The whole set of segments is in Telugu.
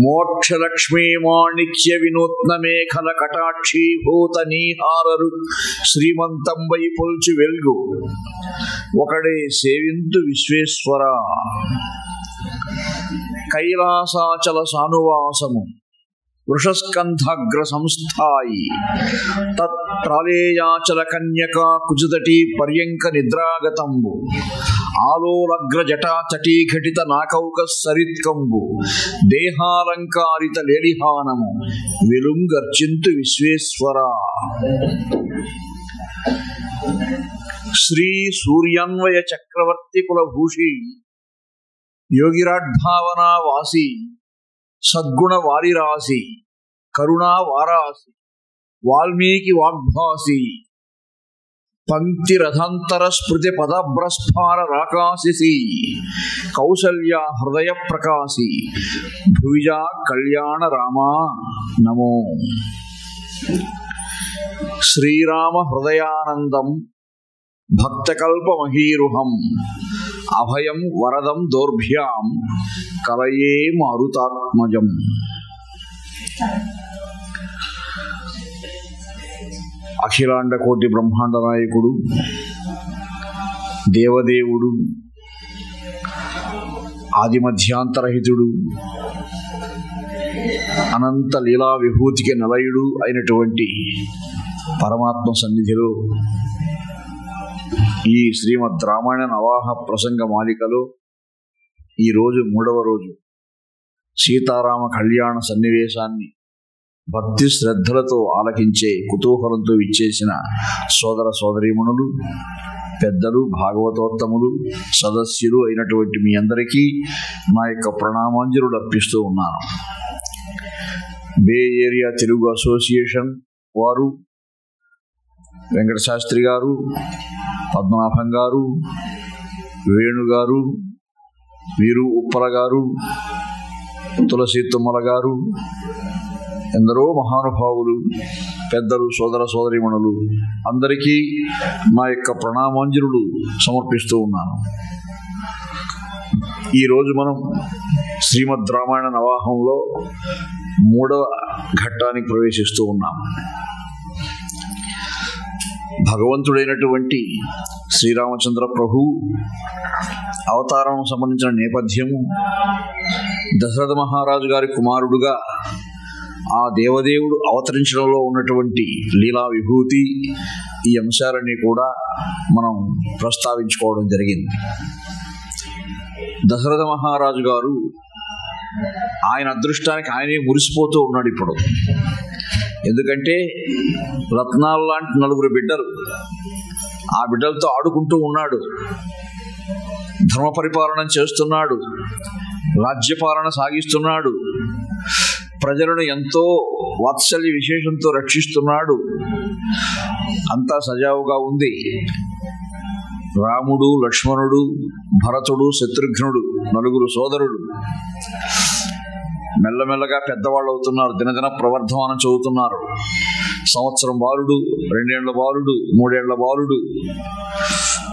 మోక్షలక్ష్మీ మాణిక్య వినూత్న మేఖల కటాక్షీభూత నీహారరు శ్రీమంతం వైపుల్చి వెల్గు ఒకడే సేవింతు విశ్వేశ్వర. కైలాసాచల సానువాసము వృషస్కంధాగ్ర సంస్థాయి తత్ప్రాళేయాచల కన్యకా కుజతటీ పర్యంక నిద్రాగతంబు ఆలోలగ్ర జటా చటీఘటిత నాకౌక సరిత్కంబు దేహాలంకారిత లేలిహానము వెలుంగర్చింతు విశ్వేశ్వర. శ్రీ సూర్యాన్వయ చక్రవర్తి కులభూషి యోగిరాడ్భావనా వాసి సద్గుణ వారిరాసి కరుణా వారాసి వాల్మీకి వాగ్భాసి పంక్తి రథాంతర స్మృతి పదభ్రస్ఫార రాకాశిసి కౌసల్య హృదయ ప్రకాశి భువిజా కళ్యాణ రామా నమో. శ్రీరామ హృదయానందం భక్తకల్పమహీరుహం అభయం వరదం దౌర్భ్యాం కలయే మారుతాత్మజం. అఖిలాండ కోటి బ్రహ్మాండ నాయకుడు దేవదేవుడు ఆదిమధ్యాంతరహితుడు అనంత లీలా విభూతికి నిలయుడు అయినటువంటి పరమాత్మ సన్నిధిలో ఈ శ్రీమద్ రామాయణ నవాహ ప్రసంగ మాలికలో ఈరోజు 3వ రోజు సీతారామ కళ్యాణ సన్నివేశాన్ని భక్తి శ్రద్ధలతో ఆలకించే కుతూహలంతో విచ్చేసిన సోదర సోదరీమణులు, పెద్దలు, భాగవతోత్తములు, సదస్యులు అయినటువంటి మీ అందరికీ నా యొక్క ప్రణామాంజలులు అర్పిస్తూ ఉన్నాను. బే ఏరియా తెలుగు అసోసియేషన్ వారు వెంకటశాస్త్రి గారు, పద్మనాభం గారు, వేణుగారు, వీరు ఉప్పల గారు, తులసి తుమ్మల గారు, ఎందరో మహానుభావులు, పెద్దలు, సోదర సోదరీమణులు అందరికీ నా యొక్క ప్రణామాంజలులు సమర్పిస్తూ ఉన్నాను. ఈరోజు మనం శ్రీమద్ రామాయణ నవాహంలో 3వ ఘట్టానికి ప్రవేశిస్తూ ఉన్నాం. భగవంతుడైనటువంటి శ్రీరామచంద్ర ప్రభు అవతారం సంబంధించిన నేపథ్యము, దశరథ మహారాజు గారి కుమారుడుగా ఆ దేవదేవుడు అవతరించడంలో ఉన్నటువంటి లీలా విభూతి, ఈ అంశాలన్నీ కూడా మనం ప్రస్తావించుకోవడం జరిగింది. దశరథ మహారాజు గారు ఆయన అదృష్టానికి ఆయనే మురిసిపోతూ ఉన్నాడు ఇప్పుడు. ఎందుకంటే రత్నాల లాంటి 4 బిడ్డలు, ఆ బిడ్డలతో ఆడుకుంటూ ఉన్నాడు, ధర్మ పరిపాలన చేస్తున్నాడు, రాజ్యపాలన సాగిస్తున్నాడు, ప్రజలను ఎంతో వాత్సల్య విశేషంతో రక్షిస్తున్నాడు. అంతా సజావుగా ఉంది. రాముడు, లక్ష్మణుడు, భరతుడు, శత్రుఘ్నుడు 4 సోదరుడు మెల్లమెల్లగా పెద్దవాళ్ళు అవుతున్నారు, దినదిన ప్రవర్ధమానం చదువుతున్నారు. సంవత్సరం బాలుడు, 2 ఏళ్ల బాలుడు, 3 ఏళ్ల బాలుడు,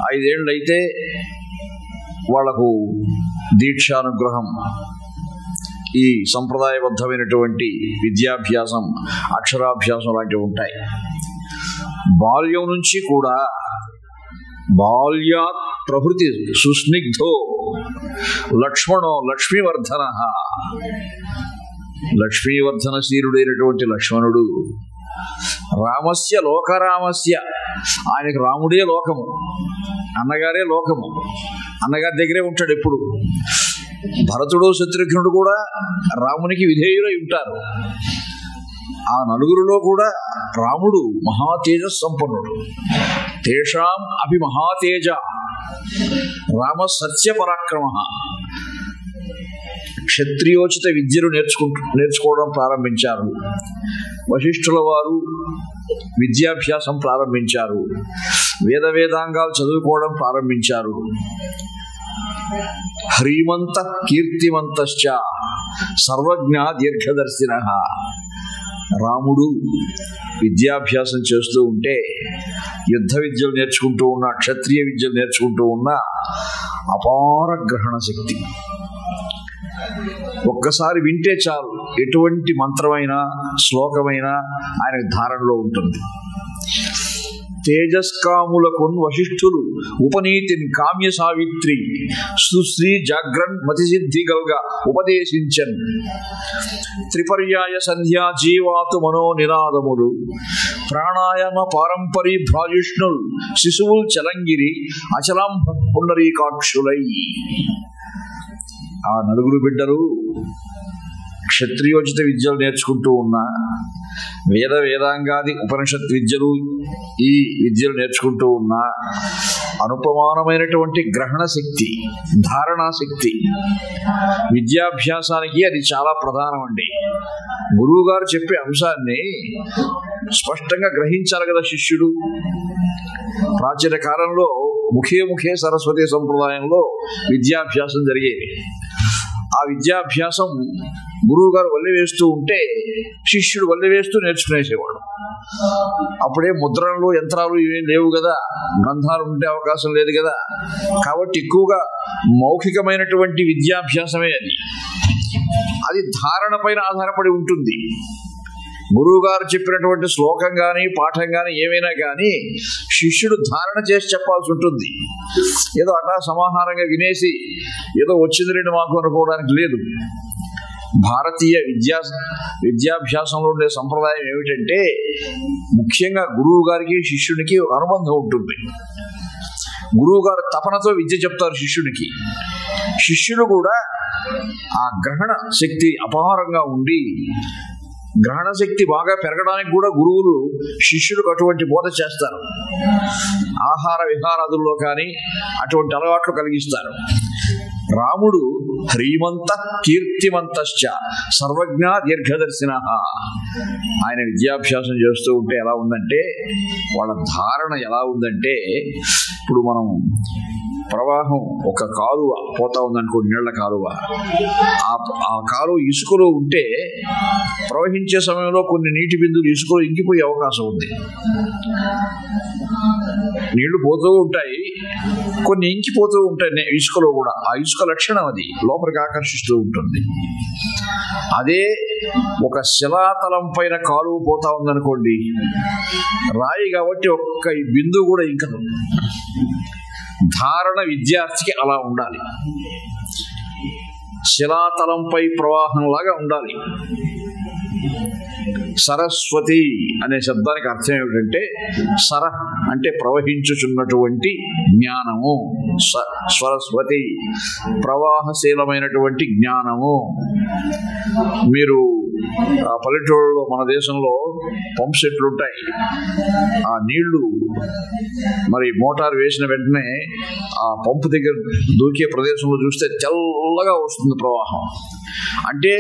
5 ఏళ్ళు అయితే వాళ్లకు దీక్షానుగ్రహం, ఈ సంప్రదాయబద్ధమైనటువంటి విద్యాభ్యాసం, అక్షరాభ్యాసం లాంటివి ఉంటాయి. బాల్యం నుంచి కూడా బాల్యాత్ ప్రహృతి సుస్నిగ్ధో లక్ష్మణో లక్ష్మీవర్ధన, లక్ష్మీవర్ధనశీలుడైనటువంటి లక్ష్మణుడు రామస్య లోకరామస్య, ఆయనకు రాముడే లోకము, అన్నగారే లోకము, అన్నగారి దగ్గరే ఉంటాడు ఎప్పుడు. భరతుడు, శత్రుఘ్నుడు కూడా రామునికి విధేయులై ఉంటారు. ఆ 4 కూడా రాముడు మహాతేజ సంపన్నుడు. తేషాం అభి మహాతేజ రామ సత్య పరాక్రమ. క్షత్రియోచిత విద్యను నేర్చుకోవడం ప్రారంభించారు. వశిష్ఠుల వారు విద్యాభ్యాసం ప్రారంభించారు. వేదాంగాలు చదువుకోవడం ప్రారంభించారు. హ్రీమంత కీర్తిమంతశ్చ సర్వజ్ఞ దీర్ఘదర్శిన. రాముడు విద్యాభ్యాసం చేస్తూ ఉంటే యుద్ధ విద్యలు నేర్చుకుంటూ ఉన్న, క్షత్రియ విద్యలు నేర్చుకుంటూ ఉన్న అపార గ్రహణ శక్తి. ఒక్కసారి వింటే చాలు, ఎటువంటి మంత్రమైనా శ్లోకమైనా ఆయనకు ధారణలో ఉంటుంది. తేజస్కాములకున్ వశిష్ఠులు ఉపనీతిని కామ్య సావిత్రి సుశ్రీ జాగ్రన్ మతిసిద్ధిగల్గా ఉపదేశించన్. త్రిపర్యాయ సంధ్యా జీవాతు మనో నినాదములు ప్రాణాయామ పారంపరీ భ్రాజిష్ణులు శిశువులు చలంగిరి అచలాం పుండరీకాక్షులై. ఆ నలుగురు బిడ్డలు క్షత్రియోచిత విద్యలు నేర్చుకుంటూ ఉన్నా, వేదాంగాది ఉపనిషత్ విద్యలు ఈ విద్యలు నేర్చుకుంటూ ఉన్నా, అనుపమానమైనటువంటి గ్రహణ శక్తి, ధారణా శక్తి విద్యాభ్యాసానికి అది చాలా ప్రధానం అండి. గురువు గారు చెప్పే అంశాన్ని స్పష్టంగా గ్రహించాలి కదా శిష్యుడు. ప్రాచీన కాలంలో ముఖే సరస్వతి సంప్రదాయంలో విద్యాభ్యాసం జరిగేది. ఆ విద్యాభ్యాసం గురువు గారు వల్లె వేస్తూ ఉంటే శిష్యుడు వల్లె వేస్తూ నేర్చుకునేసేవాడు. అప్పుడే ముద్రణలు యంత్రాలు ఇవేం లేవు కదా, గ్రంథాలు ఉండే అవకాశం లేదు కదా, కాబట్టి ఎక్కువగా మౌఖికమైనటువంటి విద్యాభ్యాసమే అది ధారణ పైన ఆధారపడి ఉంటుంది. గురువు గారు చెప్పినటువంటి శ్లోకం కానీ పాఠం కానీ ఏమైనా కానీ శిష్యుడు ధారణ చేసి చెప్పాల్సి ఉంటుంది. ఏదో అటా సమాహారంగా వినేసి ఏదో వచ్చింది రెండు మాకు అనుకోవడానికి లేదు. భారతీయ విద్యాభ్యాసంలో ఉండే సంప్రదాయం ఏమిటంటే ముఖ్యంగా గురువు గారికి శిష్యునికి ఒక అనుబంధం ఉంటుంది. గురువు గారు తపనతో విద్య చెప్తారు శిష్యునికి. శిష్యుడు కూడా ఆ గ్రహణ శక్తి అపారంగా ఉండి గ్రహణ శక్తి బాగా పెరగడానికి కూడా గురువులు శిష్యులకు అటువంటి బోధ చేస్తారు. ఆహార విహారాదుల్లో కానీ అటువంటి అలవాట్లు కలిగిస్తారు. రాముడు హ్రీమంత కీర్తిమంతశ్చ సర్వజ్ఞ దీర్ఘదర్శిన. ఆయన విద్యాభ్యాసం చేస్తూ ఉంటే ఎలా ఉందంటే, వాళ్ళ ధారణ ఎలా ఉందంటే, ఇప్పుడు మనం ప్రవాహం ఒక కాలువ పోతా ఉందనుకోండి, నీళ్ల కాలువ. ఆ కాలువ ఇసుకలో ఉంటే ప్రవహించే సమయంలో కొన్ని నీటి బిందువులు ఇసుకలో ఇంకిపోయే అవకాశం ఉంది. నీళ్లు పోతూ ఉంటాయి, కొన్ని ఇంకిపోతూ ఉంటాయి ఇసుకలో కూడా. ఆ ఇసుక లక్షణం అది లోపలికి ఆకర్షిస్తూ ఉంటుంది. అదే ఒక శిలాతలం పైన కాలువ పోతా ఉందనుకోండి, రాయి కాబట్టి ఒక్క బిందువు కూడా ఇంకదు. ధారణ విద్యార్థికి అలా ఉండాలి, శిలాతలంపై ప్రవాహంలాగా ఉండాలి. సరస్వతి అనే శబ్దానికి అర్థం ఏమిటంటే, సర అంటే ప్రవహించుచున్నటువంటి జ్ఞానము, సరస్వతి ప్రవాహశీలమైనటువంటి జ్ఞానము. మీరు ఆ పల్లెటూళ్ళలో మన దేశంలో పంప్ సెట్లు ఉంటాయి. ఆ నీళ్లు మరి మోటార్ వేసిన వెంటనే ఆ పంపు దగ్గర దూకే ప్రదేశంలో చూస్తే తెల్లగా వస్తుంది ప్రవాహం. అంటే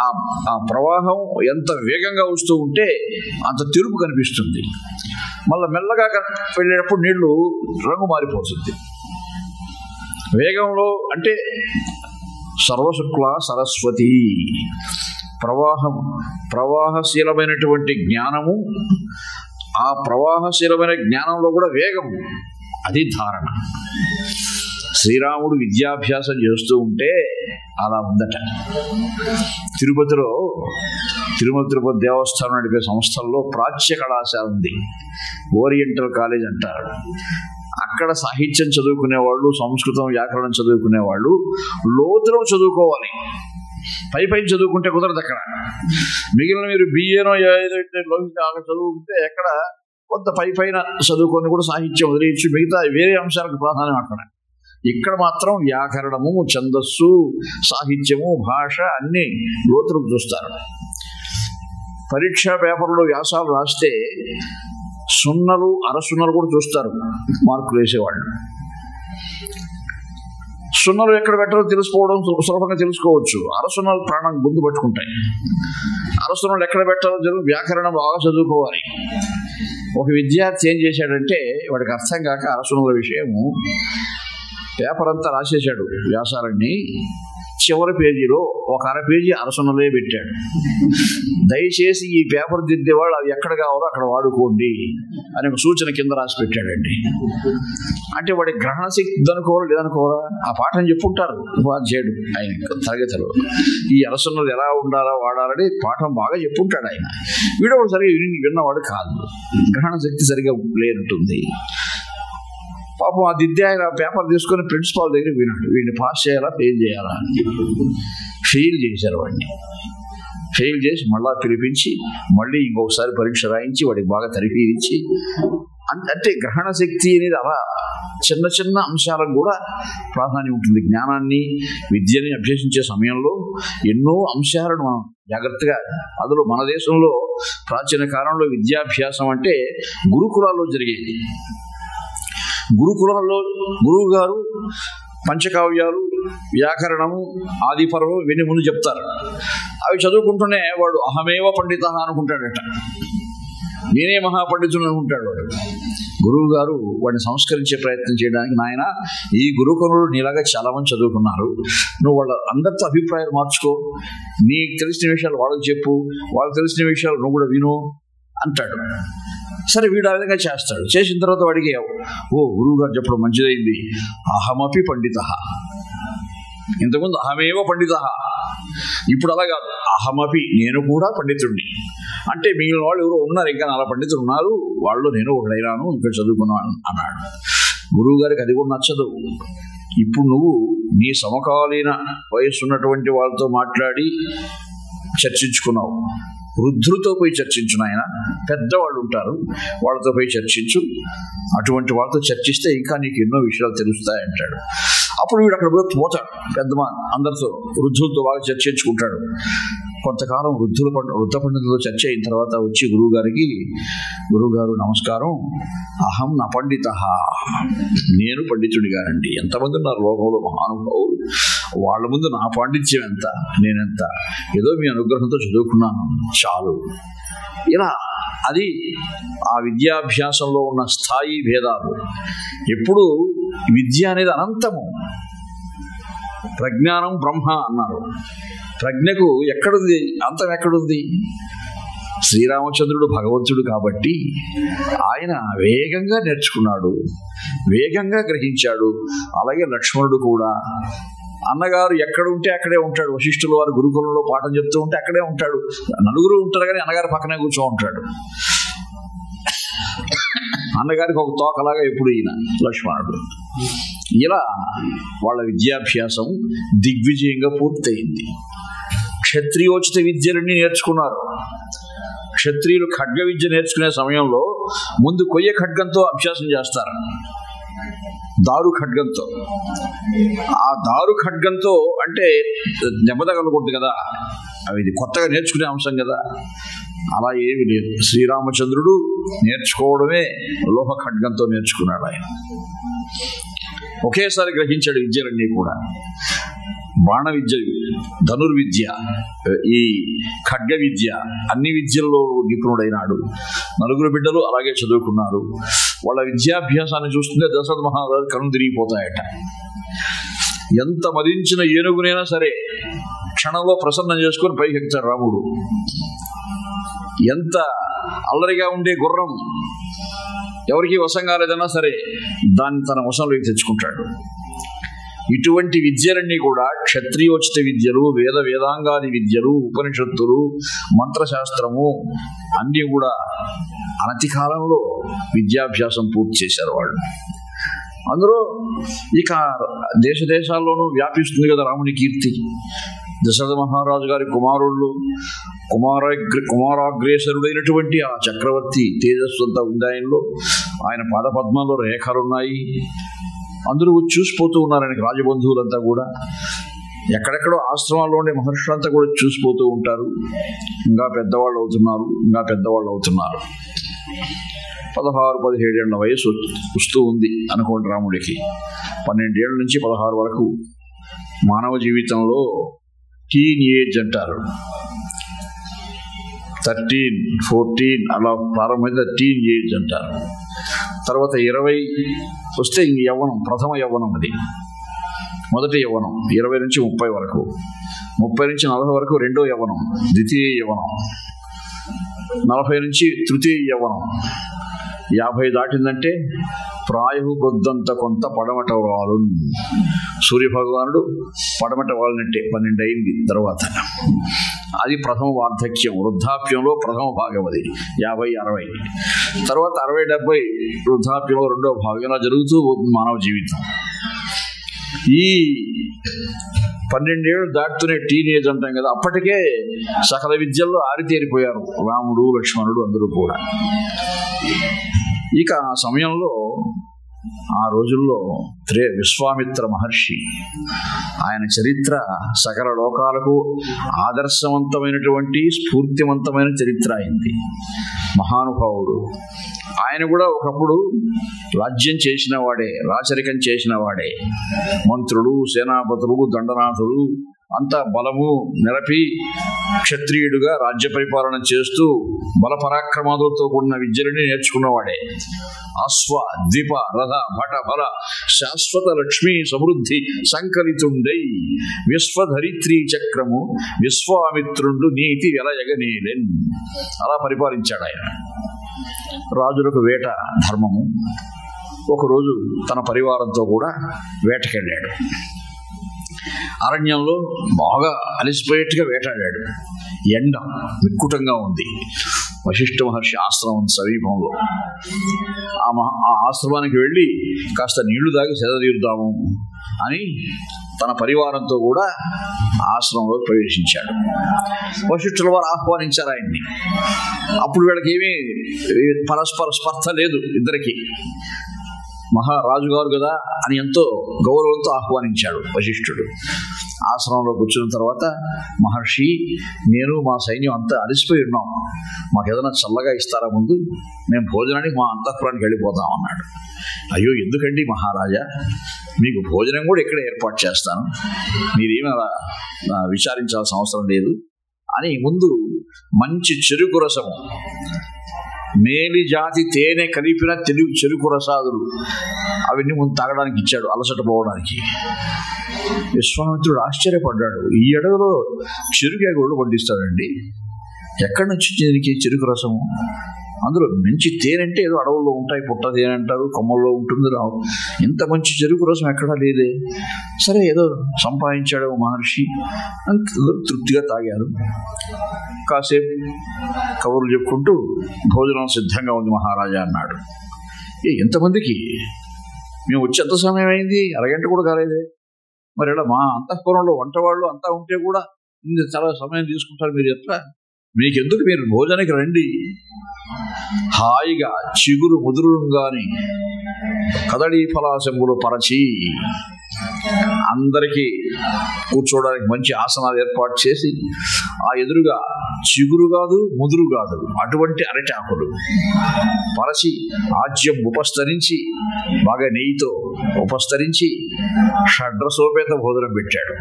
ఆ ప్రవాహం ఎంత వేగంగా వస్తూ ఉంటే అంత తిరుపు కనిపిస్తుంది. మళ్ళీ మెల్లగా వెళ్ళేటప్పుడు నీళ్లు రంగు మారిపోతుంది. వేగంలో అంటే సర్వశుక్ల సరస్వతి ప్రవాహశీలమైనటువంటి జ్ఞానము. ఆ ప్రవాహశీలమైన జ్ఞానంలో కూడా వేగం, అది ధారణ. శ్రీరాముడు విద్యాభ్యాసం చేస్తూ ఉంటే అలా ఉందట. తిరుపతిలో తిరుమల తిరుపతి దేవస్థానం నడిపే సంస్థల్లో ప్రాచ్య కళాశాల ఉంది, ఓరియంటల్ కాలేజ్ అంటారు. అక్కడ సాహిత్యం చదువుకునేవాళ్ళు, సంస్కృతం వ్యాకరణం చదువుకునేవాళ్ళు లోతులో చదువుకోవాలి. పై చదువుకుంటే కుదరదు అక్కడ. మిగిలిన మీరు బిఏనో చదువుకుంటే ఎక్కడ కొంత పైన చదువుకొని కూడా సాహిత్యం వదిలేయచ్చు, మిగతా వేరే అంశాలకు ప్రాధాన్యం అక్కడ. ఇక్కడ మాత్రం వ్యాకరణము, ఛందస్సు, సాహిత్యము, భాష అన్ని లోతులకు చూస్తారు. పరీక్షా పేపర్లో వ్యాసాలు రాస్తే సున్నలు అరసున్నలు కూడా చూస్తారు మార్కులు వేసేవాళ్ళు. సున్నలు ఎక్కడ పెట్టాలో తెలుసుకోవడం సులభంగా తెలుసుకోవచ్చు. అరసున్నలు ప్రాణం గుందు పట్టుకుంటాయి. అరసున్నలు ఎక్కడ పెట్టాలో వ్యాకరణం బాగా చదువుకోవాలి. ఒక విద్యార్థి ఏం చేశాడంటే, వాడికి అర్థం కాక అరసున్నల విషయము పేపర్ అంతా రాసేశాడు, వ్యాసాలన్నీ చివరి పేజీలో ఒక అర పేజీ అరసనలే పెట్టాడు. దయచేసి ఈ పేపర్ దిద్దేవాళ్ళు అది ఎక్కడ కావాలో అక్కడ వాడుకోండి అని ఒక సూచన కింద రాసి పెట్టాడండి. అంటే వాడి గ్రహణ శక్తి అనుకోవాలా లేదనుకోవాలా ఆ పాఠం చెప్పుంటారు ఉపాధ్యాయుడు ఆయన తరగతిలో. ఈ అరసనలు ఎలా ఉండాలా వాడాలని పాఠం బాగా చెప్పుంటాడు ఆయన. వీడో సరిగా విన్నవాడు కాదు, గ్రహణ శక్తి సరిగా లేనట్టుంది. పాపం ఆ దిద్దే ఆయన పేపర్ తీసుకొని ప్రిన్సిపాల్ దగ్గర విన్నాడు, వీడిని పాస్ చేయాలా ఫెయిల్ చేయాలా. ఫెయిల్ చేశారు వాడిని. ఫెయిల్ చేసి మళ్ళా పిలిపించి మళ్ళీ ఇంకొకసారి పరీక్ష రాయించి వాడికి బాగా తరిపీరించి, అంటే గ్రహణ శక్తి అనేది అలా చిన్న చిన్న అంశాలకు కూడా ప్రాధాన్యం ఉంటుంది. జ్ఞానాన్ని విద్యని అభ్యసించే సమయంలో ఎన్నో అంశాలను మనం జాగ్రత్తగా, అందులో మన దేశంలో ప్రాచీన కాలంలో విద్యాభ్యాసం అంటే గురుకులాల్లో జరిగేది. గురుకులంలో గురువు గారు పంచకావ్యాలు, వ్యాకరణము, ఆదిపర్వం ఇవన్నీ ముందు చెప్తారు. అవి చదువుకుంటూనే వాడు అహమేవ పండిత అనుకుంటాడట, నేనే మహాపండితుడు అనుకుంటాడు వాడు. గురువు గారు వాడిని సంస్కరించే ప్రయత్నం చేయడానికి, నాయన ఈ గురుకులంలో నీలాగా చాలా మంది చదువుకున్నారు, నువ్వు వాళ్ళ అందరితో అభిప్రాయాలు మార్చుకో, నీకు తెలిసిన విషయాలు వాళ్ళకి చెప్పు, వాళ్ళకి తెలిసిన విషయాలు నువ్వు కూడా విను అంటాడు. సరే వీడు ఆ విధంగా చేస్తాడు. చేసిన తర్వాత వాడికి ఓ గురువు గారు చెప్పడం మంచిదైంది, అహమపి పండిత, ఇంతకుముందు అహమేవ పండిత, ఇప్పుడు అలా కాదు, అహమపి నేను కూడా పండితుడిని. అంటే మిగిలిన వాళ్ళు ఎవరో ఉన్నారు, ఇంకా అలా పండితులు ఉన్నారు, వాళ్ళు నేను ఒకడైనాను, ఇక్కడ చదువుకున్నాను అన్నాడు. గురువు గారికి అది కూడా నచ్చదు. ఇప్పుడు నువ్వు నీ సమకాలీన వయస్సు ఉన్నటువంటి వాళ్ళతో మాట్లాడి చర్చించుకున్నావు, వృద్ధులతో పోయి చర్చించు నాయన, పెద్దవాళ్ళు ఉంటారు వాళ్ళతో పోయి చర్చించు, అటువంటి వాళ్ళతో చర్చిస్తే ఇంకా నీకు ఎన్నో విషయాలు తెలుస్తాయంటాడు. అప్పుడు వీడు అక్కడ పోతాడు, అందరితో వృద్ధులతో బాగా చర్చించుకుంటాడు. కొంతకాలం వృద్ధ పండితులతో చర్చ అయిన తర్వాత వచ్చి గురువుగారు నమస్కారం, అహం నా పండిత, నేను పండితుడి గారండి. ఎంతమంది ఉన్నారు లోకంలో మహానుభావులు, వాళ్ళ ముందు నా పాండిత్యం ఎంత, నేనెంత, ఏదో మీ అనుగ్రహంతో చదువుకున్నాను చాలు. ఇలా అది ఆ విద్యాభ్యాసంలో ఉన్న స్థాయి భేదాలు. ఎప్పుడు విద్య అనేది అనంతము. ప్రజ్ఞానం బ్రహ్మ అన్నారు. ప్రజ్ఞకు ఎక్కడుంది అంతం? ఎక్కడుంది? శ్రీరామచంద్రుడు భగవంతుడు కాబట్టి ఆయన వేగంగా నేర్చుకున్నాడు, వేగంగా గ్రహించాడు. అలాగే లక్ష్మణుడు కూడా. అన్నగారు ఎక్కడ ఉంటే అక్కడే ఉంటాడు. వశిష్ఠుల వారు గురుకులంలో పాఠం చెప్తూ ఉంటే అక్కడే ఉంటాడు. నలుగురు ఉంటారు కానీ అన్నగారు పక్కనే కూర్చో ఉంటాడు. అన్నగారికి ఒక తోకలాగా ఎప్పుడు ఈయన లక్ష్మణుడు. ఇలా వాళ్ళ విద్యాభ్యాసం దిగ్విజయంగా పూర్తయింది. క్షత్రియోచిత విద్యలన్నీ నేర్చుకున్నారు. క్షత్రియులు ఖడ్గ విద్య నేర్చుకునే సమయంలో ముందు కొయ్య ఖడ్గంతో అభ్యాసం చేస్తారు, దారు ఖడ్గంతో. ఆ దారు ఖడ్గంతో అంటే దెబ్బతగలకూడదు కదా, అవి కొత్తగా నేర్చుకునే అంశం కదా. అలా ఏమి లేదు. శ్రీరామచంద్రుడు నేర్చుకోవడమే లోహ ఖడ్గంతో నేర్చుకున్నాడు. ఆయన ఒకేసారి గ్రహించాడు విద్యలన్నీ కూడా. బాణ విద్య, ధనుర్విద్య, ఈ ఖడ్గ విద్య, అన్ని విద్యల్లో నిపుణుడైనాడు. నలుగురు బిడ్డలు అలాగే చదువుకున్నారు. వాళ్ళ విద్యాభ్యాసాన్ని చూస్తుంటే దశరథ మహారాజు కన్ను తిరిగిపోతాయట. ఎంత మదించిన ఏనుగునైనా సరే క్షణంలో ప్రసన్నం చేసుకొని పైకి ఎక్కుతాడు రాముడు. ఎంత అల్లరిగా ఉండే గుర్రం ఎవరికి వశం కాలేదన్నా సరే దాన్ని తన వశంలోకి తెచ్చుకుంటాడు. ఇటువంటి విద్యలన్నీ కూడా క్షత్రియోచిత విద్యలు, వేదాంగాది విద్యలు, ఉపనిషత్తులు, మంత్రశాస్త్రము అన్నీ కూడా అనతి కాలంలో విద్యాభ్యాసం పూర్తి చేశారు వాళ్ళు. అందులో ఇక దేశ దేశాల్లోనూ వ్యాపిస్తుంది కదా రాముని కీర్తి. దశరథ మహారాజు గారి కుమారుళ్ళు, కుమారాగ్రేసరుడైనటువంటి ఆ చక్రవర్తి తేజస్సు అంతా ఉంది ఆయనలో. ఆయన పాదపద్మంలో రేఖలున్నాయి. అందరూ చూసిపోతూ ఉన్నారు ఆయనకి, రాజబంధువులంతా కూడా. ఎక్కడెక్కడో ఆశ్రమాల్లో ఉండే మహర్షులంతా కూడా చూసిపోతూ ఉంటారు. ఇంకా పెద్దవాళ్ళు అవుతున్నారు. 16-17 ఏళ్ల వయసు వస్తూ ఉంది అనుకోండి రాముడికి. 12 ఏళ్ళ నుంచి 16 వరకు మానవ జీవితంలో టీన్ ఏజ్ అంటారు. 13, 14 అలా ప్రారంభమైన టీన్ ఏజ్ అంటారు. తర్వాత 20 వస్తే ఇంక యవ్వనం, ప్రథమ యవ్వనం. అది మొదటి యవ్వనం 20 నుంచి 30 వరకు, 30 నుంచి 40 వరకు రెండో యవ్వనం ద్వితీయ యవ్వనం, 40 నుంచి తృతీయ యవ్వనం, 50 దాటిందంటే ప్రాయు వృద్ధంత కొంత పడమట వాలు. సూర్యభగవానుడు పడమట వాలినట్టే 12 అయింది తర్వాత. అది ప్రథమ వార్ధక్యం, వృద్ధాప్యంలో ప్రథమ భాగం. అది 50-60 తర్వాత 60-70 వృద్ధాప్యంలో రెండో భాగం. ఇలా జరుగుతూ మానవ జీవితం. ఈ 12 ఏళ్ళు దాటుతూనే టీనేజ్ అంటాం కదా, అప్పటికే సకల విద్యల్లో ఆరితేరిపోయారు రాముడు లక్ష్మణుడు అందరూ కూడా. ఇక ఆ సమయంలో ఆ రోజుల్లో విశ్వామిత్ర మహర్షి, ఆయన చరిత్ర సకల లోకాలకు ఆదర్శవంతమైనటువంటి స్ఫూర్తివంతమైన చరిత్ర అయింది. మహానుభావుడు ఆయన కూడా ఒకప్పుడు రాజ్యం చేసిన వాడే, రాచరికం చేసిన వాడే. మంత్రులు, సేనాపతులు, దండనాథులు అంతా బలము నిరపి క్షత్రియుడుగా రాజ్య పరిపాలన చేస్తూ బల పరాక్రమాలతో కూడిన విద్యలని నేర్చుకున్నవాడే. అశ్వ ద్విప రథ భట బల శాశ్వత లక్ష్మీ సమృద్ధి సంకలితుండై విశ్వధరిత్రీ చక్రము విశ్వామిత్రుండు నీతి వెలయగనేలెన్. అలా పరిపాలించాడు ఆయన. రాజులకు వేట ధర్మము. ఒకరోజు తన పరివారంతో కూడా వేటకెళ్ళాడు. అరణ్యంలో బాగా అలిసిపోయేట్టుగా వేటాడాడు. ఎండ విక్కుటంగా ఉంది. వశిష్ఠ మహర్షి ఆశ్రమం సమీపంలో. ఆ ఆశ్రమానికి వెళ్ళి కాస్త నీళ్లు తాగి సెదతీరుదాము అని తన పరివారంతో కూడా ఆశ్రమంలో ప్రవేశించాడు. వశిష్ఠుల వారు ఆహ్వానించారు ఆయన్ని. అప్పుడు వీళ్ళకి ఏమీ పరస్పర స్పర్ధ లేదు ఇద్దరికి. మహారాజుగారు కదా అని ఎంతో గౌరవంతో ఆహ్వానించాడు వశిష్ఠుడు. ఆశ్రమంలో కూర్చున్న తర్వాత, మహర్షి, నేను మా సైన్యం అంతా అలసిపోయి ఉన్నాం, మాకు ఏదైనా చల్లగా ఇస్తారా ముందు, మేము భోజనానికి మా అంతఃపురానికి వెళ్ళిపోతాం అన్నాడు. అయ్యో, ఎందుకండి మహారాజా, మీకు భోజనం కూడా ఇక్కడ ఏర్పాటు చేస్తాను, మీరేమీ అలా విచారించాల్సిన అవసరం లేదు అని ముందు మంచి చెరుకు రసము, మేలి జాతి తేనె కలిపిన చెరుకు రసాదులు అవన్నీ ముందు తాగడానికి ఇచ్చాడు, అలసట పోవడానికి. విశ్వామిత్రుడు ఆశ్చర్యపడ్డాడు. ఈ అడవిలో చెరుకు ఎగోళ్ళు పండిస్తాడండి, ఎక్కడి నుంచి దీనికి చెరుకు రసము? అందులో మంచి తేనె అంటే ఏదో అడవుల్లో ఉంటాయి, పుట్ట తేనె అంటారు, కొమ్మల్లో ఉంటుంది, రావు. ఇంత మంచి చెరుకు రసం ఎక్కడా లేదే. సరే, ఏదో సంపాదించాడు మహర్షి అంత తృప్తిగా తాగారు. కాసేపు కబుర్లు చెప్పుకుంటూ, భోజనం సిద్ధంగా ఉంది మహారాజా అన్నాడు. ఎంతమందికి? మేము వచ్చి ఎంత సమయం అయింది, అరగంట కూడా కాలేదే. మరి ఇలా మా అంతఃపురంలో వంటవాళ్ళు అంతా ఉంటే కూడా చాలా సమయం తీసుకుంటారు, మీరు ఎట్లా? మీకెందుకు, మీరు భోజనానికి రండి, హాయిగా చిగురు ముదురుగాని కదళీ ఫలాశంబులు పరచి అందరికీ కూర్చోవడానికి మంచి ఆసనాలు ఏర్పాటు చేసి, ఆ ఎదురుగా చిగురు కాదు ముదురు కాదు అటువంటి అరటి ఆకులు పరచి ఆజ్యం ఉపస్తరించి, బాగా నెయ్యితో ఉపస్తరించి షడ్రసోపేత భోజనం పెట్టాడు.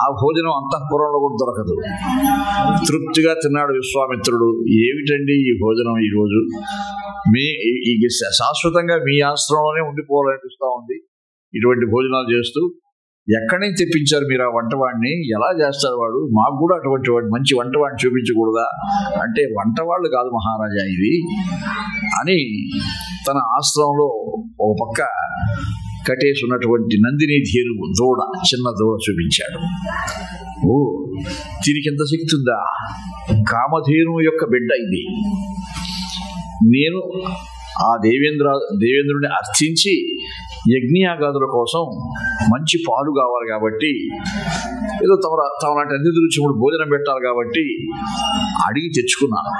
ఆ భోజనం అంతఃపురంలో కూడా దొరకదు. తృప్తిగా తిన్నాడు విశ్వామిత్రుడు. ఏమిటండి ఈ భోజనం ఈరోజు? శాశ్వతంగా మీ ఆశ్రమంలోనే ఉండిపోవాలనిపిస్తూ ఉంది ఇటువంటి భోజనాలు చేస్తూ. ఎక్కడి నుంచి తెప్పించారు మీరు ఆ వంటవాడిని? ఎలా చేస్తారు వాడు? మాకు కూడా అటువంటి వాడు, మంచి వంటవాడిని చూపించకూడదా అంటే, వంటవాళ్ళు కాదు మహారాజా ఇది అని తన ఆశ్రమంలో ఒక పక్క కట్టేసి ఉన్నటువంటి నందిని ధేనువు దూడ, చిన్న దూడ చూపించాడు. ఓ, దీనికి ఎంత శక్తి ఉందా? కామధేనువు యొక్క బిడ్డ ఇది. నేను ఆ దేవేంద్రుడిని అర్థించి యజ్ఞయాగాదుల కోసం మంచి పాలు కావాలి కాబట్టి, ఏదో తమ నాటి అతిథులు వచ్చినప్పుడు భోజనం పెట్టాలి కాబట్టి అడిగి తెచ్చుకున్నాను.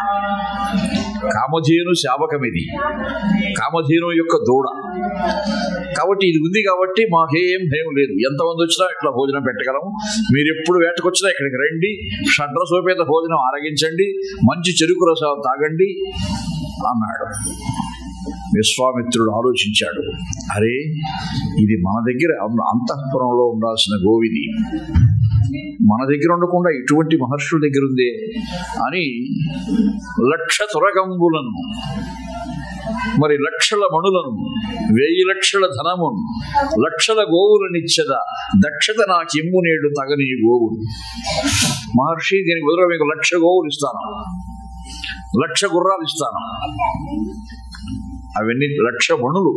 కామధేను శాపకం ఇది, కామధేను యొక్క దూడ కాబట్టి ఇది ఉంది కాబట్టి మాకేం భయం లేదు. ఎంతమంది వచ్చినా ఇట్లా భోజనం పెట్టగలము. మీరు ఎప్పుడు వేటకొచ్చినా ఇక్కడికి రండి, షడ్రసోపేత భోజనం ఆరగించండి, మంచి చెరుకు రసాలు తాగండి అన్నాడు. విశ్వామిత్రుడు ఆలోచించాడు, అరే, ఇది మన దగ్గర అంతఃపురంలో ఉండాల్సిన గోవిది మన దగ్గర ఉండకుండా ఇటువంటి మహర్షుల దగ్గర ఉందే అని 1,00,000 తురగంబులను మరి లక్షల మణులను 1000 లక్షల ధనమును లక్షల గోవులనిచ్చద దక్షత నాకెమ్ము నేడు తగని గోవులు. మహర్షి, దీనికి బదులుగా మీకు 1,00,000 గోవులు ఇస్తాను, 1,00,000 గుర్రాలు ఇస్తాను, అవన్నీ 1,00,000 మణులు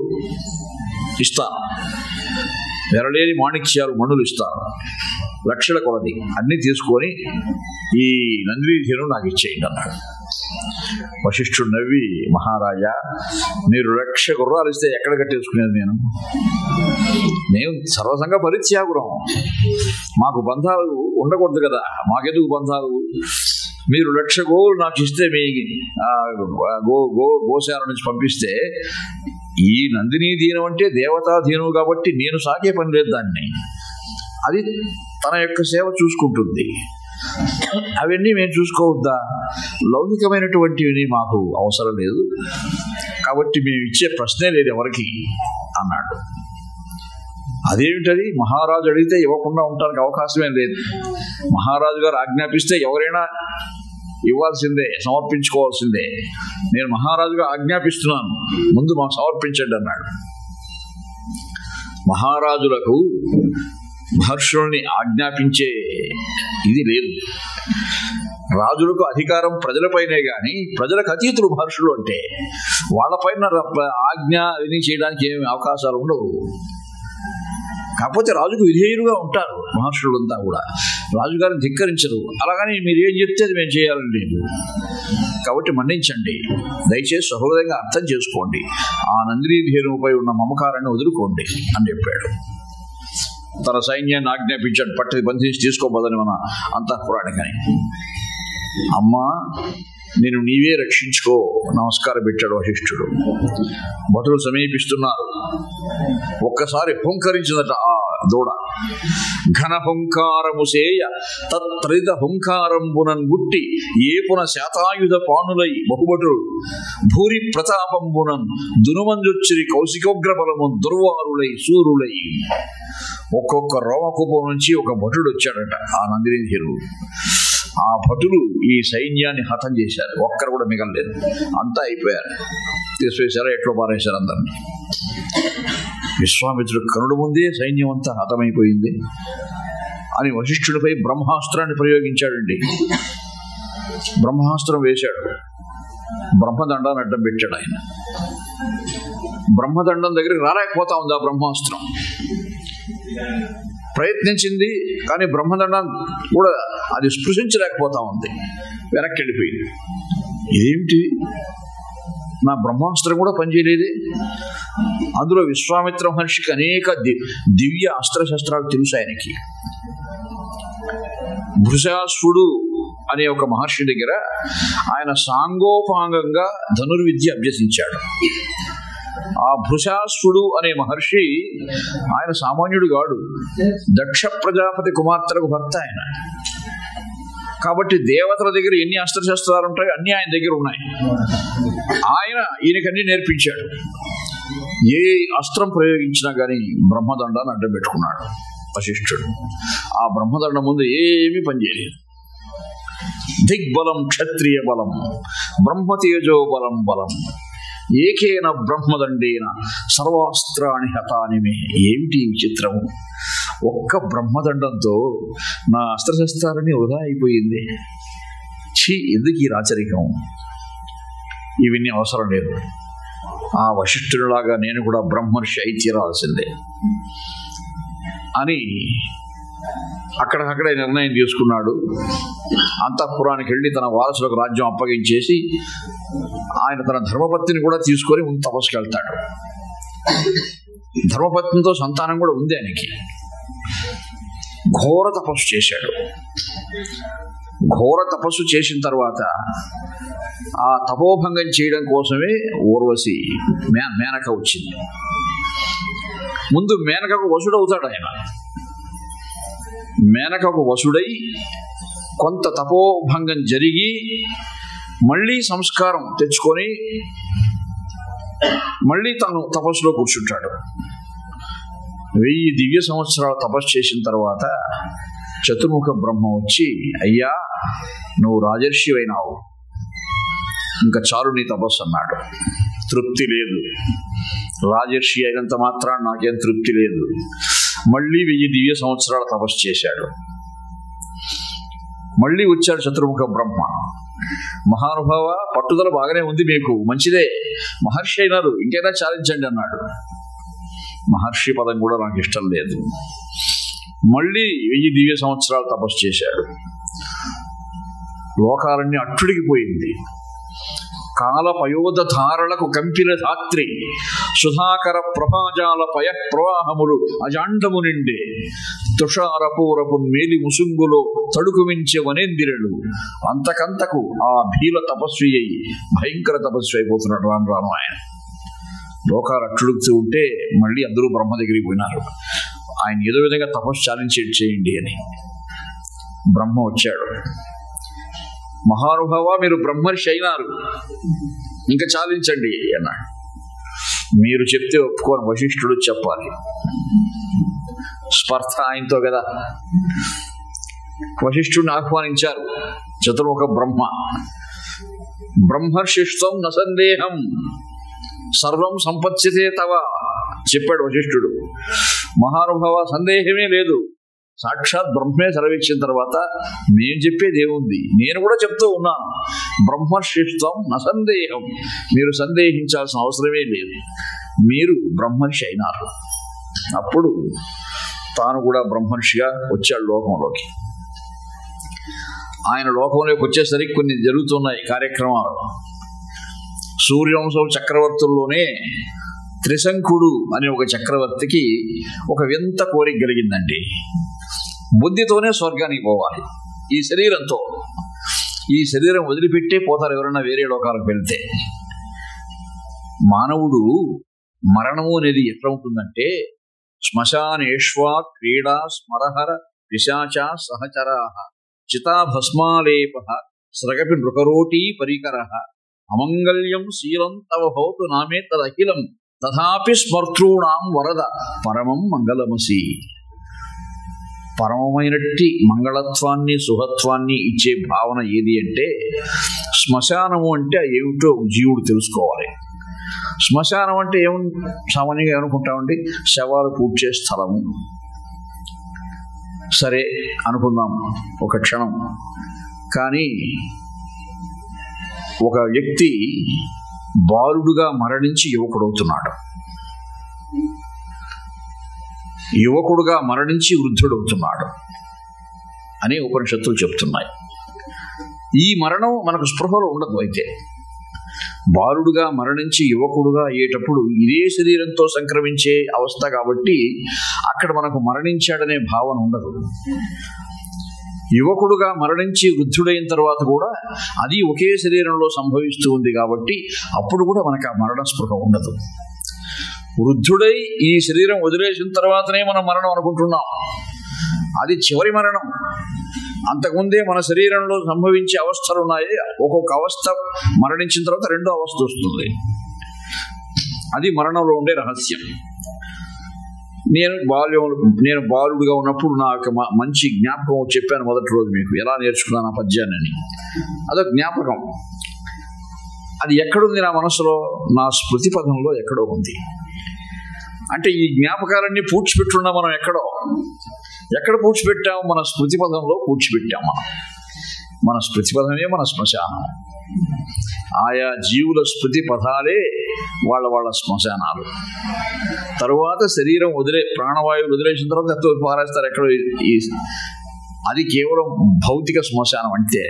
ఇస్తాను, వెరలేని మాణిక్యాలు మణులు ఇస్తాను, 1,00,000 కొలది అన్నీ తీసుకొని ఈ నందినీధేను నాకు ఇచ్చేయండి అన్నాడు. వశిష్ఠుడు నవ్వి, మహారాజా, మీరు 1,00,000 గుర్రాలు ఇస్తే ఎక్కడ కట్టేసుకునేది? నేను సర్వసంగ పరిత్యాగురం, మాకు బంధాలు ఉండకూడదు కదా, మాకెందుకు బంధాలు? మీరు 1,00,000 గోవులు నాకు ఇస్తే, మీ గోశాల నుంచి పంపిస్తే, ఈ నందినీ దీనం అంటే దేవతా దీనం కాబట్టి నేను సాగే పని లేదు దాన్ని, అది తన యొక్క సేవ చూసుకుంటుంది, అవన్నీ మేము చూసుకోవద్దా? లౌకికమైనటువంటివి మాకు అవసరం లేదు కాబట్టి మేము ఇచ్చే ప్రశ్నే లేదు ఎవరికి అన్నాడు. అదేమిటది? మహారాజు అడిగితే ఇవ్వకుండా ఉండడానికి అవకాశమే లేదు. మహారాజు గారు ఆజ్ఞాపిస్తే ఎవరైనా ఇవ్వాల్సిందే, సమర్పించుకోవాల్సిందే. నేను మహారాజుగా ఆజ్ఞాపిస్తున్నాను, ముందు మాకు సమర్పించండి అన్నాడు. మహారాజులకు మహర్షుల్ని ఆజ్ఞాపించే ఇది లేదు. రాజులకు అధికారం ప్రజలపైనే గాని ప్రజలకు అతీతులు మహర్షులు అంటే, వాళ్ళపైన ఆజ్ఞ విని చేయడానికి ఏమి అవకాశాలు ఉండవు. కాకపోతే రాజుకు విధేయులుగా ఉంటారు మహర్షులంతా కూడా, రాజుగారిని ధిక్కరించరు. అలాగని మీరు ఏం చెప్తే అది మేము చేయాలని లేదు. కాబట్టి మన్నించండి, దయచేసి సహృదయంగా అర్థం చేసుకోండి, ఆ నందినీధేనుపై ఉన్న మమకారాన్ని వదులుకోండి అని చెప్పాడు. తన సైన్యాన్ని ఆజ్ఞాపించాడు, పట్టి బంధించి తీసుకోబోదని మన అంతఃపురానికని. అమ్మా, నేను నీవే రక్షించుకో, నమస్కారం పెట్టాడు వశిష్ఠుడు. భటులు సమీపిస్తున్నారు. ఒక్కసారి హుంకరించిందట ఆ దూడ. ఘన హుంకారము సేయ తత్రిత హుంకారంబునన్ గుట్టి ఏపున శాతాయుధ పానులై బహుభటులు భూరి ప్రతాపంబునన్ దునుమంజొచ్చిరి కౌశికోగ్ర బలము దుర్వారులై సూరులై. ఒక్కొక్క రోమకూపం నుంచి ఒక భటుడు వచ్చాడట ఆ నందినీధేనుడు. ఆ భటులు ఈ సైన్యాన్ని హతం చేశారు, ఒక్కరు కూడా మిగలలేదు, అంతా అయిపోయారు, తీసువేశారు, ఎట్లో పారేశారు అందరినీ. విశ్వామిత్రుడు కనుడు ముందే సైన్యం అంతా హతమైపోయింది అని వశిష్ఠుడిపై బ్రహ్మాస్త్రాన్ని ప్రయోగించాడండి. బ్రహ్మాస్త్రం వేశాడు, బ్రహ్మదండాన్ని అడ్డం పెట్టాడు ఆయన. బ్రహ్మదండం దగ్గరికి రాలేకపోతా ఉంది ఆ బ్రహ్మాస్త్రం. ప్రయత్నించింది కానీ బ్రహ్మదండం కూడా అది స్పృశించలేకపోతా ఉంది, వెనక్కి వెళ్ళిపోయింది. ఇదేమిటి, నా బ్రహ్మాస్త్రం కూడా పనిచేయలేదే. అందులో విశ్వామిత్ర మహర్షికి అనేక దివ్య అస్త్రశస్త్రాలు తెలుసు ఆయనకి. భృశాశ్వుడు అనే ఒక మహర్షి దగ్గర ఆయన సాంగోపాంగంగా ధనుర్విద్య అభ్యసించాడు. ఆ భృశాశ్వుడు అనే మహర్షి ఆయన సామాన్యుడు కాడు, దక్ష ప్రజాపతి కుమార్తెలకు భర్త ఆయన. కాబట్టి దేవతల దగ్గర ఎన్ని అస్త్రశస్త్రాలు ఉంటాయో అన్ని ఆయన దగ్గర ఉన్నాయి. ఆయన ఈయనకన్నీ నేర్పించాడు. ఏ అస్త్రం ప్రయోగించినా కానీ బ్రహ్మదండాన్ని అడ్డం పెట్టుకున్నాడు వశిష్ఠుడు. ఆ బ్రహ్మదండం ముందు ఏమీ పనిచేయలేదు. దిగ్బలం క్షత్రియ బలం బ్రహ్మతేజో బలం బలం ఏకేన బ్రహ్మదండేన సర్వాస్త్రాన్ని హతానిమే. ఏమిటి విచిత్రము, ఒక్క బ్రహ్మదండంతో నా అస్త్రశస్త్రాలని వృధా అయిపోయింది. ఎందుకు ఈ రాచరికం, ఇవన్నీ అవసరం లేదు. ఆ వశిష్ఠునిలాగా నేను కూడా బ్రహ్మర్షి అయి తీరాల్సిందే అని అక్కడికక్కడే నిర్ణయం తీసుకున్నాడు. అంతఃపురానికి వెళ్ళి తన వారసులకు రాజ్యం అప్పగించేసి ఆయన తన ధర్మపత్నిని కూడా తీసుకొని ముందు తపస్సుకి వెళ్తాడు. ధర్మపత్నితో సంతానం కూడా ఉంది ఆయనకి. ఘోర తపస్సు చేశాడు. ఘోర తపస్సు చేసిన తర్వాత ఆ తపోభంగం చేయడం కోసమే ఊర్వశి మేనక వచ్చింది. ముందు మేనకకు వసుడవుతాడు ఆయన. మేనకకు వసుడై కొంత తపోభంగం జరిగి మళ్ళీ సంస్కారం తెచ్చుకొని మళ్ళీ తను తపస్సులో కూర్చుంటాడు. 1000 దివ్య సంవత్సరాలు తపస్సు చేసిన తర్వాత చతుర్ముఖ బ్రహ్మ వచ్చి, అయ్యా నువ్వు రాజర్షి అయినావు, ఇంకా చాలు నీ తపస్సు అన్నాడు. తృప్తి లేదు. రాజర్షి అయినంత మాత్రాన నాకేం తృప్తి లేదు. మళ్ళీ 1000 దివ్య సంవత్సరాల తపస్సు చేశాడు. మళ్ళీ వచ్చాడు చతుర్ముఖ బ్రహ్మ. మహానుభావ, పట్టుదల బాగానే ఉంది మీకు, మంచిదే, మహర్షి అయినారు, ఇంకైనా చాలించండి అన్నాడు. మహర్షి పదం కూడా నాకు ఇష్టం లేదు. మళ్ళీ 1000 దివ్య సంవత్సరాలు తపస్సు చేశాడు. లోకాలన్నీ అట్టుడికిపోయింది. కాల పయోధ ధారలకు కంపిన ధాత్రి సుధాకర ప్రభాజాల పయ ప్రవాహములు అజాండము నిండే తుషారపూరపు మేలి ముసుంగులో తడుకుమించే వనేందిరలు అంతకంతకు ఆ భీల తపస్వి అయి భయంకర తపస్వి అయిపోతున్నాడు రాను రాను ఆయన. లోకాలు అట్టుడుగుతూ ఉంటే మళ్ళీ అందరూ బ్రహ్మ దగ్గరికి పోయినారు. ఆయన ఏదో విధంగా తపస్సు చేయండి అని. బ్రహ్మ వచ్చాడు. మహానుభావ, మీరు బ్రహ్మర్షి అయినారు, ఇంకా చాలించండి అన్నాడు. మీరు చెప్తే ఒప్పుకోని వశిష్ఠుడు చెప్పాలి. స్పర్ధ ఆయనతో కదా. వశిష్ఠుడిని ఆహ్వానించారు చతుర్ముఖ బ్రహ్మ. బ్రహ్మర్షిత్వం నసందేహం సర్వం సంపత్స్యతే తవ చెప్పాడు వశిష్ఠుడు. మహానుభావ, సందేహమే లేదు, సాక్షాత్ బ్రహ్మే సెలవిచ్చిన తర్వాత మేము చెప్పేది ఏముంది, నేను కూడా చెప్తూ ఉన్నాను. బ్రహ్మర్షిత్వం నసందేహం, మీరు సందేహించాల్సిన అవసరమే లేదు, మీరు బ్రహ్మర్షి అయినారు. అప్పుడు తాను కూడా బ్రహ్మర్షిగా వచ్చాడు లోకంలోకి. ఆయన లోకంలోకి వచ్చేసరికి కొన్ని జరుగుతున్నాయి కార్యక్రమాలు. సూర్యవంశం చక్రవర్తుల్లోనే త్రిశంకుడు అనే ఒక చక్రవర్తికి ఒక వింత కోరిక కలిగిందండి. బుద్ధితోనే స్వర్గానికి పోవాలి, ఈ శరీరంతో. ఈ శరీరం వదిలిపెట్టే పోతారు ఎవరైనా వేరే లోకాలకు వెళ్తే. మానవుడు మరణము అనేది ఎట్లా ఉంటుందంటే, శ్మశానేష్వా క్రీడా స్మరహర పిశాచ సహచరా చితాభస్మాలేప స్రగపి నృకరోటీ పరికర అమంగళ్యం శీలం తవ భవతు నామే తదఖిలం తథాపి స్మర్తృణాం వరద పరమం మంగళమసి. పరమమైనట్టి మంగళత్వాన్ని సుఖత్వాన్ని ఇచ్చే భావన ఏది అంటే, శ్మశానము అంటే ఏమిటో జీవుడు తెలుసుకోవాలి. శ్మశానం అంటే సామాన్యంగా ఏమనుకుంటామండి, శవాలు పూడ్చే స్థలము. సరే అనుకుందాం ఒక క్షణం. కానీ ఒక వ్యక్తి బాలుడుగా మరణించి యువకుడవుతున్నాడు, యువకుడుగా మరణించి వృద్ధుడవుతున్నాడు అని ఉపనిషత్తులు చెప్తున్నాయి. ఈ మరణం మనకు స్పృహలో ఉండదు. అయితే బాలుడుగా మరణించి యువకుడుగా అయ్యేటప్పుడు ఇదే శరీరంతో సంక్రమించే అవస్థ కాబట్టి అక్కడ మనకు మరణించాడనే భావన ఉండదు. యువకుడుగా మరణించి వృద్ధుడైన తర్వాత కూడా అది ఒకే శరీరంలో సంభవిస్తూ ఉంది కాబట్టి అప్పుడు కూడా మనకు ఆ మరణ స్పృహ ఉండదు. వృద్ధుడై ఈ శరీరం వదిలేసిన తర్వాతనే మనం మరణం అనుకుంటున్నాం, అది చివరి మరణం. అంతకుముందే మన శరీరంలో సంభవించే అవస్థలు ఉన్నాయి. ఒక్కొక్క అవస్థ మరణించిన తర్వాత రెండో అవస్థ వస్తుంది. అది మరణంలో ఉండే రహస్యం. నేను బాలుడుగా ఉన్నప్పుడు నాకు మంచి జ్ఞాపకం చెప్పాను మొదటి రోజు మీకు, ఎలా నేర్చుకున్నాను ఆ పద్యాన్ని. అదొక జ్ఞాపకం. అది ఎక్కడుంది నా మనసులో? నా స్మృతి పదంలో ఎక్కడో ఉంది. అంటే ఈ జ్ఞాపకాలన్నీ పూడ్చిపెట్టున్నా మనం ఎక్కడ పూడ్చిపెట్టాము? మన స్మృతి పదంలో పూడ్చిపెట్టాం. మన స్మృతి పదమే మన శ్మశానం. ఆయా జీవుల స్మృతి పదాలే వాళ్ళ శ్మశానాలు. తరువాత శరీరం ప్రాణవాయువులు వదిలేసిన తర్వాత ఎత్తు పారేస్తారు ఎక్కడో. అది కేవలం భౌతిక శ్మశానం. అంటే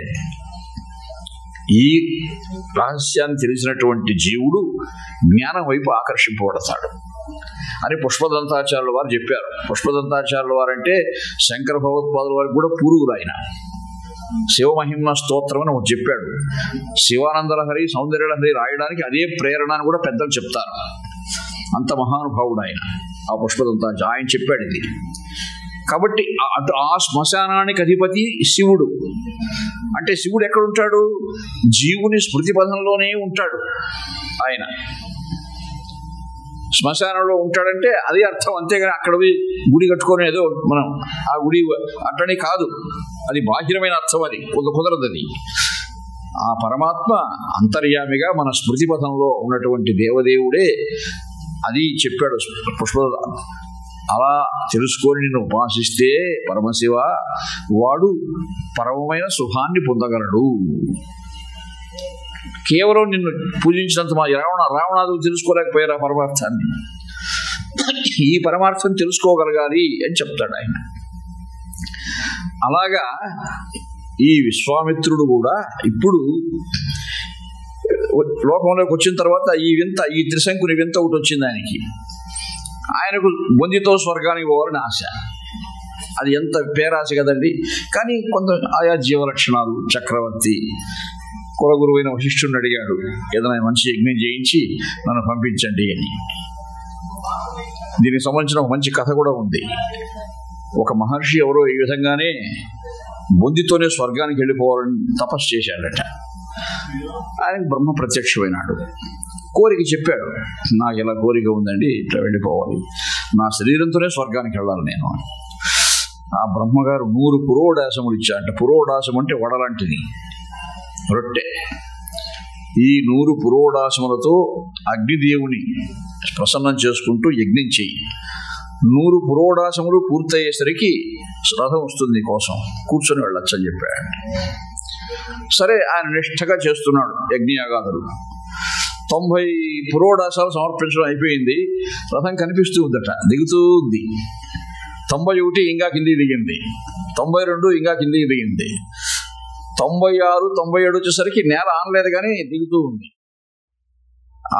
ఈ రహస్యాన్ని తెలిసినటువంటి జీవుడు జ్ఞానం వైపు ఆకర్షింపబడతాడు అని పుష్పదంతాచార్యుల వారు చెప్పారు. పుష్పదంతాచార్యుల వారు అంటే శంకర భగవత్పాదుల వారికి కూడా పూర్వులు. ఆయన శివమహిమ స్తోత్రం అని ఒకటి చెప్పాడు. శివానందలహరి సౌందర్యలహరి రాయడానికి అదే ప్రేరణ అని కూడా పెద్దలు చెప్తారు. అంత మహానుభావుడు ఆయన, ఆ పుష్పదంతాచార్య. ఆయన చెప్పాడు ఇది. కాబట్టి ఆ శ్మశానానికి అధిపతి శివుడు. అంటే శివుడు ఎక్కడుంటాడు? జీవుని స్మృతి పదంలోనే ఉంటాడు. ఆయన శ్మశానంలో ఉంటాడంటే అది అర్థం. అంతేగాని అక్కడ గుడి కట్టుకొని ఏదో మనం ఆ గుడి అట్లనే కాదు. అది బాహ్యమైన అర్థం. అది కుదరదు. అది ఆ పరమాత్మ అంతర్యామిగా మన స్మృతిపథంలో ఉన్నటువంటి దేవదేవుడే. అది చెప్పాడు పుష్ప. అలా తెలుసుకొని నిన్ను ఉపాసిస్తే పరమశివ వాడు పరమమైన సుఖాన్ని పొందగలడు. కేవలం నిన్ను పూజించినంత మా రావణాదులు తెలుసుకోలేకపోయారు ఆ పరమార్థాన్ని. ఈ పరమార్థం తెలుసుకోగలగాలి అని చెప్తాడు ఆయన. అలాగా ఈ విశ్వామిత్రుడు కూడా ఇప్పుడు లోకంలోకి వచ్చిన తర్వాత ఈ త్రిశంకుని వింత ఒకటి వచ్చింది ఆయనకి. ఆయనకు బొందితో స్వర్గానికి పోవాలని ఆశ. అది ఎంత పేరాశ కదండి. కానీ కొంత ఆయా జీవలక్షణాలు. చక్రవర్తి కులగురువైన వశిష్ఠుడిని అడిగాడు, ఏదైనా మంచి యజ్ఞం చేయించి నన్ను పంపించండి అని. దీనికి సంబంధించిన ఒక మంచి కథ కూడా ఉంది. ఒక మహర్షి ఎవరో ఈ విధంగానే బొందితోనే స్వర్గానికి వెళ్ళిపోవాలని తపస్సు చేశాడట. ఆయనకు బ్రహ్మ ప్రత్యక్షమైనాడు. కోరిక చెప్పాడు, నాకు ఇలా కోరిక ఉందండి, ఇట్లా వెళ్ళిపోవాలి, నా శరీరంతోనే స్వర్గానికి వెళ్ళాలి నేను. ఆ బ్రహ్మగారు 100 పురోడాసములు ఇచ్చాడంట. పురోడాసం అంటే వడలాంటిది, రొట్టె. ఈ 100 పురోడాసములతో అగ్నిదేవుని ప్రసన్నం చేసుకుంటూ యజ్ఞం చెయ్యి. 100 పురోడాసములు పూర్తయ్యేసరికి రథం వస్తుంది కోసం కూర్చొని వెళ్ళొచ్చు అని చెప్పాడు. సరే, ఆయన నిష్ఠగా చేస్తున్నాడు యజ్ఞయాగాదులు. 90 పురోడాసాలు సమర్పించడం అయిపోయింది. రథం కనిపిస్తూ ఉందట, దిగుతూ ఉంది. 91 ఇంకా కిందికి దిగింది, 92 ఇంకా కిందికి దిగింది, 96, 97 వచ్చేసరికి నేల ఆనలేదు కానీ దిగుతూ ఉంది.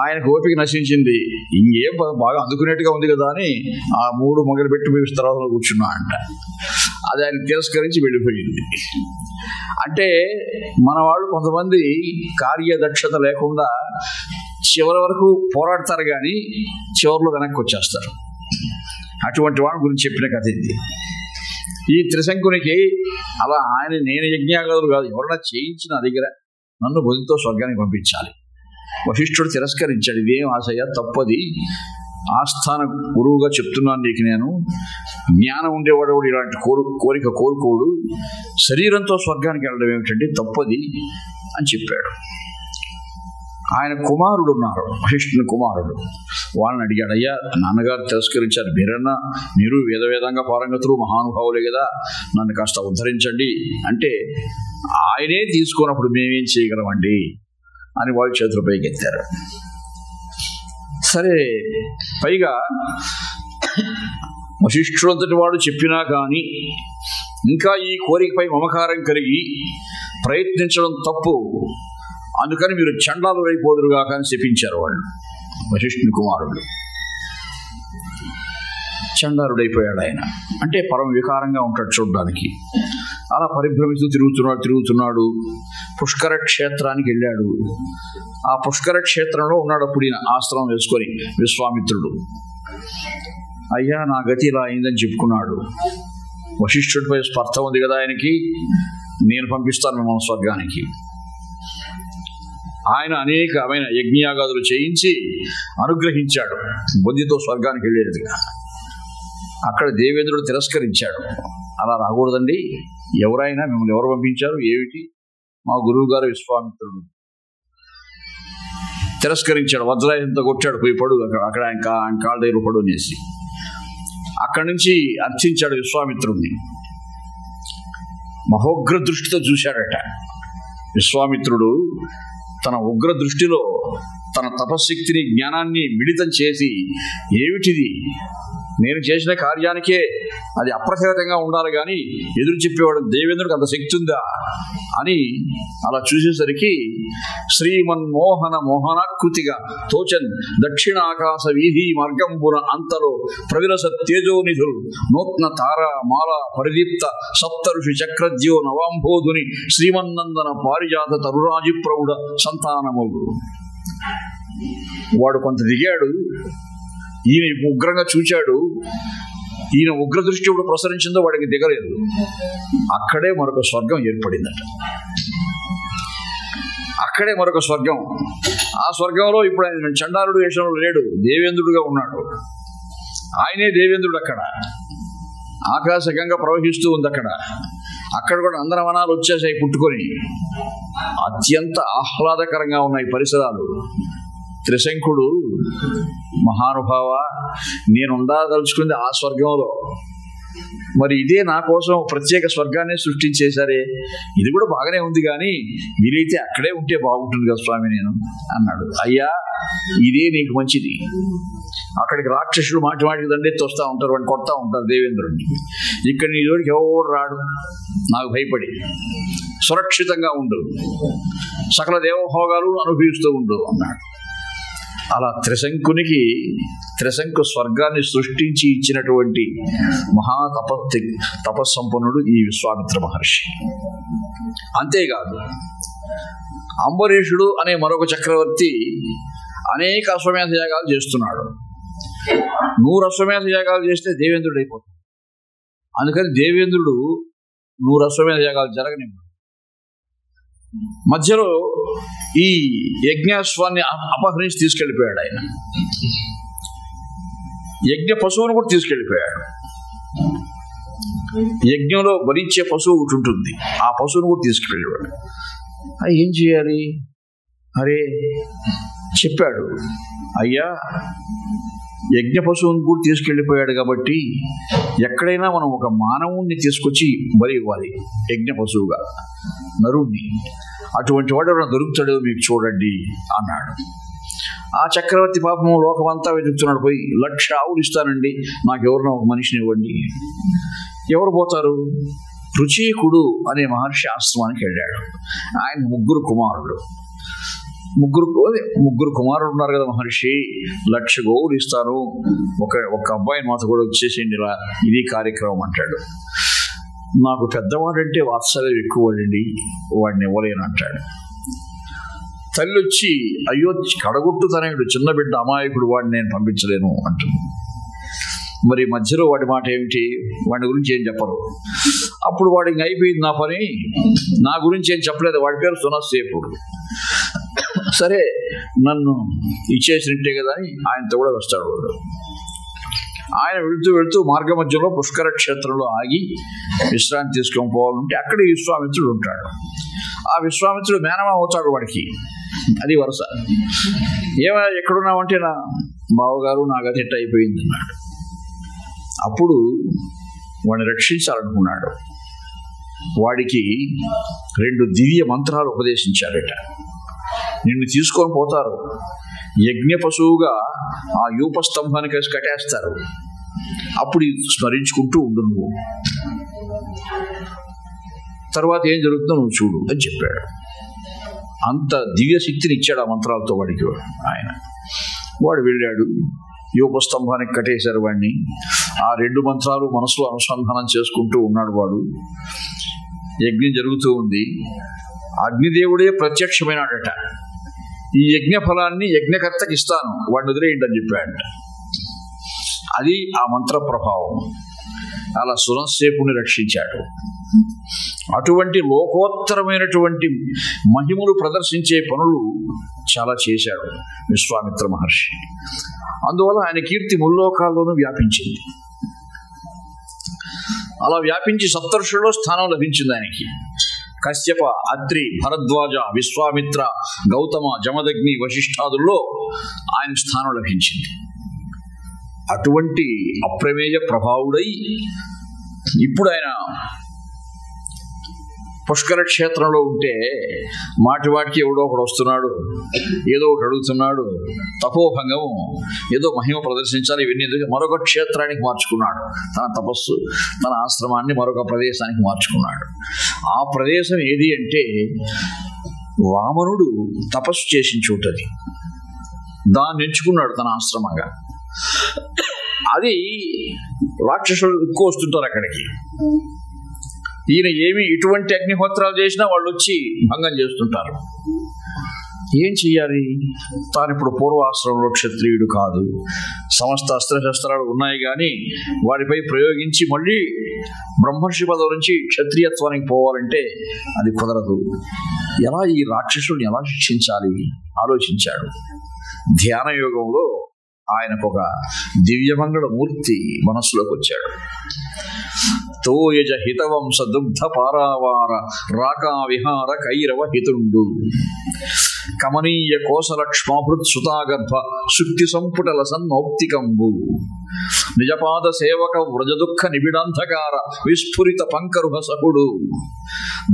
ఆయనకు ఓపిక నశించింది. ఇంకేం బాగా అందుకునేట్టుగా ఉంది కదా అని ఆ 3 మొగలు పెట్టి మేము తర్వాత కూర్చున్నా అంట. అది ఆయన తిరస్కరించి వెళ్ళిపోయింది. అంటే మన వాళ్ళు కొంతమంది కార్యదక్షత లేకుండా చివరి వరకు పోరాడతారు కానీ చివరిలో వెనక్కి వచ్చేస్తారు. అటువంటి వాళ్ళ గురించి చెప్పిన కథ ఇది. ఈ త్రిశంకునికి అలా నేను యజ్ఞాగాదులు కాదు, ఎవరైనా చేయించిన దగ్గర నన్ను బొందితో స్వర్గానికి పంపించాలి. వశిష్ఠుడు తిరస్కరించాడు. ఇదేం ఆశయ, తప్పది. ఆస్థాన గురువుగా చెప్తున్నాను నీకు నేను. జ్ఞానం ఉండేవాడు ఇలాంటి కోరిక కోరుకోడు. శరీరంతో స్వర్గానికి వెళ్ళడం ఏమిటంటే తప్పది అని చెప్పాడు. ఆయన కుమారుడు ఉన్నారు, వశిష్ఠుని కుమారుడు. వాళ్ళని అడిగాడు, అయ్యా నాన్నగారు తిరస్కరించారు, మీరు వేదంగా పారంగతులు మహానుభావులే కదా, నన్ను కాస్త ఉద్ధరించండి అంటే ఆయనే తీసుకున్నప్పుడు మేమేం చేయగలమండి అని వాళ్ళు చేతుల పైకి ఎత్తారు. సరే, పైగా వశిష్ఠుడంతటి వాడు చెప్పినా కానీ ఇంకా ఈ కోరికపై మమకారం కలిగి ప్రయత్నించడం తప్పు, అందుకని మీరు చండాలు అయిపోదురుగా కానీ శపించారు వాళ్ళు. వశిష్ఠుని కుమారుడు చండాలుడైపోయాడు. ఆయన అంటే పరమ వికారంగా ఉంటాడు చూడడానికి. అలా పరిభ్రమిస్తూ తిరుగుతున్నాడు. పుష్కర క్షేత్రానికి వెళ్ళాడు. ఆ పుష్కర క్షేత్రంలో ఉన్నాడు అప్పుడు ఈయన ఆశ్రమం వేసుకొని విశ్వామిత్రుడు. అయ్యా నా గతి ఇలా అయిందని చెప్పుకున్నాడు. వశిష్ఠుడిపై స్పర్ధ ఉంది కదా ఆయనకి, నేను పంపిస్తాను మిమ్మల్ని స్వర్గానికి. ఆయన అనేకమైన యజ్ఞయాగాదులు చేయించి అనుగ్రహించాడు బొందితో స్వర్గానికి వెళ్ళేదిగా. అక్కడ దేవేంద్రుడు తిరస్కరించాడు. అలా రాకూడదండి, ఎవరైనా మిమ్మల్ని ఎవరు పంపించారు ఏమిటి? మా గురువు గారు విశ్వామిత్రుడు. తిరస్కరించాడు. వజ్రాయుధంతో కొట్టాడు, పోయి పడు అక్కడ ఆయన కాళ్ళ దగ్గర పడు అనేసి. అక్కడి నుంచి అర్చించాడు విశ్వామిత్రుడిని. మహోగ్ర దృష్టితో చూశాడట విశ్వామిత్రుడు. తన ఉగ్ర దృష్టిలో తన తపశక్తిని జ్ఞానాన్ని మిళితం చేసి, ఏమిటిది, నేను చేసిన కార్యానికే అది అప్రతిహతంగా ఉండాలి కానీ ఎదురు చెప్పేవాడు దేవేంద్రుడికి అంత శక్తి ఉందా అని అలా చూసేసరికి శ్రీమన్మోహన మోహనాకృతిగా తోచన్ దక్షిణ ఆకాశ వీధి మార్గంబున అంతలో ప్రవిరస తేజోనిధులు నూత్న తార మాల పరిదీప్త సప్తఋషి చక్రజ్యో నవాంబోధుని శ్రీమన్నందన పారిజాత తరురాజి ప్రౌఢ సంతానములు. వాడు కొంత దిగాడు, ఈయన ఉగ్రంగా చూచాడు. ఈయన ఉగ్ర దృష్టి ఇప్పుడు ప్రసరించిందో వాడికి దిగలేదు. అక్కడే మరొక స్వర్గం ఏర్పడిందట. అక్కడే మరొక స్వర్గం. ఆ స్వర్గంలో ఇప్పుడు ఆయన చండాలుడు వేషంలో లేడు, దేవేంద్రుడుగా ఉన్నాడు. ఆయనే దేవేంద్రుడు. అక్కడ ఆకాశకంగా ప్రవహిస్తూ ఉంది. అక్కడ కూడా అందరవనాలు వచ్చేసాయి పుట్టుకొని. అత్యంత ఆహ్లాదకరంగా ఉన్నాయి పరిసరాలు. త్రిశంకుడు, మహానుభావ, నేను ఉండదలుచుకుంది ఆ స్వర్గంలో, మరి ఇదే నా కోసం ప్రత్యేక స్వర్గాన్ని సృష్టించేశారే, ఇది కూడా బాగానే ఉంది కానీ వీలైతే అక్కడే ఉంటే బాగుంటుంది కదా స్వామి నేను అన్నాడు. అయ్యా, ఇదే నీకు మంచిది. అక్కడికి రాక్షసులు మాటి మాటికి దండెత్తి వస్తూ ఉంటారు, వాడిని కొడతా ఉంటారు దేవేంద్రుడిని. ఇక్కడ నీ జోడికి ఎవరు రాడు, నాకు భయపడి సురక్షితంగా ఉండు, సకల దేవభోగాలు అనుభవిస్తూ ఉండు అన్నాడు. అలా త్రిశంకు స్వర్గాన్ని సృష్టించి ఇచ్చినటువంటి తపస్సంపన్నుడు ఈ విశ్వామిత్ర మహర్షి. అంతేకాదు, అంబరీషుడు అనే మరొక చక్రవర్తి అనేక అశ్వమేధ యాగాలు చేస్తున్నాడు. 100 అశ్వమేధ యాగాలు చేస్తే దేవేంద్రుడు అయిపోతాడు. అందుకని దేవేంద్రుడు 100 అశ్వమేధ యాగాలు జరగనివ్వడు. మధ్యలో ఈ యజ్ఞాశ్వాన్ని అపహరించి తీసుకెళ్ళిపోయాడు ఆయన. యజ్ఞ పశువును కూడా తీసుకెళ్ళిపోయాడు. యజ్ఞంలో భరించే పశువు ఒకటి ఉంటుంది, ఆ పశువును కూడా తీసుకెళ్ళిపోయాడు. ఏం చేయాలి? అరే చెప్పాడు, అయ్యా యజ్ఞ పశువుని కూడా తీసుకెళ్ళిపోయాడు కాబట్టి ఎక్కడైనా మనం ఒక మానవుణ్ణి తీసుకొచ్చి బలి ఇవ్వాలి యజ్ఞ పశువుగా, నరుణ్ణి. అటువంటి వాడు ఎవరైనా దొరుకుతాడో మీకు చూడండి అన్నాడు. ఆ చక్రవర్తి పాపం లోకమంతా వెతుకుతున్నాడు, పోయి 1,00,000 ఆవులు ఇస్తానండి, నాకు ఎవరినో ఒక మనిషిని ఇవ్వండి. ఎవరు పోతారు? రుచీకుడు అనే మహర్షి ఆశ్రమానికి వెళ్ళాడు. ఆయన 3 కుమారులు. ముగ్గురు కుమారులు ఉన్నారు కదా మహర్షి, 1,00,000 గోవులు ఇస్తాను, ఒక అబ్బాయిని మాతో కూడా వచ్చేసేయండి ఇలా, ఇది కార్యక్రమం అంటాడు. నాకు పెద్దవాడంటే వాత్సల్యం ఎక్కువడండి, వాడిని ఇవ్వలేను అంటాడు. తల్లి వచ్చి, అయ్యో కడగొట్టు తనయుడు, చిన్న బిడ్డ అమాయకుడు, వాడిని నేను పంపించలేను అంటుంది. మరి మధ్యలో వాడి మాట ఏమిటి? వాడి గురించి ఏం చెప్పరు. అప్పుడు వాడికి అయిపోయింది నా పని, నా గురించి ఏం చెప్పలేదు, వాడి పేరు సునస్సేపుడు. సరే నన్ను ఇచ్చేసినట్టే కదా అని ఆయనతో కూడా వస్తాడు వాడు. ఆయన వెళుతూ మార్గ మధ్యలో పుష్కర క్షేత్రంలో ఆగి విశ్రాంతి తీసుకొని పోవాలంటే అక్కడ విశ్వామిత్రుడు ఉంటాడు. ఆ విశ్వామిత్రుడు మేనమా అవుతాడు వాడికి, అది వరుస. ఏమైనా ఎక్కడున్నావంటే నా బావగారు నా గతి ఎట్ట అయిపోయింది అన్నాడు. అప్పుడు వాడిని రక్షించాలనుకున్నాడు. వాడికి 2 దివ్య మంత్రాలు ఉపదేశించాడట. నిన్ను తీసుకొని పోతారు, యజ్ఞ పశువుగా ఆ యూపస్తంభానికి వేసి కట్టేస్తారు, అప్పుడు స్మరించుకుంటూ ఉండు నువ్వు, తర్వాత ఏం జరుగుతుందో నువ్వు చూడు అని చెప్పాడు. అంత దివ్య శక్తిని ఇచ్చాడు ఆ మంత్రాలతో వాడికి ఆయన. వాడు వెళ్ళాడు, యూపస్తంభానికి కట్టేశారు వాడిని. ఆ 2 మంత్రాలు మనసులో అనుసంధానం చేసుకుంటూ ఉన్నాడు వాడు. యజ్ఞం జరుగుతూ ఉంది. అగ్నిదేవుడే ప్రత్యక్షమైనాడట. ఈ యజ్ఞ ఫలాన్ని యజ్ఞకర్తకి ఇస్తాను, వాడిని వదిలేయండి అని చెప్పాడట. అది ఆ మంత్ర ప్రభావం. అలా సునస్సేపుని రక్షించాడు. అటువంటి లోకోత్తరమైనటువంటి మహిమలు ప్రదర్శించే పనులు చాలా చేశాడు విశ్వామిత్ర మహర్షి. అందువల్ల ఆయన కీర్తి ముల్లోకాల్లోనూ వ్యాపించింది. అలా వ్యాపించి సప్తర్షుల్లో స్థానం లభించింది ఆయనకి. కశ్యప, అత్రి, భరద్వాజ, విశ్వామిత్ర, గౌతమ, జమదగ్ని, వశిష్ఠాదుల్లో ఆయన స్థానం లభించింది. అటువంటి అప్రమేయ ప్రభావుడై ఇప్పుడు ఆయన పుష్కర క్షేత్రంలో ఉంటే మాటివాటికి ఎవడో ఒకడు వస్తున్నాడు, ఏదో ఒకటి అడుగుతున్నాడు, తపోభంగము, ఏదో మహిమ ప్రదర్శించాలి. ఇవన్నీ మరొక క్షేత్రానికి మార్చుకున్నాడు. తన తపస్సు, తన ఆశ్రమాన్ని మరొక ప్రదేశానికి మార్చుకున్నాడు. ఆ ప్రదేశం ఏది అంటే వామనుడు తపస్సు చేసిన చోటది. దాన్ని ఎంచుకున్నాడు తన ఆశ్రమంగా. అది రాక్షసులు ఎక్కువ వస్తుంటారు అక్కడికి. ఈయన ఏమి ఇటువంటి అగ్నిహోత్రాలు చేసినా వాళ్ళు వచ్చి భంగం చేస్తుంటారు. ఏం చెయ్యాలి? తాను ఇప్పుడు పూర్వాశ్రమంలో క్షత్రియుడు కాదు, సమస్త అస్త్రశస్త్రాలు ఉన్నాయి కానీ వాటిపై ప్రయోగించి మళ్ళీ బ్రహ్మర్షి పదవి నుంచి క్షత్రియత్వానికి పోవాలంటే అది కుదరదు. ఎలా ఈ రాక్షసుల్ని ఎలా శిక్షించాలి ఆలోచించాడు. ధ్యాన యోగంలో ఆయనకు ఒక దివ్యమంగళ మూర్తి మనస్సులోకి వచ్చాడు. తోయజ హితవంశ దుగ్ధ పారావార రాకా విహార కైరవ హితుండు కమనీయ కోసలక్ష్మాభృత్ సుతాగర్భ శుక్తి సంపుటల సన్నౌక్తికంబు నిజపాద సేవక వ్రజ దుఃఖ నిబిడాంధకార విస్ఫురిత పంకరుహ సహుడు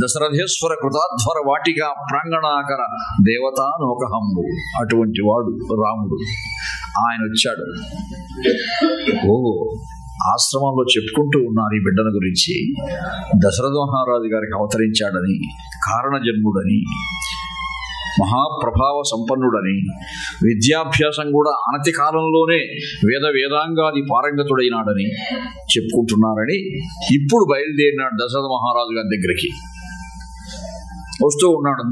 దశరథేశ్వర కృతాధ్వర వాటిక ప్రాంగణాకర దేవతానోకహంబు. అటువంటి వాడు రాముడు. ఆయన వచ్చాడు. ఆశ్రమంలో చెప్పుకుంటూ ఉన్నారు ఈ బిడ్డల గురించి. దశరథ మహారాజు గారికి అవతరించాడని, కారణ జన్ముడని, మహాప్రభావ సంపన్నుడని, విద్యాభ్యాసం కూడా అనతి కాలంలోనే వేదాంగాది పారంగతుడైనాడని చెప్పుకుంటున్నారని ఇప్పుడు బయలుదేరినాడు దశరథ మహారాజు గారి దగ్గరికి. వస్తూ ఉన్నాడు.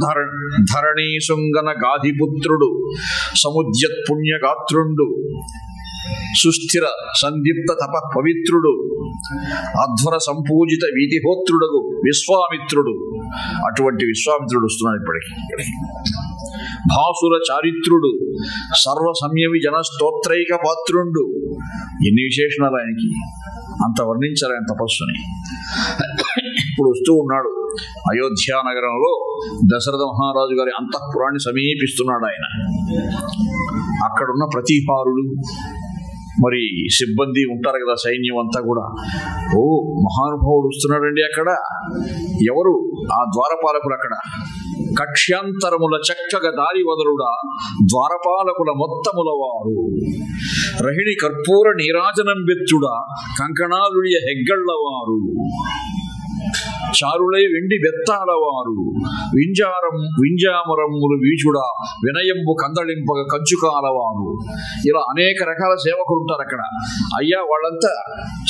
ధరణీ శృంగన గాధిపుత్రుడు సముద్యత్ పుణ్యగాత్రుండు సుస్థిర సందీప్త తప పవిత్రుడు అధ్వర సంపూజిత వీతిహోత్రుడు విశ్వామిత్రుడు. అటువంటి విశ్వామిత్రుడు వస్తున్నాడు ఇప్పటికి. భాసుర చారిత్రుడు సర్వ సంయమి జన స్తోత్రైక పాత్రుండు. ఎన్ని విశేషణాలు ఆయనకి! అంత వర్ణించారు ఆయన తపస్సుని. ఇప్పుడు వస్తూ ఉన్నాడు. అయోధ్య నగరంలో దశరథ మహారాజు గారి అంతఃపురాన్ని సమీపిస్తున్నాడు ఆయన. అక్కడున్న ప్రతిహారులు, మరి సిబ్బంది ఉంటారు కదా, సైన్యం అంతా కూడా. మహానుభావుడు వస్తున్నాడండి. అక్కడ ఎవరు? ఆ ద్వారపాలకులు. అక్కడ కక్ష్యాంతరముల చక్కగ దారి వదలుడా ద్వారపాలకుల మొత్తముల వారు రహిణి కర్పూర నీరాజనం బెత్తుడా కంకణాలుడియ హెగ్గళ్ళవారు చారులై వెండి బెత్తాలవారు వింజామరమ్ములు వీచుడా వినయంబు కందళింపగ కంచుకాలవారు. ఇలా అనేక రకాల సేవకులు ఉంటారు అక్కడ. అయ్యా, వాళ్ళంతా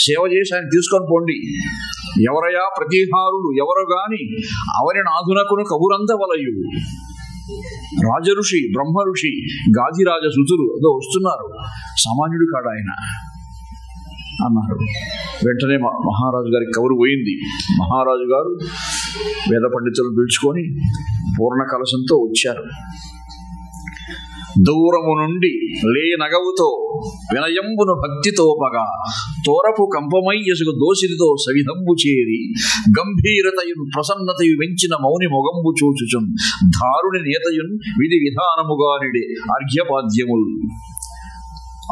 సేవ చేసి ఆయన తీసుకొని పోండి. ఎవరయా ప్రతిహారులు ఎవరు గాని అవని నాథునకును కబురందవలయు. రాజఋషి బ్రహ్మ ఋషి గాధిరాజ సుతులు అదో వస్తున్నారు. సామాన్యుడు కాడు ఆయన అన్నారు. వెంటనే మహారాజు గారికి కబురు పోయింది. మహారాజు గారు వేద పండితులను పిలుచుకొని పూర్ణ కలశంతో వచ్చారు. దూరము నుండి లేనగవుతో వినయంబును భక్తితోపగా తోరపు కంపమై ఎసుగు దోసిరితో సవిధంబు చేరి గంభీరతయున్ ప్రసన్నతయు వెంచిన మౌని మొగంబు చూచుచున్ దారుని నేతయున్ విధి విధానముగానిడే అర్ఘ్యపాద్యముల్.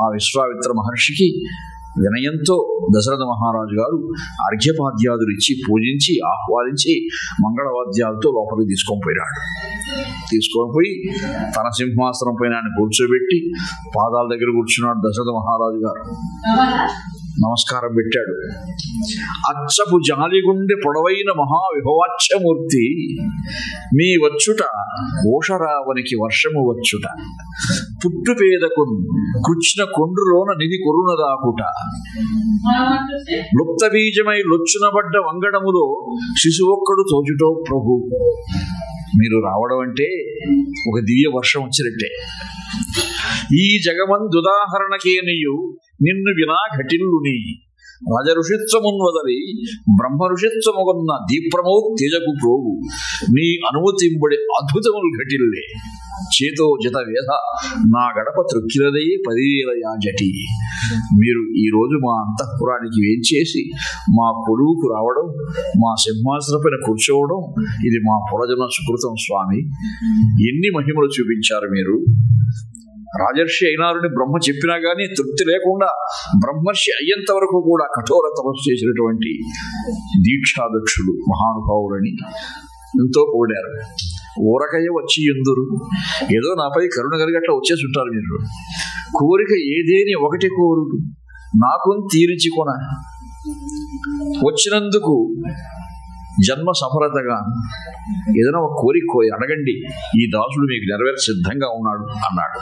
ఆ విశ్వామిత్ర మహర్షికి వినయంతో దశరథ మహారాజు గారు అర్ఘ్యపాద్యాదులు ఇచ్చి పూజించి ఆహ్వానించి మంగళవాద్యాలతో లోపలికి తీసుకొని పోయినాడు. తీసుకొని పోయి తన సింహాసనం పైన ఆయన కూర్చోబెట్టి పాదాల దగ్గర కూర్చున్నాడు దశరథ మహారాజు గారు. నమస్కారం పెట్టాడు. అచ్చపు జాలిగుండె పొడవైన మహావిభవాచ్యమూర్తి మీ వచ్చుట ఓషరావనికి వర్షము వచ్చుట పుట్టు పేదకు కృష్ణ కొండ్రులోన నిధి కొరునదాకుట లుప్త బీజమై లొచ్చునబడ్డ వంగడములో శిశువొక్కడు తోచుటో ప్రభు. మీరు రావడం అంటే ఒక దివ్య వర్షం వచ్చినట్టే. ఈ జగమందుదాహరణకేనియు నిన్ను వినా ఘటిల్లుని రాజ ఋషిత్వమున్వదలి బ్రహ్మ ఋషిత్వముగొన్న దీప్రమౌ తేజకు ప్రోగు నీ అనుమతింబడి అద్భుతములు ఘటిల్లే చేతో జత వేద నా గడప త్రొక్కిలదయే 10,000 యాజటి. మీరు ఈరోజు మా అంతఃపురానికి వేంచేసి మా కొలువుకు రావడం, మా సింహాసనపైన కూర్చోవడం ఇది మా పురజన సుకృతం స్వామి. ఎన్ని మహిమలు చూపించారు మీరు. రాజర్షి అయినారని బ్రహ్మ చెప్పినా గానీ తృప్తి లేకుండా బ్రహ్మర్షి అయ్యేంత వరకు కూడా కఠోర తపస్సు చేసినటువంటి దీక్షాదక్షుడు మహానుభావులని ఎంతో పొగిడారు. ఊరకయ్య వచ్చి ఎందురు, ఏదో నాపై కరుణ కలిగట్లా వచ్చేసి ఉంటారు మీరు. కోరిక ఏదేని ఒకటి కోరుడు నాకు తీర్చికొన వచ్చినందుకు జన్మ సఫలతగా ఏదైనా ఒక కోరిక అడగండి, ఈ దాసుడు మీకు నెరవేర సిద్ధంగా ఉన్నాడు అన్నాడు.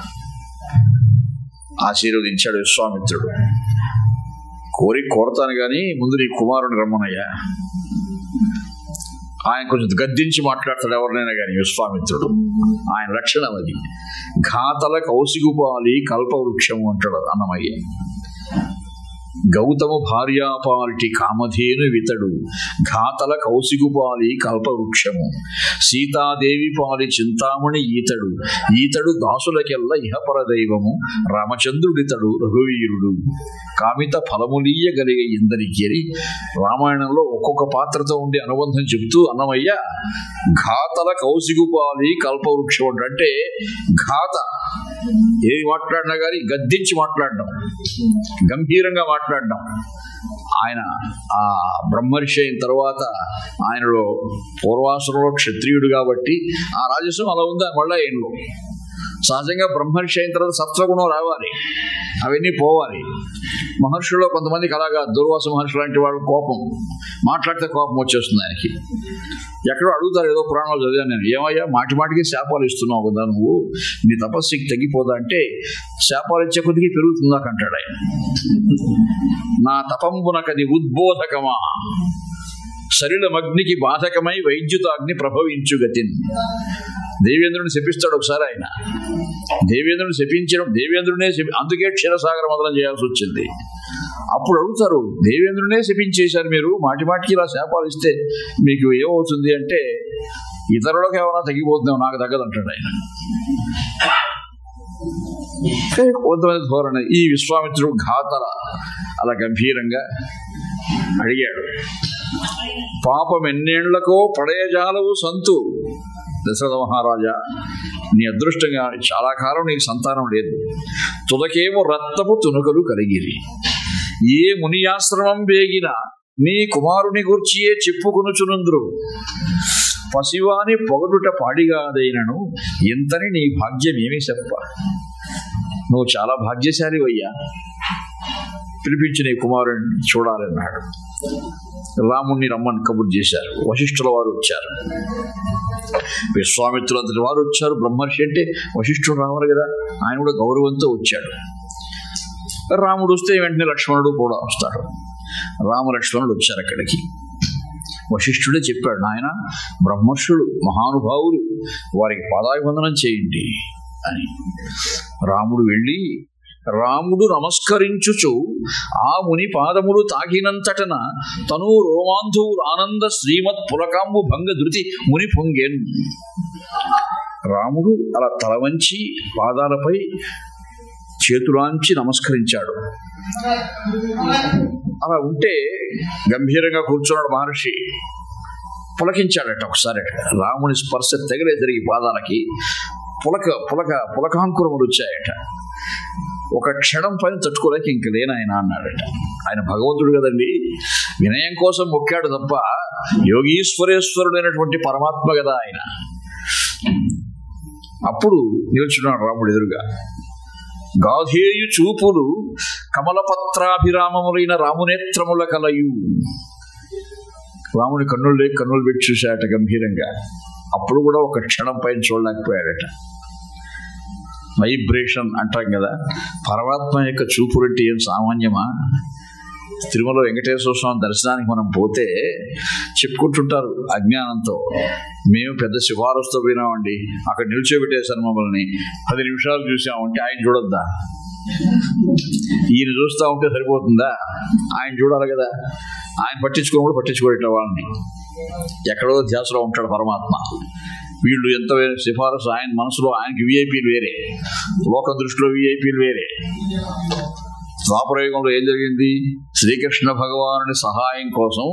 ఆశీర్వదించాడు విశ్వామిత్రుడు. కోరిక కోరతాను గాని ముందు నీ కుమారుని రమ్మనయ్యా. ఆయన కొంచెం గద్దించి మాట్లాడతాడు ఎవరినైనా కానీ విశ్వామిత్రుడు. ఆయన లక్షణం అది. ఘాతల కౌశిగుపాలి కల్పవృక్షము అంటాడు అన్నమయ్య. గౌతమ భార్యాపాలిటి కామధేను వితడు, ఘాతల కౌశికుపాలి కల్పవృక్షము, సీతాదేవి పాలి చింతామణి ఈతడు, ఈతడు దాసులకెల్ల ఇహపర దైవము, రామచంద్రుడితడు రఘువీరుడు, కామిత ఫలములీయగలిగే ఇందరికి అని రామాయణంలో ఒక్కొక్క పాత్రతో ఉండే అనుబంధం చెబుతూ అన్నమయ్య ఘాతల కౌశికుపాలి కల్పవృక్షం అంటే ఘాత ఏది మాట్లాడినా కానీ గద్దించి మాట్లాడడం, గంభీరంగా మాట్లాడడం. ఆయన ఆ బ్రహ్మర్షి అయిన తర్వాత ఆయనలో పూర్వాసురంలో క్షత్రియుడు కాబట్టి ఆ రాజస్వం అలా ఉంది మళ్ళీ ఆయనలో. సహజంగా బ్రహ్మర్షి అయిన తర్వాత సత్వగుణం రావాలి, అవన్నీ పోవాలి. మహర్షుల్లో కొంతమందికి అలాగా, దుర్వాస మహర్షి లాంటి వాళ్ళ కోపం, మాట్లాడితే కోపం వచ్చేస్తుంది ఆయనకి. ఎక్కడో అడుగుతారు, ఏదో పురాణాలు చదివాను నేను, ఏమయ్యా మాటి మాటికి శాపాలు ఇస్తున్నావు కదా నువ్వు, నీ తపస్సుకి తగ్గిపోదా అంటే, శాపాలు ఇచ్చే కొద్దికి పెరుగుతుందాకంటాడు ఆయన. నా తపంబునకది ఉద్బోధకమా, సరిలమగ్నికి బాధకమై వైద్యుతాగ్ని ప్రభవించు గతిని. దేవేంద్రుని శపిస్తాడు ఒకసారి ఆయన. దేవేంద్రుని శపించడం, దేవేంద్రునే అందుకే క్షీరసాగర మదనం చేయాల్సి వచ్చింది. అప్పుడు అడుగుతారు, దేవేంద్రునే శపించేశారు మీరు, మాటి మాటికి ఇలా శాపాలు ఇస్తే మీకు ఏమవుతుంది అంటే, ఇతరులకు ఏమైనా తగ్గిపోతుందేమో, నాకు తగ్గదంటాడు ఆయన. కొంతమంది ధోరణి. ఈ విశ్వామిత్రుడు ఘాతల అలా గంభీరంగా అడిగాడు, పాపం ఎన్నేళ్లకో పడయజాలవు సంతు, దశరథ మహారాజా నీ అదృష్టంగా చాలా కాలం నీకు సంతానం లేదు, తుదకేమో రక్తపు తునుకలు కలిగిరి, ఏ మునియాశ్రమం వేగిన నీ కుమారుని గూర్చియే చెప్పుకొనుచునుందురు, పసివాని పొగడుట పాడిగాదైనను ఎంతని నీ భాగ్యమేమి చెప్ప, నువ్వు చాలా భాగ్యశాలి అయ్యా, పిలిపించి నీ కుమారుడిని చూడాలన్నాడు. రాముణ్ణి రమ్మని కబురు చేశారు. వశిష్ఠుల వారు వచ్చారు, విశ్వామిత్రులంతటి వారు వచ్చారు. బ్రహ్మర్షి అంటే వశిష్ఠుడు రావాలి కదా, ఆయన కూడా గౌరవంతో వచ్చాడు. రాముడు వస్తే వెంటనే లక్ష్మణుడు కూడా వస్తాడు. రామలక్ష్మణుడు వచ్చారు అక్కడికి. వశిష్ఠుడే చెప్పాడు, నాయన బ్రహ్మర్షులు మహానుభావులు, వారికి పాదాభివందనం చేయండి అని. రాముడు వెళ్ళి రాముడు నమస్కరించుచు ఆ ముని పాదములు తాకినంతటన తను రోమాంధువు ఆనంద శ్రీమత్ పులకాంబు భంగ ధృతి ముని పొంగెన్. రాముడు అలా తల వంచి పాదాలపై చేతులాంచి నమస్కరించాడు. అలా ఉంటే గంభీరంగా కూర్చున్నాడు మహర్షి. పులకించాడట ఒకసారి. రాముని స్పర్శ తగిలే తిరిగి పాదాలకి పులకాంకురములు వచ్చాయట. ఒక క్షణం పైన తట్టుకోలేక ఇంక లేనాయన అన్నాడట. ఆయన భగవంతుడు కదండి, వినయం కోసం మొక్కాడు తప్ప యోగీశ్వరేశ్వరుడైనటువంటి పరమాత్మ కదా ఆయన. అప్పుడు నిల్చున్నాడు రాముడు ఎదురుగా. గాధేయు చూపులు కమలపత్రాభిరామములైన రామునేత్రముల కలయు. రాముని కన్నులు పెట్టి చూశాడట గంభీరంగా. అప్పుడు కూడా ఒక క్షణం పైన చూడలేకపోయాడట. వైబ్రేషన్ అంటాం కదా, పరమాత్మ యొక్క చూపులంటే ఏం సామాన్యమా? తిరుమల వెంకటేశ్వర స్వామి దర్శనానికి మనం పోతే చెప్పుకుంటుంటారు అజ్ఞానంతో, మేము పెద్ద సిఫారసుతో పోయినామండి, అక్కడ నిల్చోబెట్టేశారు మమ్మల్ని, 10 నిమిషాలు చూసామంటే ఆయన చూడొద్దా? ఈయన చూస్తూ ఉంటే సరిపోతుందా? ఆయన చూడాలి కదా. ఆయన పట్టించుకోబెట్ట వాళ్ళని. ఎక్కడో ధ్యాసలో ఉంటాడు పరమాత్మ. వీళ్ళు ఎంత సిఫారసు, ఆయన మనసులో ఆయనకి విఐపీలు వేరే, లోక దృష్టిలో విఐపీలు వేరే. ద్వాపరయుగంలో ఏం జరిగింది? శ్రీకృష్ణ భగవానుని సహాయం కోసం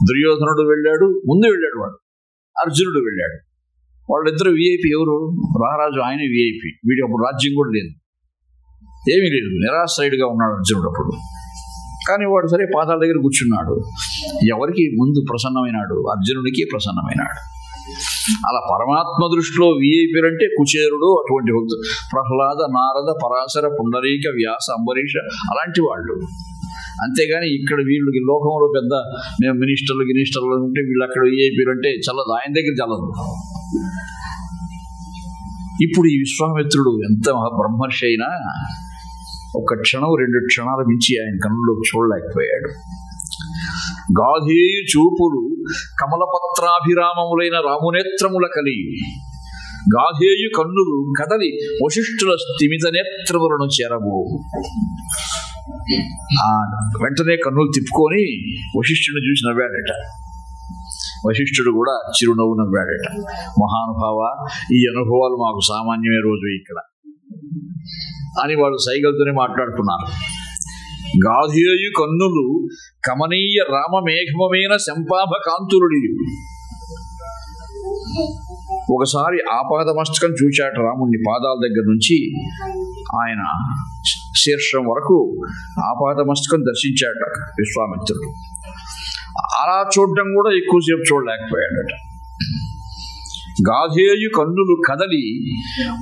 దుర్యోధనుడు వెళ్ళాడు, ముందు వెళ్ళాడు వాడు, అర్జునుడు వెళ్ళాడు. వాళ్ళిద్దరు విఐపి. ఎవరు? మహారాజు ఆయనే విఐపి. వీడికి అప్పుడు రాజ్యం కూడా లేదు, ఏమీ లేదు, నిరాశ్రయుడిగా ఉన్నాడు అర్జునుడు అప్పుడు. కానీ వాడు సరే పాదాల దగ్గర కూర్చున్నాడు. ఎవరికి ముందు ప్రసన్నమైనాడు? అర్జునుడికి ప్రసన్నమైనాడు. అలా పరమాత్మ దృష్టిలో విఐపీలు అంటే కుచేరుడు, అటువంటి ప్రహ్లాద, నారద, పరాశర, పుండరీక, వ్యాస, అంబరీష అలాంటి వాళ్ళు. అంతేగాని ఇక్కడ వీళ్ళకి లోకంలో పెద్ద మేము మినిస్టర్లు ఉంటే వీళ్ళు అక్కడ విఐపీలు అంటే చల్లదు, ఆయన దగ్గర చల్లదు. ఇప్పుడు ఈ విశ్వామిత్రుడు ఎంత బ్రహ్మర్షి అయినా ఒక క్షణం 2 క్షణాల మించి ఆయన కన్నులో చూడలేకపోయాడు. గాధేయు చూపులు కమలపత్రాభిరామములైన రామునేత్రముల కలిగి, గాధేయు కన్నులు కదలి వశిష్ఠుల స్థిమిత నేత్రములను చేరబో. వెంటనే కన్నులు తిప్పుకొని వశిష్ఠుడిని చూసి నవ్వాడట. వశిష్ఠుడు కూడా చిరునవ్వు నవ్వాడట. మహానుభావ, ఈ అనుభవాలు మాకు సామాన్యమే రోజు ఇక్కడ అని వాళ్ళు సైగలతోనే మాట్లాడుకున్నారు. గాధేయు కన్నులు కమనీయ రామమేఘమైన శంపాభ కాంతులుడి. ఒకసారి ఆపాదమస్తకం చూచాట రాముణ్ణి, పాదాల దగ్గర నుంచి ఆయన శీర్షం వరకు ఆపాదమస్తకం దర్శించాట విశ్వామిత్రుడు. అలా చూడడం కూడా ఎక్కువసేపు చూడలేకపోయాడట. గాధేయు కన్నులు కదలి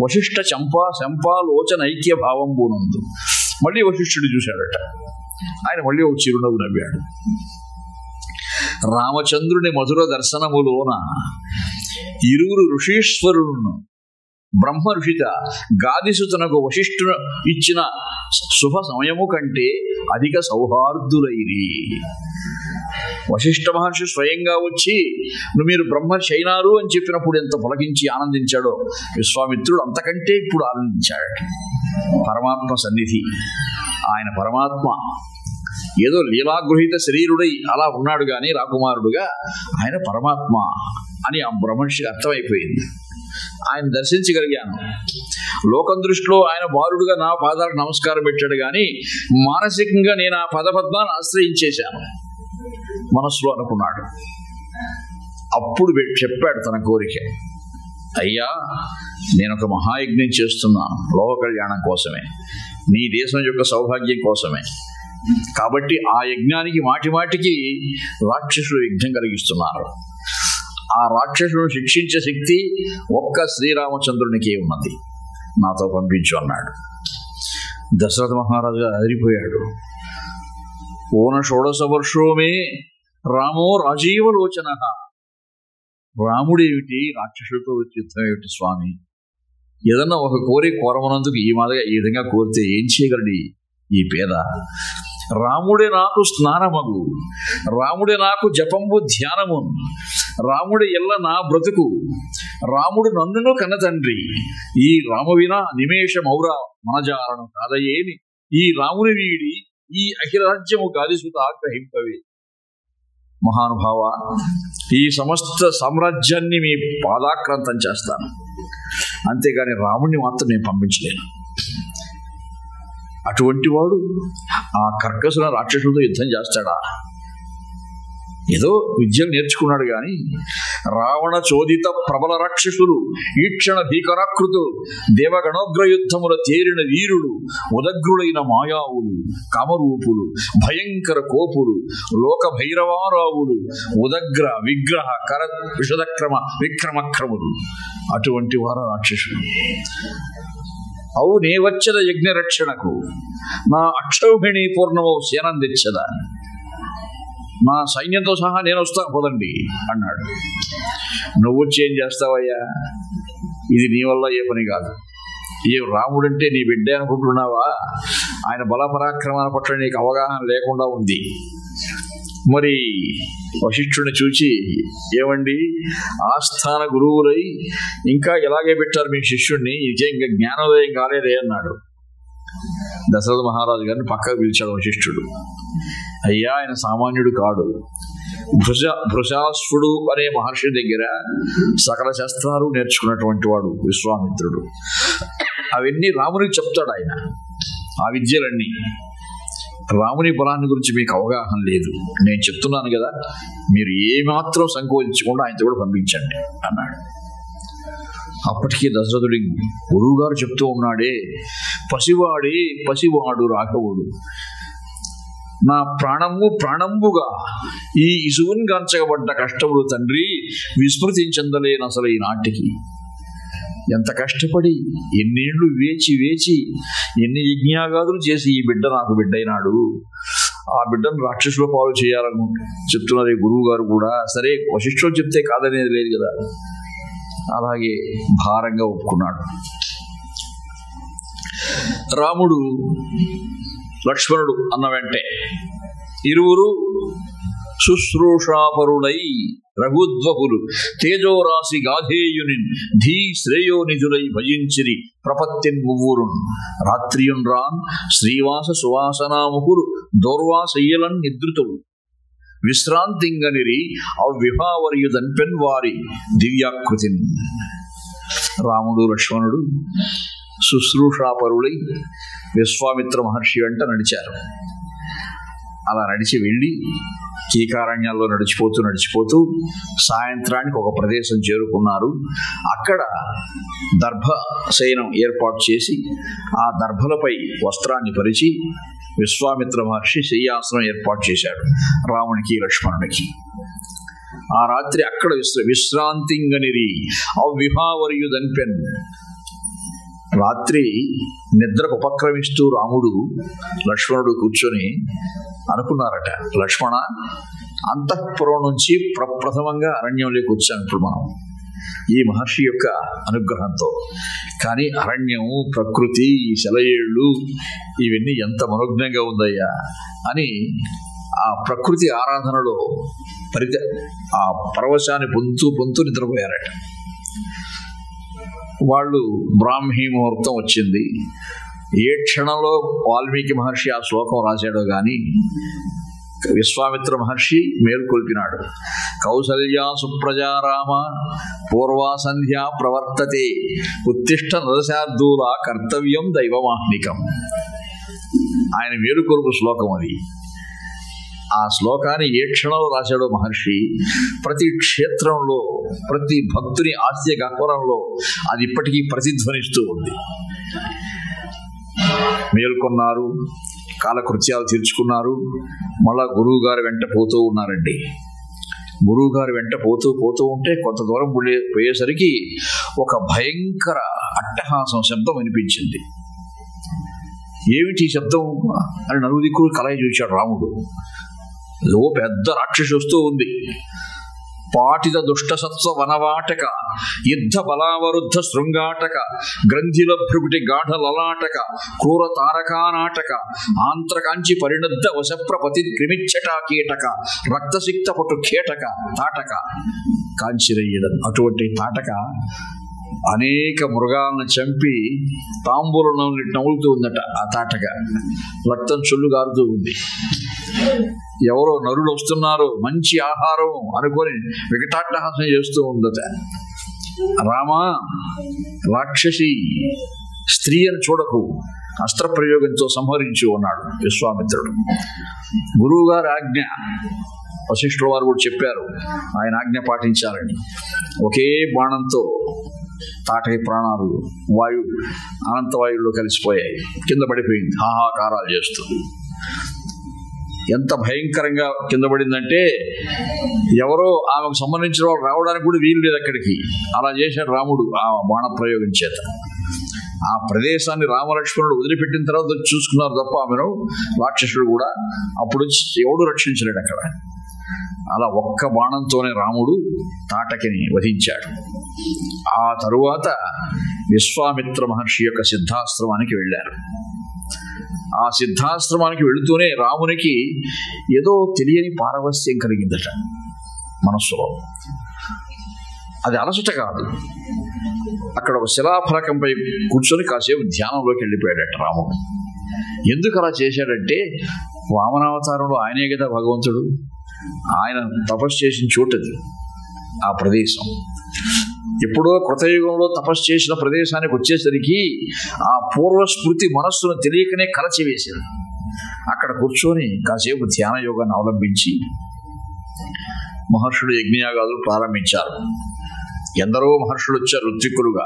వశిష్ఠ శంపాలోచన ఐక్య భావం బూనందు. మళ్ళీ వశిష్ఠుడు చూశాడట. ఆయన మళ్ళీ ఒక చిరునవ్వు నవ్వాడు. రామచంద్రుని మధుర దర్శనములోన ఇరువురు ఋషీశ్వరులను బ్రహ్మ ఋషిత గాదిసుతనకు వశిష్ఠుడు ఇచ్చిన శుభ సమయము కంటే అధిక సౌహార్దులైరి. వశిష్ఠ మహర్షి స్వయంగా వచ్చి మీరు బ్రహ్మర్షి అయినారు అని చెప్పినప్పుడు ఎంత పులకించి ఆనందించాడో విశ్వామిత్రుడు అంతకంటే ఇప్పుడు ఆనందించాడు. పరమాత్మ సన్నిధి, ఆయన పరమాత్మ ఏదో లీలాగృహీత శరీరుడై అలా ఉన్నాడు కానీ రాకుమారుడుగా ఆయన పరమాత్మ అని ఆ బ్రహ్మర్షికి అర్థమైపోయింది. ఆయన దర్శించగలిగాను. లోకం దృష్టిలో ఆయన బాలుడుగా నా పాదాలకు నమస్కారం పెట్టాడు కానీ మానసికంగా నేను ఆ పదపద్మాన్ని ఆశ్రయించేశాను మనస్సులో అనుకున్నాడు. అప్పుడు చెప్పాడు తన కోరిక. అయ్యా, నేను ఒక మహాయజ్ఞం చేస్తున్నాను లోక కళ్యాణం కోసమే, నీ దేశం యొక్క సౌభాగ్యం కోసమే. కాబట్టి ఆ యజ్ఞానికి మాటి మాటికి రాక్షసులు యజ్ఞం కలిగిస్తున్నారు. ఆ రాక్షసులను శిక్షించే శక్తి ఒక్క శ్రీరామచంద్రునికే ఉన్నది, నాతో పంపించు అన్నాడు. దశరథ మహారాజు అదిరిపోయాడు. ఓన షోడశ వర్షోమే రామో రాజీవలోచన. రాముడేమిటి, రాక్షసులతో యుద్ధం ఏమిటి స్వామి? ఏదన్నా ఒక కోరమనందుకు ఈ విధంగా కోరితే ఏం చేయగలడి ఈ పేద? రాముడే నాకు స్నానమగు, రాముడే నాకు జపంబు ధ్యానము, రాముడి ఎల్ల నా బ్రతుకు, రాముడు నన్నును కన్న తండ్రి. ఈ రాము వినా నిమేషమౌరా మనజాలను కాదయేమి, ఈ రాముని వీడి ఈ అఖిలరాజ్యము గాదిసుత ఆగ్రహింపవే. మహానుభావ, ఈ సమస్త సామ్రాజ్యాన్ని మీ పాదాక్రాంతం చేస్తాను, అంతేగాని రాముణ్ణి మాత్రం నేను పంపించలేను. అటువంటి వాడు ఆ కర్కసుల రాక్షసులతో యుద్ధం చేస్తాడా? ఏదో విద్యలు నేర్చుకున్నాడు కానీ రావణ చోదిత ప్రబల రాక్షసులు, ఈక్షణ భీకరాకృతులు, దేవగణోగ్ర యుద్ధముల తేరిన వీరుడు, ఉదగ్రుడైన మాయావులు, కామరూపులు, భయంకర కోపులు, లోక భైరవారావులు, ఉదగ్ర విగ్రహ కర విషదక్రమ విక్రమక్రములు, అటువంటి వార రాక్షసులు. అవునే వచ్చద యజ్ఞ రక్షణకు, నా అక్షౌహిణి పూర్ణమో సేనం తెచ్చదా, నా సైన్యంతో సహా నేను వస్తాను పోదండి అన్నాడు. నువ్వు వచ్చి ఏం చేస్తావయ్యా, ఇది నీ వల్ల ఏ పని కాదు. ఏ రాముడంటే నీ బిడ్డ అనుకుంటున్నావా? ఆయన బలపరాక్రమాల పట్ల నీకు అవగాహన లేకుండా ఉంది. మరి వశిష్ఠుడిని చూచి, ఏమండి ఆస్థాన గురువులై ఇంకా ఎలాగే పెట్టారు మీ శిష్యుడిని, ఇదే ఇంకా జ్ఞానోదయం కాలేదే అన్నాడు. దశరథ మహారాజు గారిని పక్కకు పిలిచాడు వశిష్ఠుడు. అయ్యా, ఆయన సామాన్యుడు కాడు. భృశాశ్వుడు అనే మహర్షి దగ్గర సకల శస్త్రాలు నేర్చుకున్నటువంటి వాడు విశ్వామిత్రుడు. అవన్నీ రామునికి చెప్తాడు ఆయన, ఆ విద్యలన్నీ. రాముని బలాన్ని గురించి మీకు అవగాహన లేదు, నేను చెప్తున్నాను కదా, మీరు ఏమాత్రం సంకోచించకుండా ఆయనతో కూడా పంపించండి అన్నాడు. అప్పటికీ దశరథుడి గురువు గారు చెప్తూ ఉన్నాడే, పసివాడే పసివాడు రాఘవుడు, నా ప్రాణంబుగా ఈ ఇసువున్గాంచగబడ్డ కష్టములు తండ్రి విస్మృతించందలేను అసలు ఈ నాటికి. ఎంత కష్టపడి ఎన్నేళ్లు వేచి ఎన్ని యజ్ఞాగాదులు చేసి ఈ బిడ్డ నాకు బిడ్డైనాడు. ఆ బిడ్డను రాక్షసుల పాలు చేయాలను చెప్తున్నారు ఈ గురువు గారు కూడా. సరే, వశిష్ఠుడు చెప్తే కాదనేది లేదు కదా, అలాగే భారంగా ఒప్పుకున్నాడు. రాముడు లక్ష్మణుడు అన్న వెంటే ఇరువురు శుశ్రూషాపరులై రఘుద్వహులు తేజోరాశి గాధేయుని ధీ శ్రేయోనిధులై భజించిరి ప్రపత్తిన్ మువ్వురున్ రాత్రియున్ రాన్ శ్రీవాస సువాసనాముహురు దౌర్వాసయ్యలన్ నిద్రుతులు విశ్రాంతింగనిరి అవ్విభావర్యుదన్పెన్ వారి దివ్యాకృతిని. రాముడు లక్ష్మణుడు శుశ్రూషాపరులై విశ్వామిత్ర మహర్షి వెంట నడిచారు. అలా నడిచి వెళ్ళి కీకారణ్యాల్లో నడిచిపోతూ సాయంత్రానికి ఒక ప్రదేశం చేరుకున్నారు. అక్కడ దర్భశయనం ఏర్పాటు చేసి ఆ దర్భలపై వస్త్రాన్ని పరిచి విశ్వామిత్ర మహర్షి శయ్యాసనం ఏర్పాటు చేశాడు రామునికి లక్ష్మణునికి. ఆ రాత్రి అక్కడ విశ్రాంతింగనిరి అవ్విభావర్యుదన్పెన్. రాత్రి నిద్రకు ఉపక్రమిస్తూ రాముడు లక్ష్మణుడు కూర్చొని అనుకున్నారట, లక్ష్మణ, అంతఃపురం నుంచి ప్రప్రథమంగా అరణ్యంలోకి వచ్చాం ఇప్పుడు మనం ఈ మహర్షి యొక్క అనుగ్రహంతో. కానీ అరణ్యం, ప్రకృతి, సెలయేళ్ళు ఇవన్నీ ఎంత మనోజ్ఞంగా ఉందయ్యా అని ఆ ప్రకృతి ఆరాధనలో ఆ పరవశాన్ని పొందుతూ నిద్రపోయారట. వాళ్ళు బ్రాహ్మీ ముహూర్తం వచ్చింది. ఏ క్షణంలో వాల్మీకి మహర్షి ఆ శ్లోకం రాశాడో గాని విశ్వామిత్ర మహర్షి మేల్కొల్పినాడు. కౌసల్యా సుప్రజారామ పూర్వా సంధ్యా ప్రవర్తతే ఉత్తిష్ట నరశార్దూల కర్తవ్యం దైవమాహ్నికం. ఆయన మేలుకొలుపు శ్లోకం అది. ఆ శ్లోకాన్ని ఏ క్షణంలో రాశాడో మహర్షి ప్రతి క్షేత్రంలో, ప్రతి భక్తుని ఆస్య గహ్వరంలో అది ఇప్పటికీ ప్రతిధ్వనిస్తూ ఉంది. మేల్కొన్నారు, కాలకృత్యాలు తీర్చుకున్నారు. మళ్ళా గురువు గారు వెంట పోతూ ఉన్నారండి. గురువు గారు వెంట పోతూ ఉంటే కొంత దూరం పోయేసరికి ఒక భయంకర అట్టహాసం శబ్దం వినిపించింది. ఏమిటి శబ్దం అని నలుగురు దిక్కులు కలయి చూశాడు రాముడు. ఏదో పెద్ద రాక్షసి వస్తూ ఉంది. పాటిత దుష్టసత్వ వనవాటక యుద్ధ బలావరుద్ధ శృంగాటక గ్రంథిల భృగుటి గాఢ లలాటక క్రూర తారకానాటక ఆంత్రకాంచి పరిణుద్ధ వశప్రపతి క్రిమిచ్చటా కీటక రక్తసిక్త పటు కీటక తాటక కాంచిరయ్యడం. అటువంటి తాటక అనేక మృగాలను చంపి తాంబూలం నవ్వులుతూ ఉందట. ఆ తాటక రక్తం చొల్లు గారుతూ ఉంది. ఎవరో నరులు వస్తున్నారు, మంచి ఆహారం అనుకొని వికటాట్టహాసం చేస్తూ ఉందట. రామా, రాక్షసి స్త్రీ అని చూడకు, అస్త్రప్రయోగంతో సంహరించు అన్నాడు విశ్వామిత్రుడు. గురువు గారి ఆజ్ఞ, వశిష్ఠుల వారు కూడా చెప్పారు ఆయన ఆజ్ఞ పాటించాలని. ఒకే బాణంతో తాటకి ప్రాణాలు అనంతవాయుల్లో కలిసిపోయాయి. కింద పడిపోయింది హాహాకారాలు చేస్తూ. ఎంత భయంకరంగా కింద పడిందంటే ఎవరో ఆమెకు సంబంధించిన వాళ్ళు రావడానికి కూడా వీలు లేదు అక్కడికి. అలా చేశాడు రాముడు ఆ బాణ ప్రయోగం చేత. ఆ ప్రదేశాన్ని రామలక్ష్మణుడు వదిలిపెట్టిన తర్వాత చూసుకున్నారు తప్ప ఆమెను రాక్షసుడు కూడా అప్పుడు ఎవడు రక్షించలేడు అక్కడ. అలా ఒక్క బాణంతోనే రాముడు తాటకిని వధించాడు. ఆ తరువాత విశ్వామిత్ర మహర్షి యొక్క సిద్ధాశ్రమానికి వెళ్ళారు. ఆ సిద్ధాశ్రమానికి వెళుతూనే రామునికి ఏదో తెలియని పారవస్యం కలిగిందట మనస్సులో. అది అలసట కాదు. అక్కడ ఒక శిలాఫలకంపై కూర్చొని కాసేపు ధ్యానంలోకి వెళ్ళిపోయాడట రాముడు. ఎందుకు అలా చేశాడంటే వామనావతారంలో ఆయనే కదా భగవంతుడు. ఆయన తపస్సు చేసిన చోటది ఆ ప్రదేశం. ఎప్పుడో కృతయుగంలో తపస్సు చేసిన ప్రదేశానికి వచ్చేసరికి ఆ పూర్వస్మృతి మనస్సును తెలియకనే కలచివేశాడు. అక్కడ కూర్చొని కాసేపు ధ్యాన యోగాన్ని అవలంబించి మహర్షులు యజ్ఞయాగాదులు ప్రారంభించారు. ఎందరో మహర్షులు వచ్చారు ఋత్విక్కులుగా.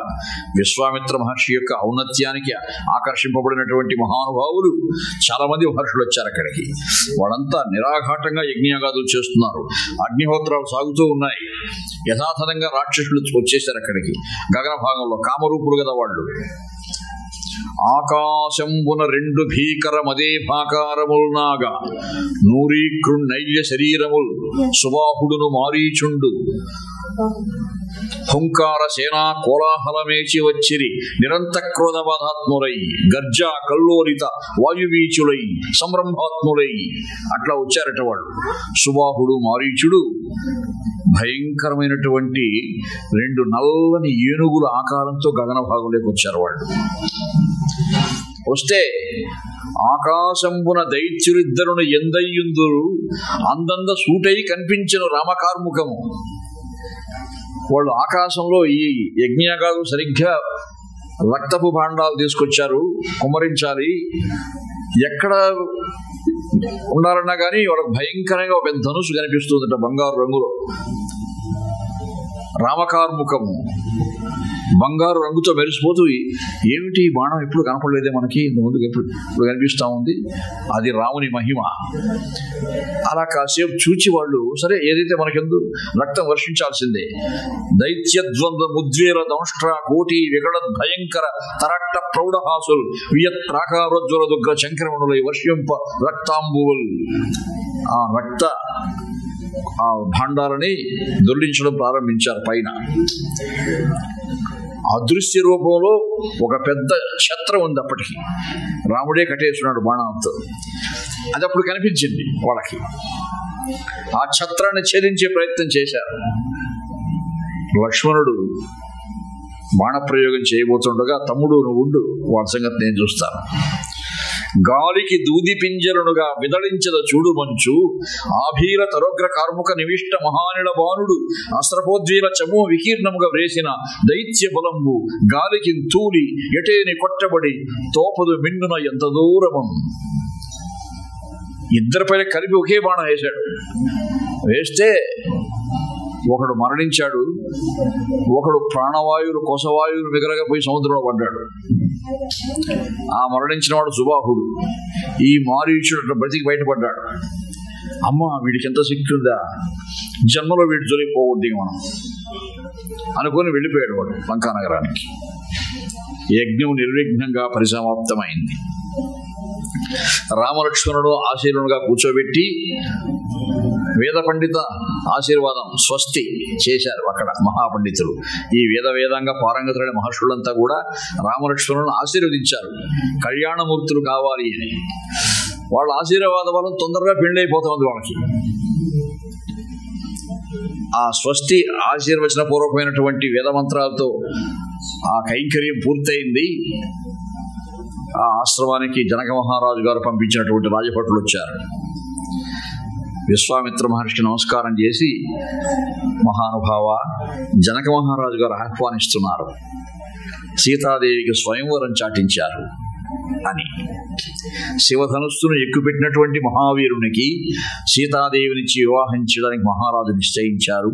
విశ్వామిత్ర మహర్షి యొక్క ఔన్నత్యానికి ఆకర్షింపబడినటువంటి మహానుభావులు చాలా మంది మహర్షులు వచ్చారు అక్కడికి. వాళ్ళంతా నిరాఘాటంగా యజ్ఞయాగాదులు చేస్తున్నారు. అగ్నిహోత్రాలు సాగుతూ ఉన్నాయి. యథాతథంగా రాక్షసులు వచ్చేసారు అక్కడికి. గగన భాగంలో కామరూపులు కదా వాళ్ళు. ఆకాశంబున రెండు భీకర మదే భాకారముల్నాగా నూరీకృణ్ణైల్య శరీరముల్ సుబాహుడును మారీచుండు హుంకార సేనా కోలాహలమేచి వచ్చిరి నిరంత క్రోధబాధాత్ములై గర్జా కల్లోలిత వాయువీచులై సంరంభాత్ములై. అట్లా వచ్చారట వాళ్ళు. సుబాహుడు మారీచుడు భయంకరమైనటువంటి 2 నల్లని ఏనుగుల ఆకారంతో గగన భాగంలోకి వచ్చారు వాళ్ళు. వస్తే ఆకాశంబున దైత్యులిద్దరును ఎందయ్యుందురు అందంద సూటై కనిపించను రామకార్ముకము. వాళ్ళు ఆకాశంలో ఈ యజ్ఞయాగాలు సరిగ్గా రక్తపు భాండాలు తీసుకొచ్చారు, కుమ్మరించాలి. ఎక్కడ ఉండాలన్నా కానీ వాళ్ళకి భయంకరంగా ఒక ధనుసు కనిపిస్తుందట బంగారు రంగులో. రామకార్ముకము బంగారు రంగుతో మెరిసిపోతూ, ఏమిటి బాణం ఎప్పుడు కనపడలేదే మనకి, ముందుకు ఎప్పుడు కనిపిస్తూ ఉంది, అది రాముని మహిమ. అలా కాసేపు చూచి వాళ్ళు సరే ఏదైతే మనకెందు రక్తం వర్షించాల్సిందే. దైత్యద్వంద్వ ముద్వేల దంష్ట్ర కోటి వికట భయంకర తరట్ట ప్రౌఢహాసులు వియత్ ప్రాకారోజ్వల దుగ్ర శంకరమణులై వర్షింప రక్తాంబువుల్. ఆ రక్త ఆ భాండాలని దొర్లించడం ప్రారంభించారు పైన. అదృశ్య రూపంలో ఒక పెద్ద ఛత్రం ఉంది అప్పటికి, రాముడే కట్టేస్తున్నాడు బాణంతో. అది అప్పుడు కనిపించింది వాళ్ళకి. ఆ ఛత్రాన్ని ఛేదించే ప్రయత్నం చేశారు. లక్ష్మణుడు బాణప్రయోగం చేయబోతుండగా, తమ్ముడు నువ్వు ఉండు, వాళ్ళ సంగతి నేను చూస్తాను. గాలికి దూది పింజరునుగా విదళించద చూడు మంచు ఆభీర తరోగ్ర కార్ముక నివిష్ట మహానిల బాణుడు అస్త్రపోద్వీల చమూ వికీర్ణముగా వ్రేసిన దైత్య బలంబు గాలికి తూలి ఎటేని కొట్టబడి తోపదు మిన్నున ఎంత దూరము. ఇద్దరిపైన కలిపి ఒకే బాణం వేశాడు. వేస్తే ఒకడు మరణించాడు, ఒకడు ప్రాణవాయువులు కొసవాయువులు మిగలగా పోయి సముద్రంలో పడ్డాడు. ఆ మరణించిన వాడు సుబాహుడు. ఈ మారీచుడు బ్రతికి బయటపడ్డాడు. అమ్మ వీడికి ఎంత శక్తి ఉందా, జన్మలో వీడి జొలిపోవద్ది మనం అనుకుని వెళ్ళిపోయాడు వాడు లంకానగరానికి. యజ్ఞం నిర్విఘ్నంగా పరిసమాప్తమైంది. రామలక్ష్మణుడు ఆశీర్వనుగా కూర్చోబెట్టి వేద పండిత ఆశీర్వాదం స్వస్తి చేశారు అక్కడ మహాపండితులు. ఈ వేదాంగ పారంగతులైన మహర్షులంతా కూడా రామలక్ష్మణులను ఆశీర్వదించారు, కళ్యాణమూర్తులు కావాలి అని. వాళ్ళ ఆశీర్వాద వల్ల తొందరగా పెళ్ళైపోతుంది వాళ్ళకి. ఆ స్వస్తి ఆశీర్వచన పూర్వకమైనటువంటి వేదమంత్రాలతో ఆ కైంకర్యం పూర్తయింది. ఆ ఆశ్రమానికి జనక మహారాజు గారు పంపించినటువంటి రాజభటులు వచ్చారు. విశ్వామిత్ర మహర్షికి నమస్కారం చేసి, మహానుభావ, జనక మహారాజు గారు ఆహ్వానిస్తున్నారు, సీతాదేవికి స్వయంవరం చాటించారు అని. శివధనుస్సును ఎక్కుపెట్టినటువంటి మహావీరునికి సీతాదేవినిచ్చి వివాహం చేయడానికి మహారాజు నిశ్చయించారు.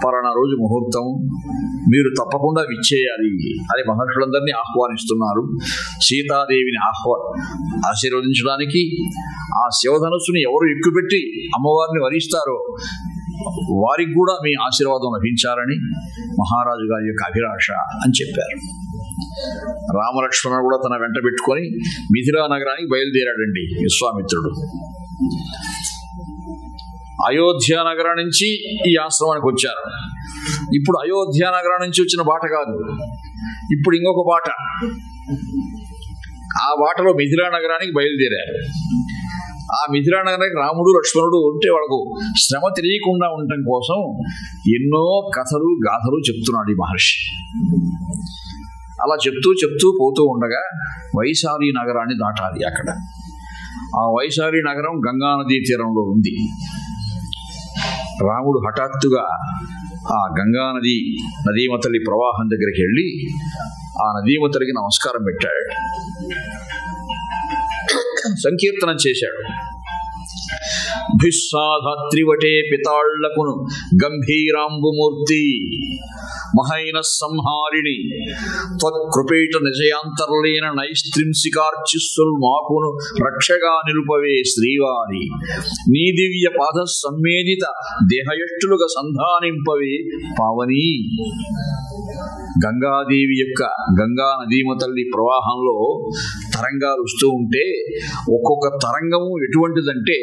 పలానా రోజు ముహూర్తం, మీరు తప్పకుండా విచ్చేయాలి అని మహర్షులందరినీ ఆహ్వానిస్తున్నారు. సీతాదేవిని ఆశీర్వదించడానికి ఆ శివధనుస్సుని ఎవరు ఎక్కుపెట్టి అమ్మవారిని వరిస్తారో వారికి కూడా మీ ఆశీర్వాదం లభించాలని మహారాజు గారి యొక్క అభిలాష అని చెప్పారు. రామలక్ష్మణుడు కూడా తన వెంట పెట్టుకొని మిథిలా నగరానికి బయలుదేరాడండి విశ్వామిత్రుడు. అయోధ్య నగరం నుంచి ఈ ఆశ్రమానికి వచ్చారు. ఇప్పుడు అయోధ్య నగరం నుంచి వచ్చిన బాట కాదు, ఇప్పుడు ఇంకొక బాట. ఆ బాటలో మిథిలా నగరానికి బయలుదేరారు. ఆ మిథిలా నగరానికి రాముడు లక్ష్మణుడు ఉంటే వాళ్ళకు శ్రమ తెలియకుండా ఉండటం కోసం ఎన్నో కథలు గాథలు చెప్తున్నాడు ఈ మహర్షి. అలా చెప్తూ పోతూ ఉండగా వైశాలి నగరాన్ని దాటాలి. అక్కడ ఆ వైశాలి నగరం గంగా నదీ తీరంలో ఉంది. రాముడు హఠాత్తుగా ఆ గంగా నదీమతల్లి ప్రవాహం దగ్గరికి వెళ్ళి ఆ నదీమతలికి నమస్కారం పెట్టాడు, సంకీర్తనం చేశాడు. భిస్సాధాత్రివటే పితాళ్లకును గంభీరాంబుమూర్తి మహైన సంహారిణి త్వత్కృపేట నిజయాంతర్లేన నైస్త్రింసికార్చిస్సుల్ మాకును రక్షగా నిలుపవే శ్రీవారి నీ దివ్య పాద సమ్మేదిత దేహయష్టులుగా సంధానింపవే పావని. గంగాదేవి యొక్క గంగా నదీమతల్లి ప్రవాహంలో తరంగాలు వస్తూ ఉంటే ఒక్కొక్క తరంగము ఎటువంటిదంటే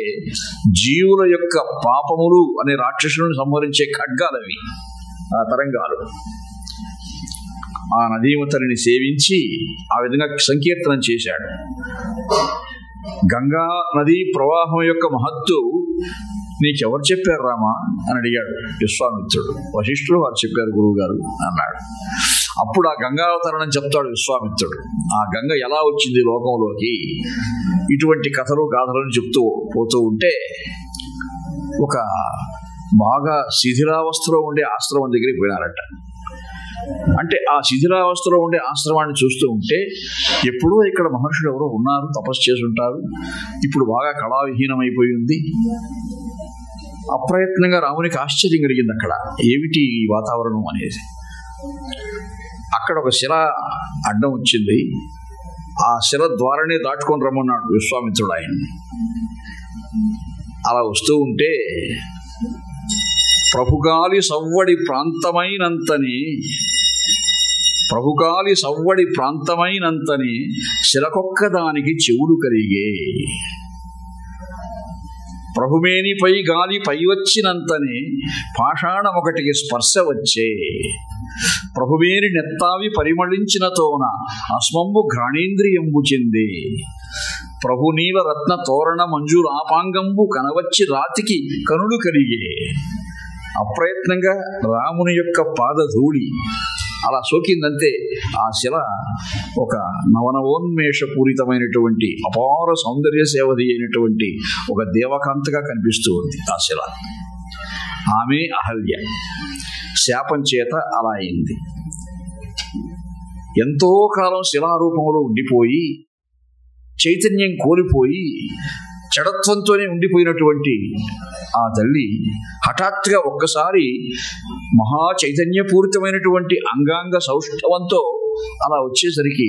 జీవుల యొక్క పాపములు అనే రాక్షసులను సంహరించే ఖడ్గాలవి ఆ తరంగాలు. ఆ నదీమతల్లిని సేవించి ఆ విధంగా సంకీర్తనం చేశాడు. గంగా నదీ ప్రవాహం యొక్క మహత్తు నీకెవరు చెప్పారు రామా అని అడిగాడు విశ్వామిత్రుడు. వశిష్ఠుడు వారు చెప్పారు గురువు గారు అన్నాడు. అప్పుడు ఆ గంగావతరణం చెప్తాడు విశ్వామిత్రుడు. ఆ గంగ ఎలా వచ్చింది లోకంలోకి, ఇటువంటి కథలు గాథలను చెప్తూ పోతూ ఉంటే ఒక బాగా శిథిలావస్థలో ఉండే ఆశ్రమం దగ్గరికి పోయినారట. అంటే ఆ శిథిలావస్థలో ఉండే ఆశ్రమాన్ని చూస్తూ ఉంటే ఎప్పుడో ఇక్కడ మహర్షులు ఎవరో ఉన్నారు, తపస్సు చేసి ఉంటారు, ఇప్పుడు బాగా కళావిహీనమైపోయి ఉంది. అప్రయత్నంగా రామునికి ఆశ్చర్యం కలిగింది. అక్కడ ఏమిటి ఈ వాతావరణం అనేది. అక్కడ ఒక శిల అడ్డం వచ్చింది. ఆ శిల ద్వారానే దాటుకొని రమ్మన్నాడు విశ్వామిత్రుడు ఆయన్ని. అలా వస్తూ ఉంటే ప్రభుగాలి సవ్వడి ప్రాంతమైనంతని శిలకొక్కదానికి చెవులు కలిగే. ప్రభుమేనిపై గాలి పై వచ్చినంతని పాషాణం ఒకటికి స్పర్శ వచ్చే. ప్రభుమేని నెత్తావి పరిమళించినతోన అస్మంబు ఘ్రాణేంద్రియంబు చెందే. ప్రభునీల రత్న తోరణ మంజురాపాంగంబు కనవచ్చి రాతికి కనులు కలిగే. అప్రయత్నంగా రాముని యొక్క పాదధూళి అలా సోకిందంతే ఆ శిల ఒక నవనవోన్మేషపూరితమైనటువంటి అపార సౌందర్య సేవది అయినటువంటి ఒక దేవకాంతగా కనిపిస్తూ ఉంది ఆ శిల. ఆమె అహల్య. శాపం చేత అలా అయింది. ఎంతో కాలం శిలారూపంలో ఉండిపోయి చైతన్యం కోల్పోయి జడత్వంతోనే ఉండిపోయినటువంటి ఆ తల్లి హఠాత్తుగా ఒక్కసారి మహా చైతన్యపూరితమైనటువంటి అంగాంగ సౌష్ఠవంతో అలా వచ్చేసరికి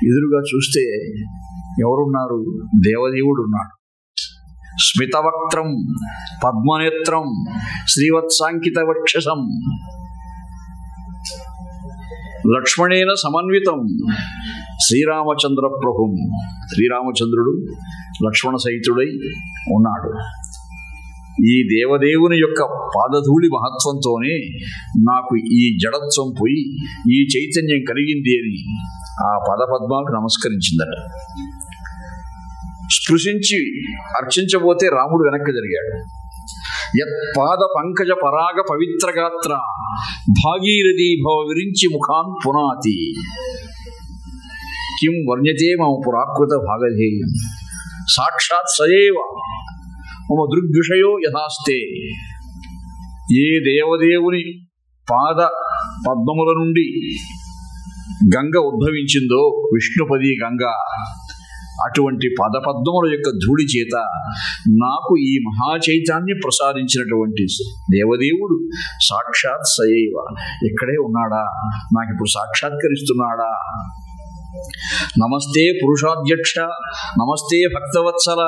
ఎదురుగా చూస్తే ఎవరున్నారు? దేవదేవుడు ఉన్నాడు. స్మితవక్త్రం పద్మనేత్రం శ్రీవత్సాంకిత వక్షసం లక్ష్మణేన సమన్వితం శ్రీరామచంద్ర ప్రభుం. శ్రీరామచంద్రుడు లక్ష్మణ సహితుడై ఉన్నాడు. ఈ దేవదేవుని యొక్క పాదధూళి మహత్వంతోనే నాకు ఈ జడత్వం పోయి ఈ చైతన్యం కలిగింది అని ఆ పదపద్మాకు నమస్కరించిందట. స్పృశించి అర్చించబోతే రాముడు వెనక్కి జరిగాడు. యత్పాద పంకజ పరాగ పవిత్రగాత్ర భాగీరథీ భవ విరించి ముఖాన్ పునాతి కిం వర్ణ్యతే మమ పురాకృత భాగధేయం సాక్షాత్ సయేవ మమ దృగ్విషయో యథాస్తే. ఏ దేవదేవుని పాద పద్మముల నుండి గంగ ఉద్భవించిందో విష్ణుపది గంగ, అటువంటి పదపద్మముల యొక్క ధూళి చేత నాకు ఈ మహాచైతాన్ని ప్రసాదించినటువంటి దేవదేవుడు సాక్షాత్ సయేవ ఇక్కడే ఉన్నాడా, నాకు ఇప్పుడు సాక్షాత్కరిస్తున్నాడా. నమస్తే పురుషాధ్యక్ష, నమస్తే భక్తవత్సల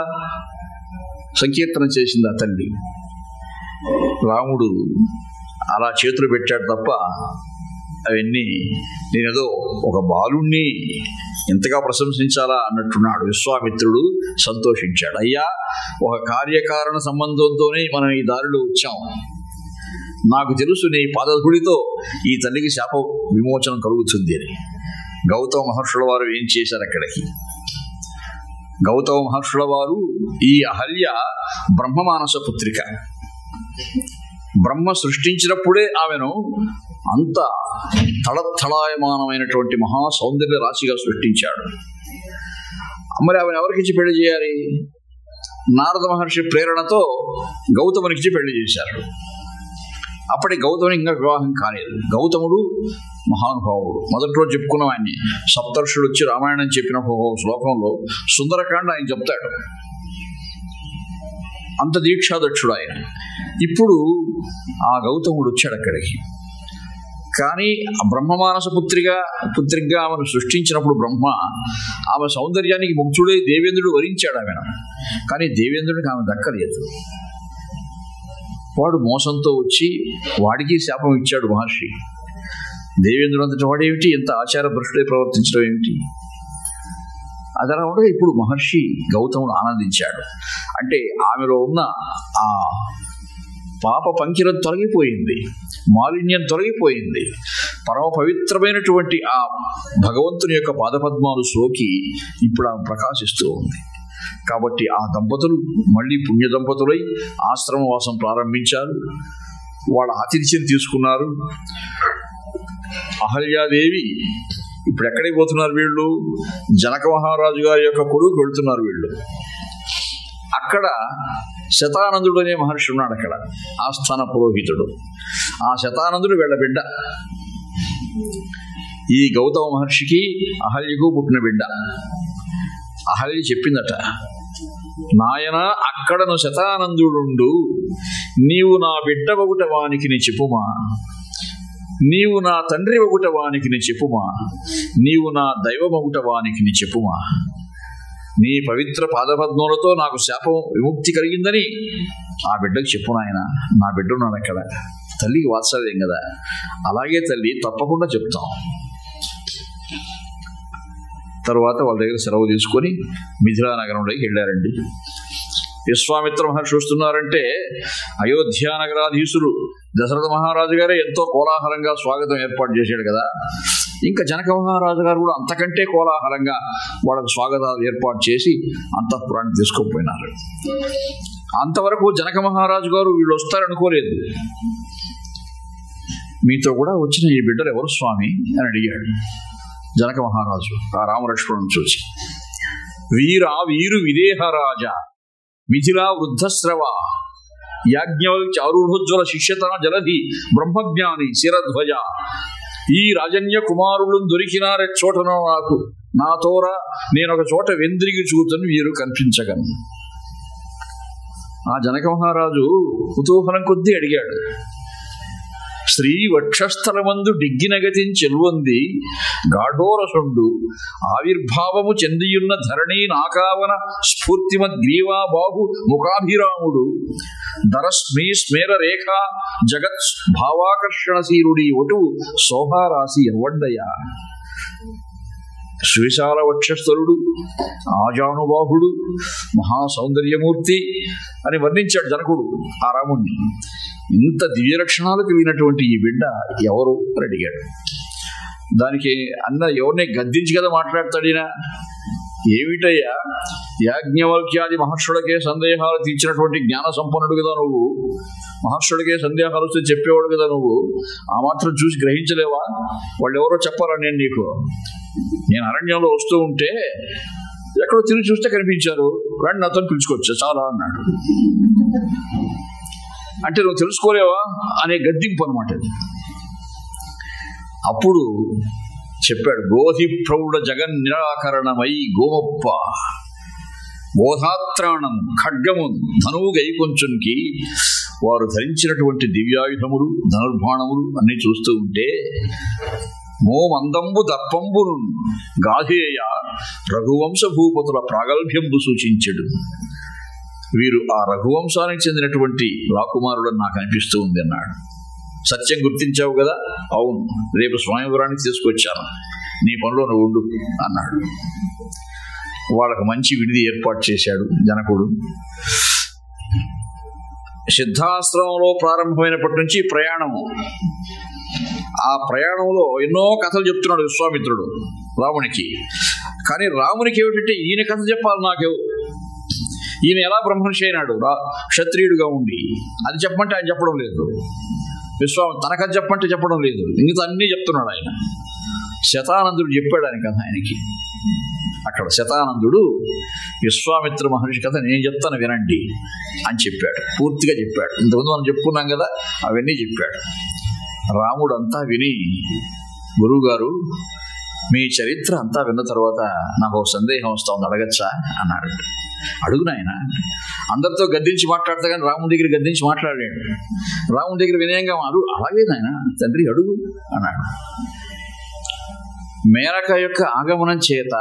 సంకీర్తన చేసింది ఆ తల్లి. రాముడు అలా చేతులు పెట్టాడు తప్ప అవన్నీ నేనేదో ఒక బాలుణ్ణి ఎంతగా ప్రశంసించాలా అన్నట్టున్నాడు. విశ్వామిత్రుడు సంతోషించాడు. అయ్యా, ఒక కార్యకారణ సంబంధంతోనే మనం ఈ దారిలో వచ్చాం. నాకు తెలుసు నీ పాదధూళితో ఈ తల్లికి శాప విమోచనం కలుగుతుంది అని. గౌతమ మహర్షుల వారు ఏం చేశారు అక్కడికి? గౌతమ మహర్షుల వారు ఈ అహల్య బ్రహ్మమానస పుత్రిక. బ్రహ్మ సృష్టించినప్పుడే ఆమెను అంత తళతళాయమానమైనటువంటి మహా సౌందర్య రాశిగా సృష్టించాడు. మరి ఆమెను ఎవరికిచ్చి పెళ్లి చేయాలి? నారద మహర్షి ప్రేరణతో గౌతమునికిచ్చి పెళ్లి చేశారు. అప్పటి గౌతముని ఇంకా వివాహం కాలేదు. గౌతముడు మహానుభావుడు. మొదట్లో చెప్పుకున్నాం ఆయన్ని. సప్తర్షుడు వచ్చి రామాయణం చెప్పిన శ్లోకంలో సుందరకాండ ఆయన చెప్తాడు. అంత దీక్షాదక్షుడు ఆయన. ఇప్పుడు ఆ గౌతముడు వచ్చాడు అక్కడికి. కానీ బ్రహ్మమానస పుత్రిగా ఆమెను సృష్టించినప్పుడు బ్రహ్మ ఆమె సౌందర్యానికి ముగ్ధుడై దేవేంద్రుడు వరించాడు ఆమెను. కానీ దేవేంద్రుడికి ఆమె దక్కలేదు. వాడు మోసంతో వచ్చి వాడికి శాపం ఇచ్చాడు మహర్షి. దేవేంద్రుడు అంతటి వాడేమిటి, ఎంత ఆచార భ్రష్టుడై ప్రవర్తించడం ఏమిటి? అదలా ఉండగా ఇప్పుడు మహర్షి గౌతముడు ఆనందించాడు. అంటే ఆమెలో ఉన్న ఆ పాప పంకిరం తొలగిపోయింది, మాలిన్యం తొలగిపోయింది. పరమ పవిత్రమైనటువంటి ఆ భగవంతుని యొక్క పాదపద్మాలు సోకి ఇప్పుడు ఆమె ప్రకాశిస్తూ ఉంది. కాబట్టి ఆ దంపతులు మళ్ళీ పుణ్య దంపతులై ఆశ్రమవాసం ప్రారంభించారు. వాళ్ళ ఆతిథ్యం తీసుకున్నారు. అహల్యాదేవి ఇప్పుడు ఎక్కడికి పోతున్నారు వీళ్ళు? జనక మహారాజు గారి యొక్క కొడుకు వెళ్తున్నారు వీళ్ళు. అక్కడ శతానందుడు అనే మహర్షి ఉన్నాడు. అక్కడ ఆస్థాన పురోహితుడు. ఆ శతానందుడు వీళ్ళ బిడ్డ. ఈ గౌతమ మహర్షికి అహల్యకు పుట్టిన బిడ్డ. అహల్య చెప్పిందట, నాయన అక్కడను శతానందుడుండు, నీవు నా బిడ్డ ఒకట వానికి నీ చెప్పుమా, నీవు నా తండ్రి ఒకట వానికి నీ చెప్పుమా, నీవు నా దైవమొకట వానికి నీ చెప్పుమా, నీ పవిత్ర పాదపద్మములతో నాకు శాపం విముక్తి కలిగిందని ఆ బిడ్డకు చెప్పు నాయన. నా బిడ్డ ఉన్నాడు అక్కడ. తల్లికి వాత్సల్యం కదా. అలాగే తల్లి, తప్పకుండా చెప్తాం. తర్వాత వాళ్ళ దగ్గర సెలవు తీసుకొని మిథిలా నగరంలోకి వెళ్ళారండి. విశ్వామిత్ర మహర్షి వస్తున్నారంటే అయోధ్య నగరాధీశులు దశరథ మహారాజు గారే ఎంతో కోలాహలంగా స్వాగతం ఏర్పాటు చేశాడు కదా. ఇంకా జనక మహారాజు గారు కూడా అంతకంటే కోలాహలంగా వాళ్ళకు స్వాగతాలు ఏర్పాటు చేసి అంతఃపురాన్ని తీసుకుపోయినారు. అంతవరకు జనక మహారాజు గారు వీళ్ళు వస్తారనుకోలేదు. మీతో కూడా వచ్చిన ఈ బిడ్డలు ఎవరు స్వామి అని అడిగాడు జనక మహారాజు ఆ రామలక్ష్మణుని చూసి. వీరు విదేహరాజ మిథిలా వృద్ధశ్రవ యాజ్ఞవల్క్య అరుణోజ్వల శిష్యత జలధి బ్రహ్మజ్ఞాని శిరధ్వజ, ఈ రాజన్య కుమారులు దొరికినారే చోటనో నాకు, నా తోర నేనొక చోట వెంద్రిగి చూతను వీరు కనిపించగలను. ఆ జనక మహారాజు కుతూహలం కొద్దీ అడిగాడు. శ్రీ వక్షస్థలమందు డిగ్గినగతిని చెల్వొంది గాఢోరసుండు ఆవిర్భావము చెందియున్న ధరణీ నాకావన స్ఫూర్తిమద్గ్రీవా బాహు ముఖాభిరాముడు ధరస్మీ స్మేర రేఖ జగత్ భావాకర్షణశీరుడి ఒటు శోభారాశి ఎవ్వండయ్యా. సువిశాల వక్షస్థలుడు, ఆజానుబాహుడు, మహాసౌందర్యమూర్తి అని వర్ణించాడు జనకుడు ఆ రాముణ్ణి. ఇంత దివ్య లక్షణాలు కలిగినటువంటి ఈ బిడ్డ ఎవరు అని అడిగాడు. దానికి అన్న ఎవరిని గద్దించి కదా మాట్లాడతాడినా. ఏమిటయ్యా, యాజ్ఞవల్క్యాది మహర్షులకే సందేహాలు తీర్చినటువంటి జ్ఞాన సంపన్నుడు కదా నువ్వు, మహర్షులకే సందేహాలు వస్తే చెప్పేవాడు కదా నువ్వు, ఆ మాత్రం చూసి గ్రహించలేవా? వాళ్ళు ఎవరో చెప్పాలా నేను నీకు? నేను అరణ్యంలో వస్తూ ఉంటే ఎక్కడో తిరిగి చూస్తే కనిపించారు, వెంటనే నాతో పిలుచుకోవచ్చు చాలా అన్నాడు. అంటే నువ్వు తెలుసుకోలేవా అనే గద్దింపు అనమాట. అప్పుడు చెప్పాడు, గోధి ప్రౌఢ జగన్ నిరాకరణమై గోమప్ప బోధాత్రాణం ఖడ్గము ధనువు గైకొంచునికి వారు ధరించినటువంటి దివ్యాయుధములు ధనుర్బాణములు అన్ని చూస్తూ ఉంటే మోమందంబు దప్పంబును గాధేయ రఘువంశ భూపతుల ప్రాగల్భ్యంబు సూచించడు. వీరు ఆ రఘువంశానికి చెందినటువంటి రాకుమారులను నాకు అనిపిస్తూ ఉంది అన్నాడు. సత్యం గుర్తించావు కదా? అవును, రేపు స్వయంవరానికి తీసుకొచ్చాను, నీ పనిలో నువ్వు ఉండు అన్నాడు. వాళ్ళకు మంచి విడిది ఏర్పాటు చేశాడు జనకుడు. సిద్ధాశ్రమంలో ప్రారంభమైనప్పటి నుంచి ప్రయాణము. ఆ ప్రయాణంలో ఎన్నో కథలు చెప్తున్నాడు విశ్వామిత్రుడు రామునికి. కానీ రామునికి ఏమిటంటే ఈయన కథ చెప్పాలి నాకేవు, ఈయన ఎలా బ్రహ్మర్షి అయినాడు క్షత్రియుడిగా ఉండి, అది చెప్పమంటే ఆయన చెప్పడం లేదు. తన కథ చెప్పంటే చెప్పడం లేదు. ఇంకా అన్నీ చెప్తున్నాడు ఆయన. శతానందుడు చెప్పాడు ఆయన కథ ఆయనకి. అక్కడ శతానందుడు విశ్వామిత్ర మహర్షి కథ నేను చెప్తాను వినండి అని చెప్పాడు. పూర్తిగా చెప్పాడు. ఇంతకుముందు మనం చెప్పుకున్నాం కదా, అవన్నీ చెప్పాడు. రాముడు అంతా విని, గురువుగారు మీ చరిత్ర అంతా విన్న తర్వాత నాకు ఒక సందేహం వస్తా ఉంది, అడగచ్చా అన్నాడు. అడుగునాయన. అందరితో గద్దించి మాట్లాడతా కానీ రాముడి దగ్గర గద్దించి మాట్లాడాడు. రాముడి దగ్గర వినయంగా అలాగే నాయన తండ్రి అడుగు అన్నాడు. మేనక యొక్క ఆగమనం చేత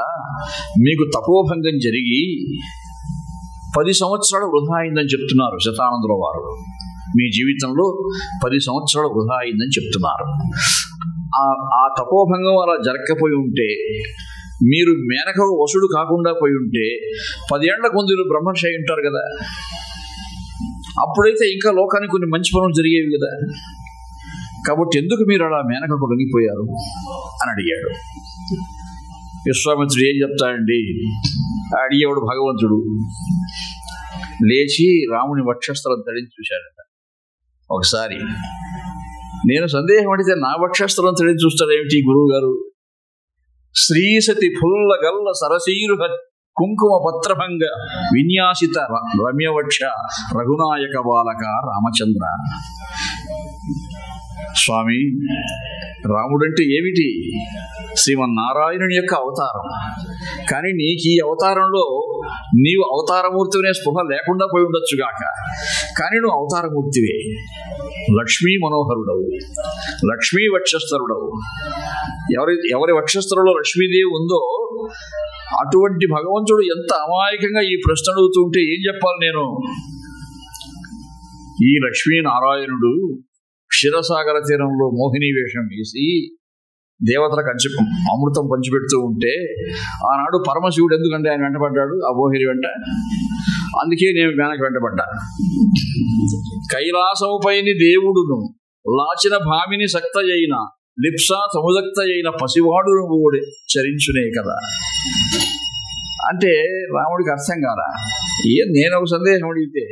మీకు తపోభంగం జరిగి 10 సంవత్సరాలు వృధా అయిందని చెప్తున్నారు శతానందుల వారు. మీ జీవితంలో 10 సంవత్సరాలు వృధా అయిందని చెప్తున్నారు. ఆ తపోభంగం అలా జరగకపోయి ఉంటే, మీరు మేనక వసుడు కాకుండా పోయి ఉంటే 10 ఏళ్ల ముందు బ్రహ్మర్షి అయి ఉంటారు కదా. అప్పుడైతే ఇంకా లోకానికి కొన్ని మంచి పనులు జరిగేవి కదా. కాబట్టి ఎందుకు మీరు అలా మేనకకు లొంగిపోయారు అని అడిగాడు. విశ్వామిత్రుడు ఏం చెప్తాడండి? అడిగేవాడు భగవంతుడు. లేచి రాముని వక్షస్థలం తడిని చూశాడట ఒకసారి. నేను సందేహం అడిగితే నా వక్షస్థలం తడిని చూస్తాడేమిటి గురువు గారు? శ్రీసతి ఫుల్ల గల్ల సరసీరు కుంకుమ పత్రభంగ విన్యాసిత రమ్యవక్ష రఘునాయక బాలక రామచంద్ర. స్వామి, రాముడంటే ఏమిటి? శ్రీమన్నారాయణుని యొక్క అవతారం. కానీ నీకు ఈ అవతారంలో నీవు అవతారమూర్తివనే స్పృహ లేకుండా పోయి ఉండొచ్చుగాక, కానీ నువ్వు అవతారమూర్తివే. లక్ష్మీ మనోహరుడవు, లక్ష్మీ వక్షస్థరుడవు. ఎవరి వక్షస్థలంలో లక్ష్మీదేవి ఉందో అటువంటి భగవంతుడు ఎంత అమాయకంగా ఈ ప్రశ్న అడుగుతుంటే ఏం చెప్పాలి నేను? ఈ లక్ష్మీనారాయణుడు క్షీరసాగర తీరంలో మోహిని వేషం వేసి దేవతలకు అమృతం పంచిపెడుతూ ఉంటే ఆనాడు పరమశివుడు ఎందుకంటే ఆయన వెంటబడ్డాడు ఆ మోహిని వెంట. అందుకే నేను వెనక వెంటబడ్డా. కైలాసముపైని దేవుడును లాచిన భామిని సక్త అయిన లిప్సా సముదక్త అయిన పసివాడును కూడా చరించునే కదా. అంటే రాముడికి అర్థం కాదా? నేను ఒక సందేహం అడిగితే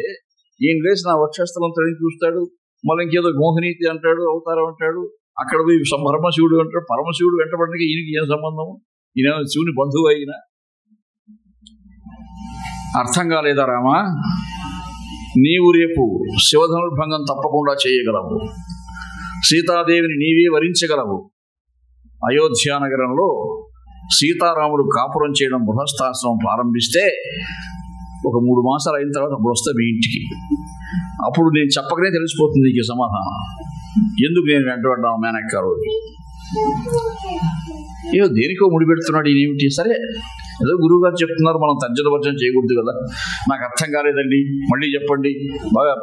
ఏం లేసి నా వక్షస్థలం తడిని చూస్తాడు, మళ్ళీ ఇంకేదో మోహినీతి అంటాడు, అవతారం అంటాడు, అక్కడ పోయి పరమశివుడు అంటాడు. పరమశివుడు వెంటబడినకి ఈయనకి ఏం సంబంధం? ఈయన శివుని బంధువు అయినా అర్థం కాలేదా రామా? నీవు రేపు శివధనుర్భంగం తప్పకుండా చేయగలవు, సీతాదేవిని నీవే వరించగలవు. అయోధ్యానగరంలో సీతారాములు కాపురం చేయడం గృహస్థాశ్రమం ప్రారంభిస్తే ఒక 3 మాసాలు అయిన తర్వాత అప్పుడు వస్తా మీ ఇంటికి. అప్పుడు నేను చెప్పకనే తెలిసిపోతుంది నీకు సమాధానం. ఎందుకు నేను వెంటబడ్డాను మేనక్కారు? ఏదో దేనికో ముడిపెడుతున్నాడు ఈయనేమిటి? సరే, ఏదో గురువు గారు చెప్తున్నారు, మనం తర్జనభర్జన చేయకూడదు కదా. నాకు అర్థం కాలేదండి, మళ్ళీ చెప్పండి. బాగా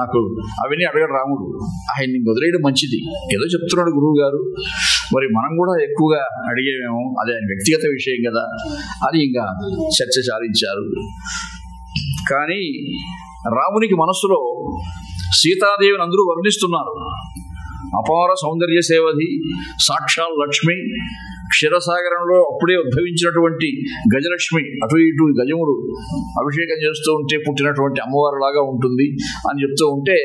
నాకు అవన్నీ అడగడు రాముడు. ఆయన్ని వదిలేయడం మంచిది. ఏదో చెప్తున్నాడు గురువు గారు, మరి మనం కూడా ఎక్కువగా అడిగేమేమో, అది ఆయన వ్యక్తిగత విషయం కదా అని ఇంకా చర్చ సారించారు. కానీ రామునికి మనస్సులో సీతాదేవిని అందరూ వర్ణిస్తున్నారు. అపార సౌందర్య సేవధి, సాక్షాత్ లక్ష్మి, క్షీరసాగరంలో అప్పుడే ఉద్భవించినటువంటి గజలక్ష్మి, అటు ఇటు గజముడు అభిషేకం చేస్తూ ఉంటే పుట్టినటువంటి అమ్మవారు లాగా ఉంటుంది అని చెప్తూ ఉంటే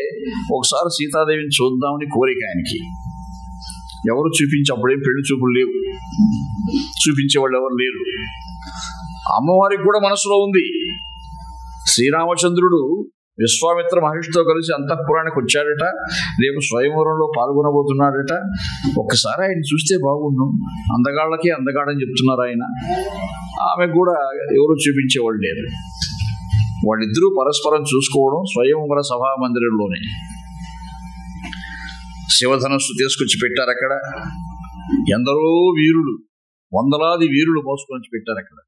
ఒకసారి సీతాదేవిని చూద్దామని కోరిక ఆయనకి. ఎవరు చూపించి అప్పుడేం పెళ్లి చూపులు లేవు, చూపించేవాళ్ళు ఎవరు లేరు. అమ్మవారికి కూడా మనసులో ఉంది. శ్రీరామచంద్రుడు విశ్వామిత్ర మహర్షితో కలిసి అంతఃపురానికి వచ్చాడట, రేపు స్వయంవరంలో పాల్గొనబోతున్నాడట. ఒక్కసారి ఆయన చూస్తే బాగుండు, అందగాళ్ళకి అందగాడని చెప్తున్నారు ఆయన. ఆమె కూడా ఎవరు చూపించేవాళ్ళు లేరు. వాళ్ళిద్దరూ పరస్పరం చూసుకోవడం స్వయంవర సభా మందిరంలోనే. శివధనస్సు తీసుకొచ్చి పెట్టారు అక్కడ. ఎందరో వీరులు, వందలాది వీరులు మోసుకొని పెట్టారు అక్కడ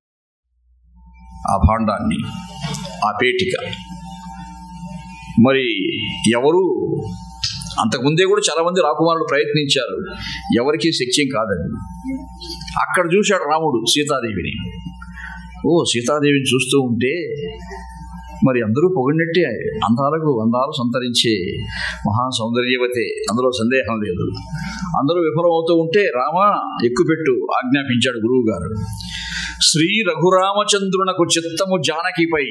ఆ భాండాన్ని, ఆ పేటిక. మరి ఎవరు అంతకుముందే కూడా చాలా మంది రాకుమారులు ప్రయత్నించారు, ఎవరికీ శక్యం కాదని. అక్కడ చూశాడు రాముడు సీతాదేవిని. సీతాదేవిని చూస్తూ ఉంటే మరి అందరూ పొగిడినట్టే, అందాలకు అందాలు సంతరించే మహా సౌందర్యవతే, అందులో సందేహం లేదు. అందరూ విఫలమవుతూ ఉంటే రామా ఎక్కుపెట్టు ఆజ్ఞాపించాడు గురువు గారు. శ్రీ రఘురామచంద్రునకు చిత్తము జానకిపై,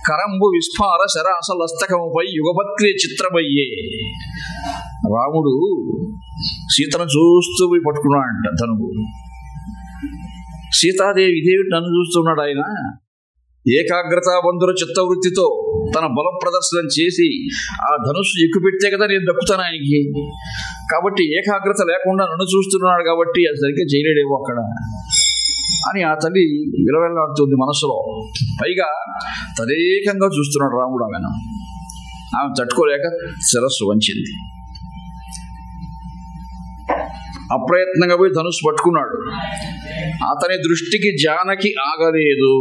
కరంబు విస్ఫార శరాసలస్తకముపై యుగపత్రి చిత్రమయ్యే. రాముడు సీతను చూస్తూ పోయి పట్టుకున్నాడంట ధనువు. సీతాదేవి ఇదేమిటి నన్ను చూస్తున్నాడు ఆయన? ఏకాగ్రతాబంధుర చిత్తవృత్తితో తన బల ప్రదర్శనం చేసి ఆ ధనుస్సు ఎక్కుపెడితే కదా నేను దక్కుతాను ఆయనకి. కాబట్టి ఏకాగ్రత లేకుండా నన్ను చూస్తున్నాడు కాబట్టి అది సరిగ్గా చేయలేడేమో అక్కడ అని ఆ తల్లి విలవెల్లాడుతుంది మనసులో. పైగా తదేకంగా చూస్తున్నాడు రాముడు ఆమెను. ఆమె తట్టుకోలేక శిరస్సు వంచింది. అప్రయత్నంగా పోయి ధనుస్సు పట్టుకున్నాడు. అతని దృష్టికి జానకి ఆగలేదు,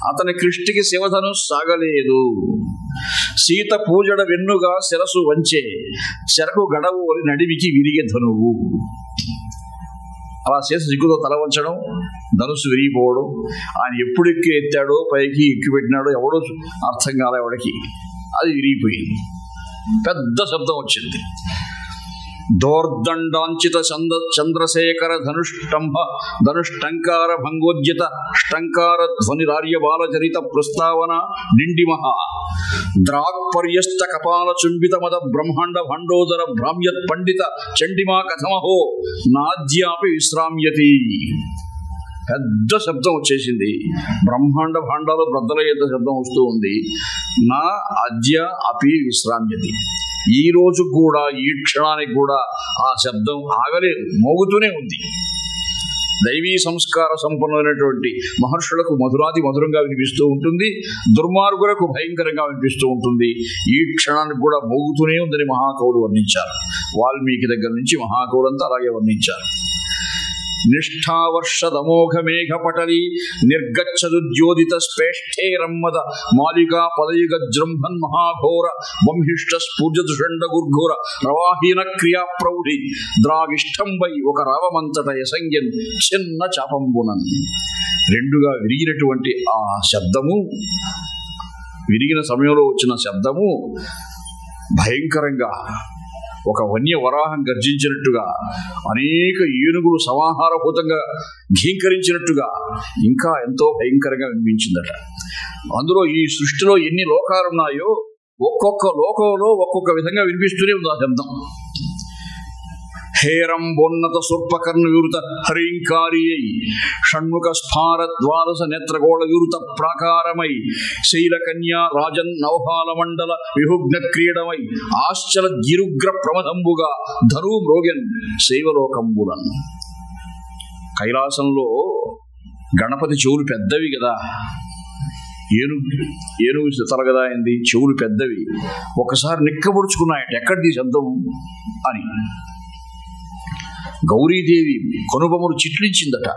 అతని కృష్టికి శివధనుస్సు సాగలేదు. సీత పూజడ వెన్నుగా శిరస్సు వంచే, చెరకు గడవు నడివికి విరిగే ధనువు. అలా చేసి సిగ్గుతో తల వంచడం, ధనుస్సు విరిగిపోవడం. ఆయన ఎప్పుడు ఎత్తాడో పైకి ఎక్కి పెట్టినాడో ఎవడో అర్థం కాలే ఎవడికి. అది విరిగిపోయింది, పెద్ద శబ్దం వచ్చింది. దోర్దండాంచిత చంద్రశేఖర ధనుష్టంకార భంగోద్యత ష్టంకార ధ్వనిరార్యబాలచరిత ప్రస్తావన డిండిమహ ద్రాక్పర్యస్త కపాల చుంబిత మద బ్రహ్మాండ భండోదర భ్రామ్యత్ పండిత చండిమా కథమహో నాద్యాపి విశ్రామ్యతి. పెద్ద శబ్దం వచ్చేసింది, బ్రహ్మాండ భాండాలు బ్రద్దలయ్యేంత శబ్దం వస్తూ ఉంది. నా అద్య అపి విశ్రామ్యతి, ఈ రోజు కూడా ఈ క్షణానికి కూడా ఆ శబ్దం ఆగలేదు, మోగుతూనే ఉంది. దైవీ సంస్కార సంపన్నమైనటువంటి మహర్షులకు మధురాది మధురంగా వినిపిస్తూ ఉంటుంది, దుర్మార్గులకు భయంకరంగా వినిపిస్తూ ఉంటుంది. ఈ క్షణానికి కూడా మోగుతూనే ఉందని మహాకవులు వర్ణించారు. వాల్మీకి దగ్గర నుంచి మహాకవులంతా అలాగే వర్ణించారు. నిష్ఠావర్షదమోఘ మేఘ పటలి నిర్గచ్చదుద్యోదిత స్పేష్ఠేరమ్మద మాలికా పదయుగ జృంభన్ మహాఘోర వంహిష్ట స్ఫూర్జదుషండ గుర్ఘోర రవాహీన క్రియా ప్రౌఢి ద్రాగిష్టంబై ఒక రావమంతట యసంగ్యన్ చిన్న చాపంబునన్. రెండుగా విరిగినటువంటి ఆ శబ్దము, విరిగిన సమయంలో వచ్చిన శబ్దము భయంకరంగా ఒక వన్య వరాహం గర్జించినట్టుగా, అనేక ఏనుగులు సమాహారభూతంగా ఘీంకరించినట్టుగా ఇంకా ఎంతో భయంకరంగా వినిపించిందట. అందులో ఈ సృష్టిలో ఎన్ని లోకాలున్నాయో ఒక్కొక్క లోకంలో ఒక్కొక్క విధంగా వినిపిస్తూనే ఉంది ఆ శబ్దం. హేరంబోన్నత సూర్పకర్ణ వివృత హరింకారియై షణ్ముఖ స్ఫార ద్వాదశ నేత్రగోళ వివృత ప్రాకారమై శైలకన్యా రాజన్ నవహాల మండల విహుగ్న క్రీడమై ఆశ్చల గిరుగ్ర ప్రమదంబుగా ధను మ్రోగెన్ శైవలోకంబులన్. కైలాసంలో గణపతి చెవులు పెద్దవి కదా, ఏనుగు తల కదా అయింది, చెవులు పెద్దవి. ఒకసారి నిక్కబొడుచుకున్నాయట, ఎక్కడిది శబ్దం అని. గౌరీదేవి కనుబొమ్మలు చిట్లించిందట,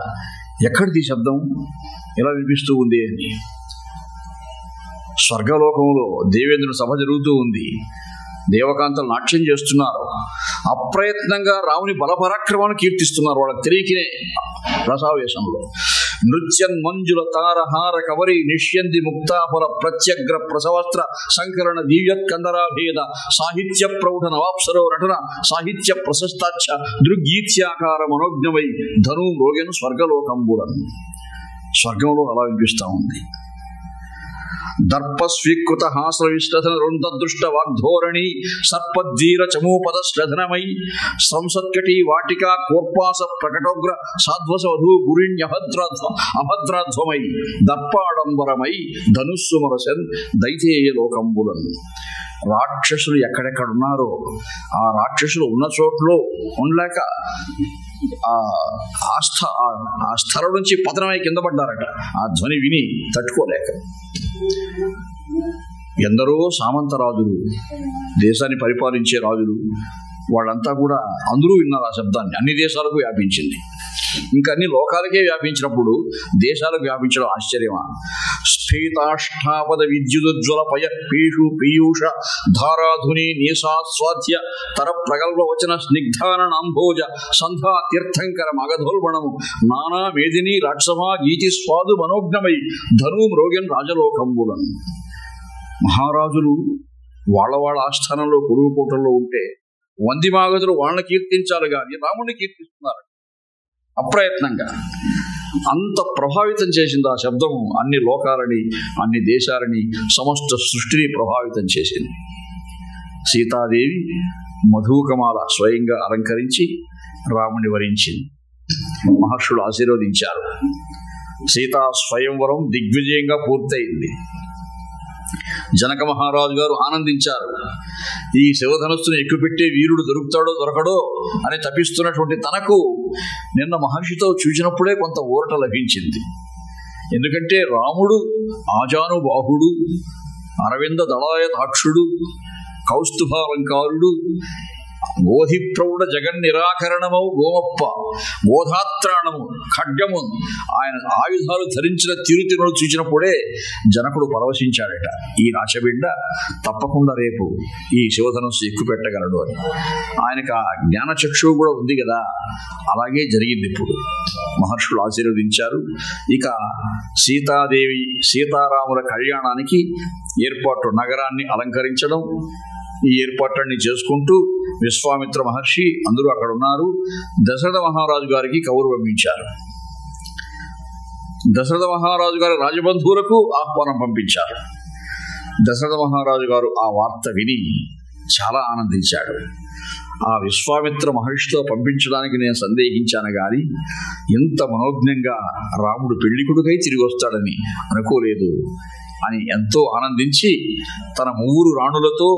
ఎక్కడిది శబ్దం, ఎలా వినిపిస్తూ ఉంది అని. స్వర్గలోకంలో దేవేంద్రుని సభ జరుగుతూ ఉంది, దేవకాంతలు నాట్యం చేస్తున్నారు, అప్రయత్నంగా రాముని బలపరాక్రమాన్ని కీర్తిస్తున్నారు వాళ్ళకి తెలియకనే రసావేశంలో. నృత్యన్ మంజుల తారహార కవరి నిష్యంది ముక్తాఫల ప్రత్యగ్ర ప్రసవస్త్ర సంకలన దివ్యత్కందరాభేద సాహిత్య ప్రౌఢ నవాప్సరో నటన సాహిత్య ప్రశస్తాచ దృగ్గీత్యాకార మనోజ్ఞమై ధను రోగెను స్వర్గలోకంబులను. స్వర్గంలో అలా వినిపిస్తూ ఉంది. దర్ప స్వీకృత హాస్ర విశ్లధన రుందృష్ట వాగ్ధోరణి సర్పద్వీర చమూపద శ్లధనమై సంసత్కటి వాటికా కోర్పాస ప్రకటోగ్ర సాధ్వస వధూ గురిణ్యభద్రాధ్వమై దర్పాడంబరమై ధనుస్సు మరసన్ దైతేయ లోకంబులను. రాక్షసులు ఎక్కడెక్కడున్నారో ఆ రాక్షసులు ఉన్న చోట్లో ఉండలేక ఆ స్థలం నుంచి పతనమై కింద పడ్డారట, ఆ ధ్వని విని తట్టుకోలేక. ఎందరో సామంతరాజులు, దేశాన్ని పరిపాలించే రాజులు, వాళ్ళంతా కూడా అందరూ విన్నారు ఆ శబ్దాన్ని. అన్ని దేశాలకు వ్యాపించింది. ఇంకా అన్ని లోకాలకే వ్యాపించినప్పుడు దేశాలకు వ్యాపించడం ఆశ్చర్యమా? స్ఫీతాష్టాపద విద్యుజ్వల పయ పీయూష ధారాధుని నీసాస్వాద్య తర ప్రగల్భ వచన స్నిగ్ధానంభోజ సంధ్యా తీర్థంకర మగధోల్బణము నానా మేదిని రాక్షసమా గీతి స్వాదు మనోజ్ఞమై ధను మ్రోగెన్ రాజలోకంబులను. మహారాజులు వాళ్ళ ఆస్థానంలో కురువుకోటంలో ఉంటే వందిమాగదులు వాళ్ళని కీర్తించాలి కానీ రాముడిని కీర్తిస్తున్నారు అప్రయత్నంగా. అంత ప్రభావితం చేసింది ఆ శబ్దము, అన్ని లోకాలని, అన్ని దేశాలని, సమస్త సృష్టిని ప్రభావితం చేసింది. సీతాదేవి మధుకమాల స్వయంగా అలంకరించి రాముని వరించింది. మహర్షులు ఆశీర్వదించారు. సీతా స్వయంవరం దిగ్విజయంగా పూర్తయింది. జనక మహారాజు గారు ఆనందించారు. ఈ శివధనుస్సును ఎక్కుపెట్టే వీరుడు దొరుకుతాడో దొరకడో అని తపిస్తున్నటువంటి తనకు నిన్న మహర్షితో చూసినప్పుడే కొంత ఊరట లభించింది. ఎందుకంటే రాముడు ఆజానుబాహుడు, అరవింద దళాయతాక్షుడు, కౌస్తుభాలంకారుడు, గోధిప్రౌఢ జగన్ నిరాకరణమౌ గోమప్ప గోధాత్రాణము ఖడ్గము ఆయన ఆయుధాలు ధరించిన తిరుతిరును చూచినప్పుడే జనకుడు పరవశించాడట. ఈ రాచబిడ్డ తప్పకుండా రేపు ఈ శివధనుస్సు ఎక్కుపెట్టగలడు అని. ఆయనకు ఆ జ్ఞానచక్షువు కూడా ఉంది కదా. అలాగే జరిగింది. ఇప్పుడు మహర్షులు ఆశీర్వదించారు. ఇక సీతాదేవి సీతారాముల కళ్యాణానికి ఏర్పాటు, నగరాన్ని అలంకరించడం, ఈ ఏర్పాట్లన్నీ చేసుకుంటూ విశ్వామిత్ర మహర్షి అందరూ అక్కడ ఉన్నారు. దశరథ మహారాజు గారికి కబురు పంపించారు. దశరథ మహారాజు గారి రాజబంధువులకు ఆహ్వానం పంపించారు. దశరథ మహారాజు గారు ఆ వార్త విని చాలా ఆనందించాడు. ఆ విశ్వామిత్ర మహర్షితో పంపించడానికి నేను సందేహించాను గాని ఎంత మనోజ్ఞంగా రాముడు పెళ్లికొడుకై తిరిగి వస్తాడని అనుకోలేదు అని ఎంతో ఆనందించి తన 3 రాణులతో,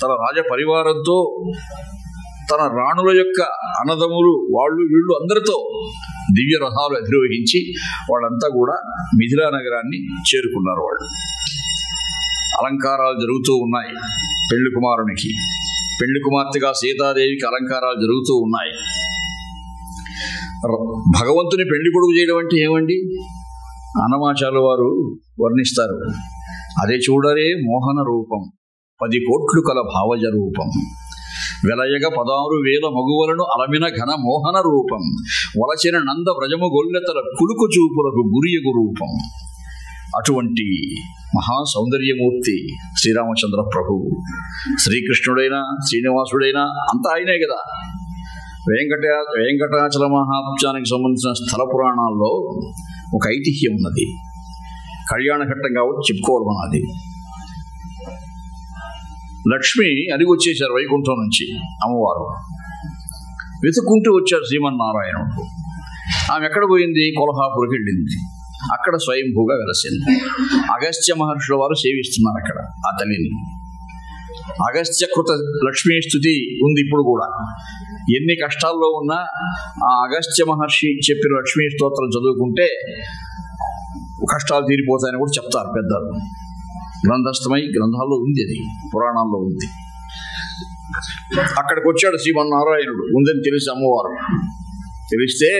తన రాజ పరివారంతో, తన రాణుల యొక్క అన్నదమ్ములు వాళ్ళు వీళ్ళు అందరితో దివ్య రథాలు అధిరోహించి వాళ్ళంతా కూడా మిథిలా నగరాన్ని చేరుకున్నారు. వాళ్ళు అలంకారాలు జరుగుతూ ఉన్నాయి. పెళ్లి కుమారునికి, పెళ్లి కుమార్తెగా సీతాదేవికి అలంకారాలు జరుగుతూ ఉన్నాయి. భగవంతుని పెళ్లి కొడుకు చేయడం అంటే ఏమండి? అన్నమాచార్యుల వారు వర్ణిస్తారు. అదే చూడరే మోహన రూపం, 10 కోట్లు కల భావజ రూపం, వెలయగ 16,000 మగువలను అలమిన ఘన మోహన రూపం, వలచిన నంద వ్రజము గొల్లెతల కులుకు చూపులకు గురియగు రూపం. అటువంటి మహా సౌందర్యమూర్తి శ్రీరామచంద్ర ప్రభువు. శ్రీకృష్ణుడైనా శ్రీనివాసుడైనా అంతా ఆయనే కదా. వెంకటాచల మహాత్మ్యానికి సంబంధించిన స్థల పురాణాల్లో ఒక ఐతిహ్యం ఉన్నది. కళ్యాణఘట్టం కాబట్టి చెప్పుకోవాలి మనం. అది లక్ష్మి అడిగి వచ్చేశారు వైకుంఠం నుంచి. అమ్మవారు వెతుక్కుంటూ వచ్చారు శ్రీమన్నారాయణుడు. ఆమె ఎక్కడ పోయింది? కొల్హాపూర్కి వెళ్ళింది. అక్కడ స్వయంభూగా వెలసింది. అగస్త్య మహర్షుల వారు సేవిస్తున్నారు అక్కడ ఆ తల్లిని. అగస్త్యకృత లక్ష్మీ స్తుతి ఉంది ఇప్పుడు కూడా. ఎన్ని కష్టాల్లో ఉన్నా ఆ అగస్త్య మహర్షి చెప్పిన లక్ష్మీ స్తోత్రం చదువుకుంటే కష్టాలు తీరిపోతాయని కూడా చెప్తారు పెద్దలు. గ్రంథస్థమై గ్రంథాల్లో ఉంది, అది పురాణాల్లో ఉంది. అక్కడికి వచ్చాడు శ్రీమన్నారాయణుడు. ఉందని తెలిసి అమ్మవారు తెలిస్తే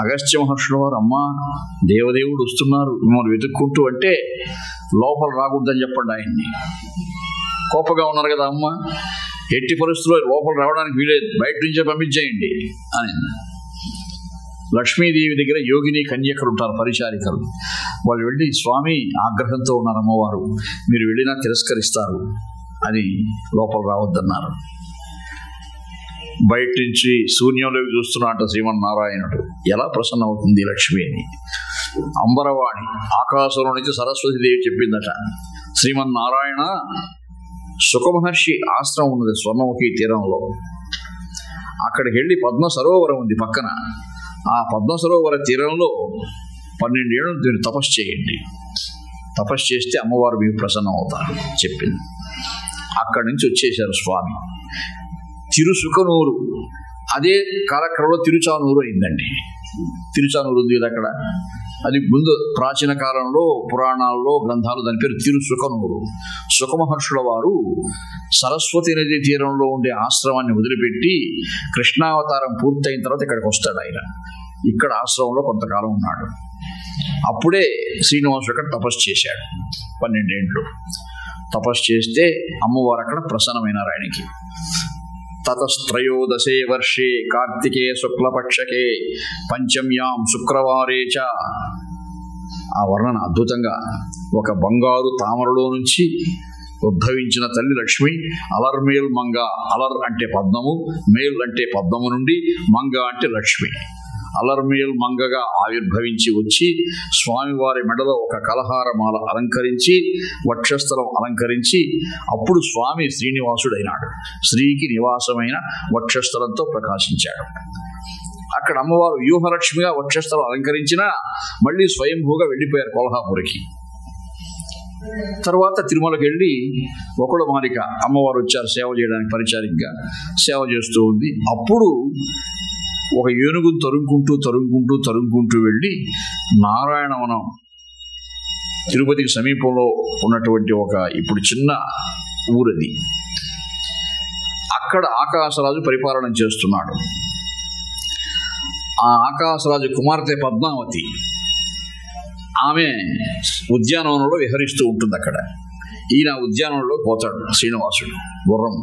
అగస్త్య మహర్షుల వారు, అమ్మ దేవదేవుడు వస్తున్నారు మిమ్మల్ని వెతుక్కుంటూ అంటే లోపల రాకూడదని చెప్పండి ఆయన్ని. కోపగా ఉన్నారు కదా అమ్మ, ఎట్టి పరిస్థితుల్లో లోపల రావడానికి వీలేదు, బయట నుంచే పంపించేయండి అని. లక్ష్మీదేవి దగ్గర యోగిని కన్యకలు ఉంటారు, పరిచారికలు. వాళ్ళు వెళ్ళి, స్వామి ఆగ్రహంతో ఉన్నారు అమ్మవారు, మీరు వెళ్ళినా తిరస్కరిస్తారు అని లోపల రావద్దన్నారు. బయట నుంచి శూన్యంలోకి చూస్తున్నట్టు శ్రీమన్నారాయణుడు. ఎలా ప్రసన్న అవుతుంది లక్ష్మి అని. అంబరవాణి ఆకాశంలో నుంచి సరస్వతీదేవి చెప్పిందట, శ్రీమన్నారాయణ సుఖమహర్షి ఆశ్రమం ఉన్నది స్వర్ణముఖి తీరంలో. అక్కడికి వెళ్ళి పద్మ సరోవరం ఉంది పక్కన. ఆ పద్మ సరోవర తీరంలో 12 ఏళ్ళు మీరు తపస్సు చేయండి. తపస్సు చేస్తే అమ్మవారు మీకు ప్రసన్నం అవుతారు చెప్పింది. అక్కడి నుంచి వచ్చేశారు స్వామి. తిరుసుకనూరు, అదే కాలక్రమంలో తిరుచానూరు అయిందండి. తిరుచానూరు ఉంది కదా అక్కడ. అది ముందు ప్రాచీన కాలంలో పురాణాల్లో గ్రంథాలు దాని పేరు తిరుసుకనూరు. సుఖమహర్షుల వారు సరస్వతి నది తీరంలో ఉండే ఆశ్రమాన్ని వదిలిపెట్టి కృష్ణావతారం పూర్తయిన తర్వాత ఇక్కడికి వస్తాడు ఆయన. ఇక్కడ ఆశ్రమంలో కొంతకాలం ఉన్నాడు. అప్పుడే శ్రీనివాసుడు అక్కడ తపస్సు చేశాడు. 12 ఏళ్ళు తపస్సు చేస్తే అమ్మవారు అక్కడ ప్రసన్నమైనారు ఆయనకి. తతస్త్రయోదశే వర్షే కార్తికే శుక్లపక్షకే పంచమ్యాం శుక్రవారే చ. ఆ వర్ణన అద్భుతంగా. ఒక బంగారు తామరలో నుంచి ఉద్భవించిన తల్లి లక్ష్మి. అలర్మేల్ మంగ, అలర్ అంటే పద్మము, మేల్ అంటే పద్మము నుండి, మంగ అంటే లక్ష్మి. అలర్మేల్ మంగగా ఆవిర్భవించి వచ్చి స్వామివారి మెడలో ఒక కలహారమాల అలంకరించి, వక్షస్థలం అలంకరించి, అప్పుడు స్వామి శ్రీనివాసుడైనాడు. శ్రీకి నివాసమైన వక్షస్థలంతో ప్రకాశించాడు. అక్కడ అమ్మవారు వ్యూహలక్ష్మిగా వక్షస్థలం అలంకరించినా మళ్ళీ స్వయంభూగా వెళ్ళిపోయారు కొల్హాపూర్కి. తర్వాత తిరుమలకి వెళ్ళి ఒకడు మాలిక అమ్మవారు వచ్చారు సేవ చేయడానికి, పరిచారికగా సేవ చేస్తూ ఉంది. అప్పుడు ఒక ఏనుగును తరుముకుంటూ వెళ్ళి నారాయణవనం, తిరుపతికి సమీపంలో ఉన్నటువంటి ఒక ఇప్పుడు చిన్న ఊరది, అక్కడ ఆకాశరాజు పరిపాలన చేస్తున్నాడు. ఆ ఆకాశరాజు కుమార్తె పద్మావతి, ఆమె ఉద్యానవనంలో విహరిస్తూ ఉంటుంది అక్కడ. ఈయన ఉద్యానవనంలో పోతాడు శ్రీనివాసుడు. గుర్రం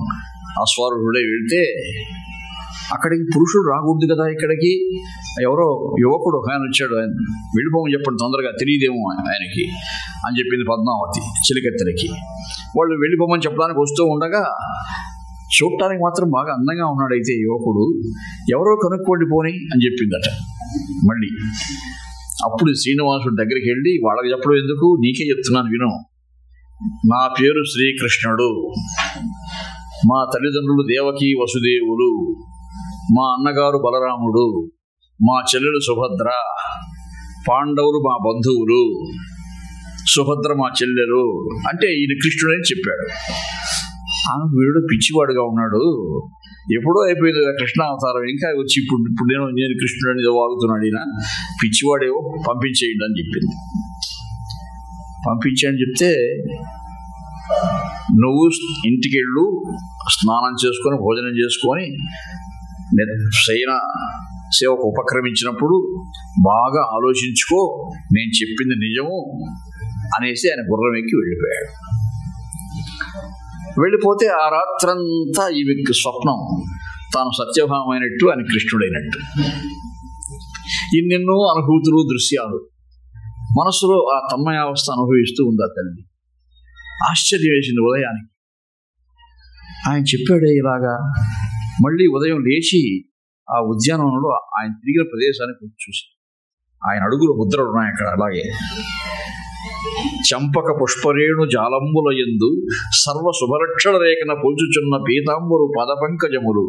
అశ్వారూఢుడై వెళ్తే అక్కడికి పురుషుడు రాకూడదు కదా, ఇక్కడికి ఎవరో యువకుడు ఆయన వచ్చాడు, ఆయన వెళ్ళిపోమని చెప్పండి తొందరగా, తెలియదేమో ఆయనకి అని చెప్పింది పద్మావతి చిలికెత్తెలకి. వాళ్ళు వెళ్ళిపోమని చెప్పడానికి వస్తూ ఉండగా చూడటానికి మాత్రం బాగా అందంగా ఉన్నాడైతే యువకుడు, ఎవరో కనుక్కోండి పోని అని చెప్పిందట. మళ్ళీ అప్పుడు శ్రీనివాసుడు దగ్గరికి వెళ్ళి, వాళ్ళకి చెప్పడం ఎందుకు, నీకే చెప్తున్నాను విను. నా పేరు శ్రీకృష్ణుడు, మా తల్లిదండ్రులు దేవకి వసుదేవులు, మా అన్నగారు బలరాముడు, మా చెల్లెలు సుభద్ర, పాండవులు మా బంధువులు, సుభద్ర మా చెల్లెలు అంటే ఈయన కృష్ణుడని చెప్పాడు. వీడు పిచ్చివాడుగా ఉన్నాడు, ఎప్పుడో అయిపోయింది కదా కృష్ణావతారం, ఇంకా వచ్చి ఇప్పుడు నేను కృష్ణుడని వాగుతున్నాడు ఈయన, పిచ్చివాడేవో పంపించేయండి అని చెప్పింది. పంపించని చెప్తే, నువ్వు ఇంటికి వెళ్ళు, స్నానం చేసుకొని భోజనం చేసుకొని శయన సేవకు ఉపక్రమించినప్పుడు బాగా ఆలోచించుకో, నేను చెప్పింది నిజము అనేసి ఆయన గుర్రం ఎక్కి వెళ్ళిపోయాడు. వెళ్ళిపోతే ఆ రాత్రంతా ఈమెకి స్వప్నం, తాను సత్యభామైనట్టు ఆయన కృష్ణుడైనట్టు. ఇన్నెన్నో అనుభూతులు, దృశ్యాలు మనసులో ఆ తన్మయావస్థ అనుభవిస్తూ ఉంది ఆ తల్లి. ఆశ్చర్యం వేసింది ఉదయానికి. ఆయన చెప్పాడే ఇలాగా. మళ్ళీ ఉదయం లేచి ఆ ఉద్యానవనంలో ఆయన తిరిగిన ప్రదేశానికి చూసి, ఆయన అడుగులు ముద్రలు ఉన్నాయి అక్కడ. అలాగే చంపక పుష్పరేణు జాలంబుల యందు సర్వ శుభలక్షణ రేఖన పోల్చుచున్న పీతాంబరు పదపంకజములు.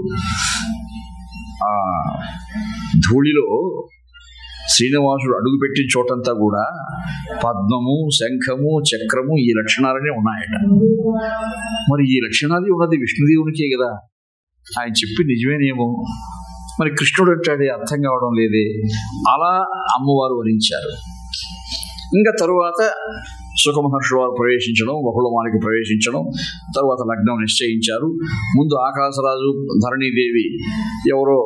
ఆ ధూళిలో శ్రీనివాసుడు అడుగుపెట్టిన చోటంతా కూడా పద్మము, శంఖము, చక్రము ఈ లక్షణాలనే ఉన్నాయట. మరి ఈ లక్షణాలు ఉన్నది విష్ణుదేవునికే కదా, ఆయన చెప్పి నిజమేనేమో. మరి కృష్ణుడు అంటాడే అర్థం కావడం లేదే. అలా అమ్మవారు వరించారు. ఇంకా తరువాత సుఖమహర్షి వారు ప్రవేశించడం, బహుళమానికి ప్రవేశించడం, తరువాత లగ్నం నిశ్చయించారు. ముందు ఆకాశరాజు, ధరణీదేవి ఎవరో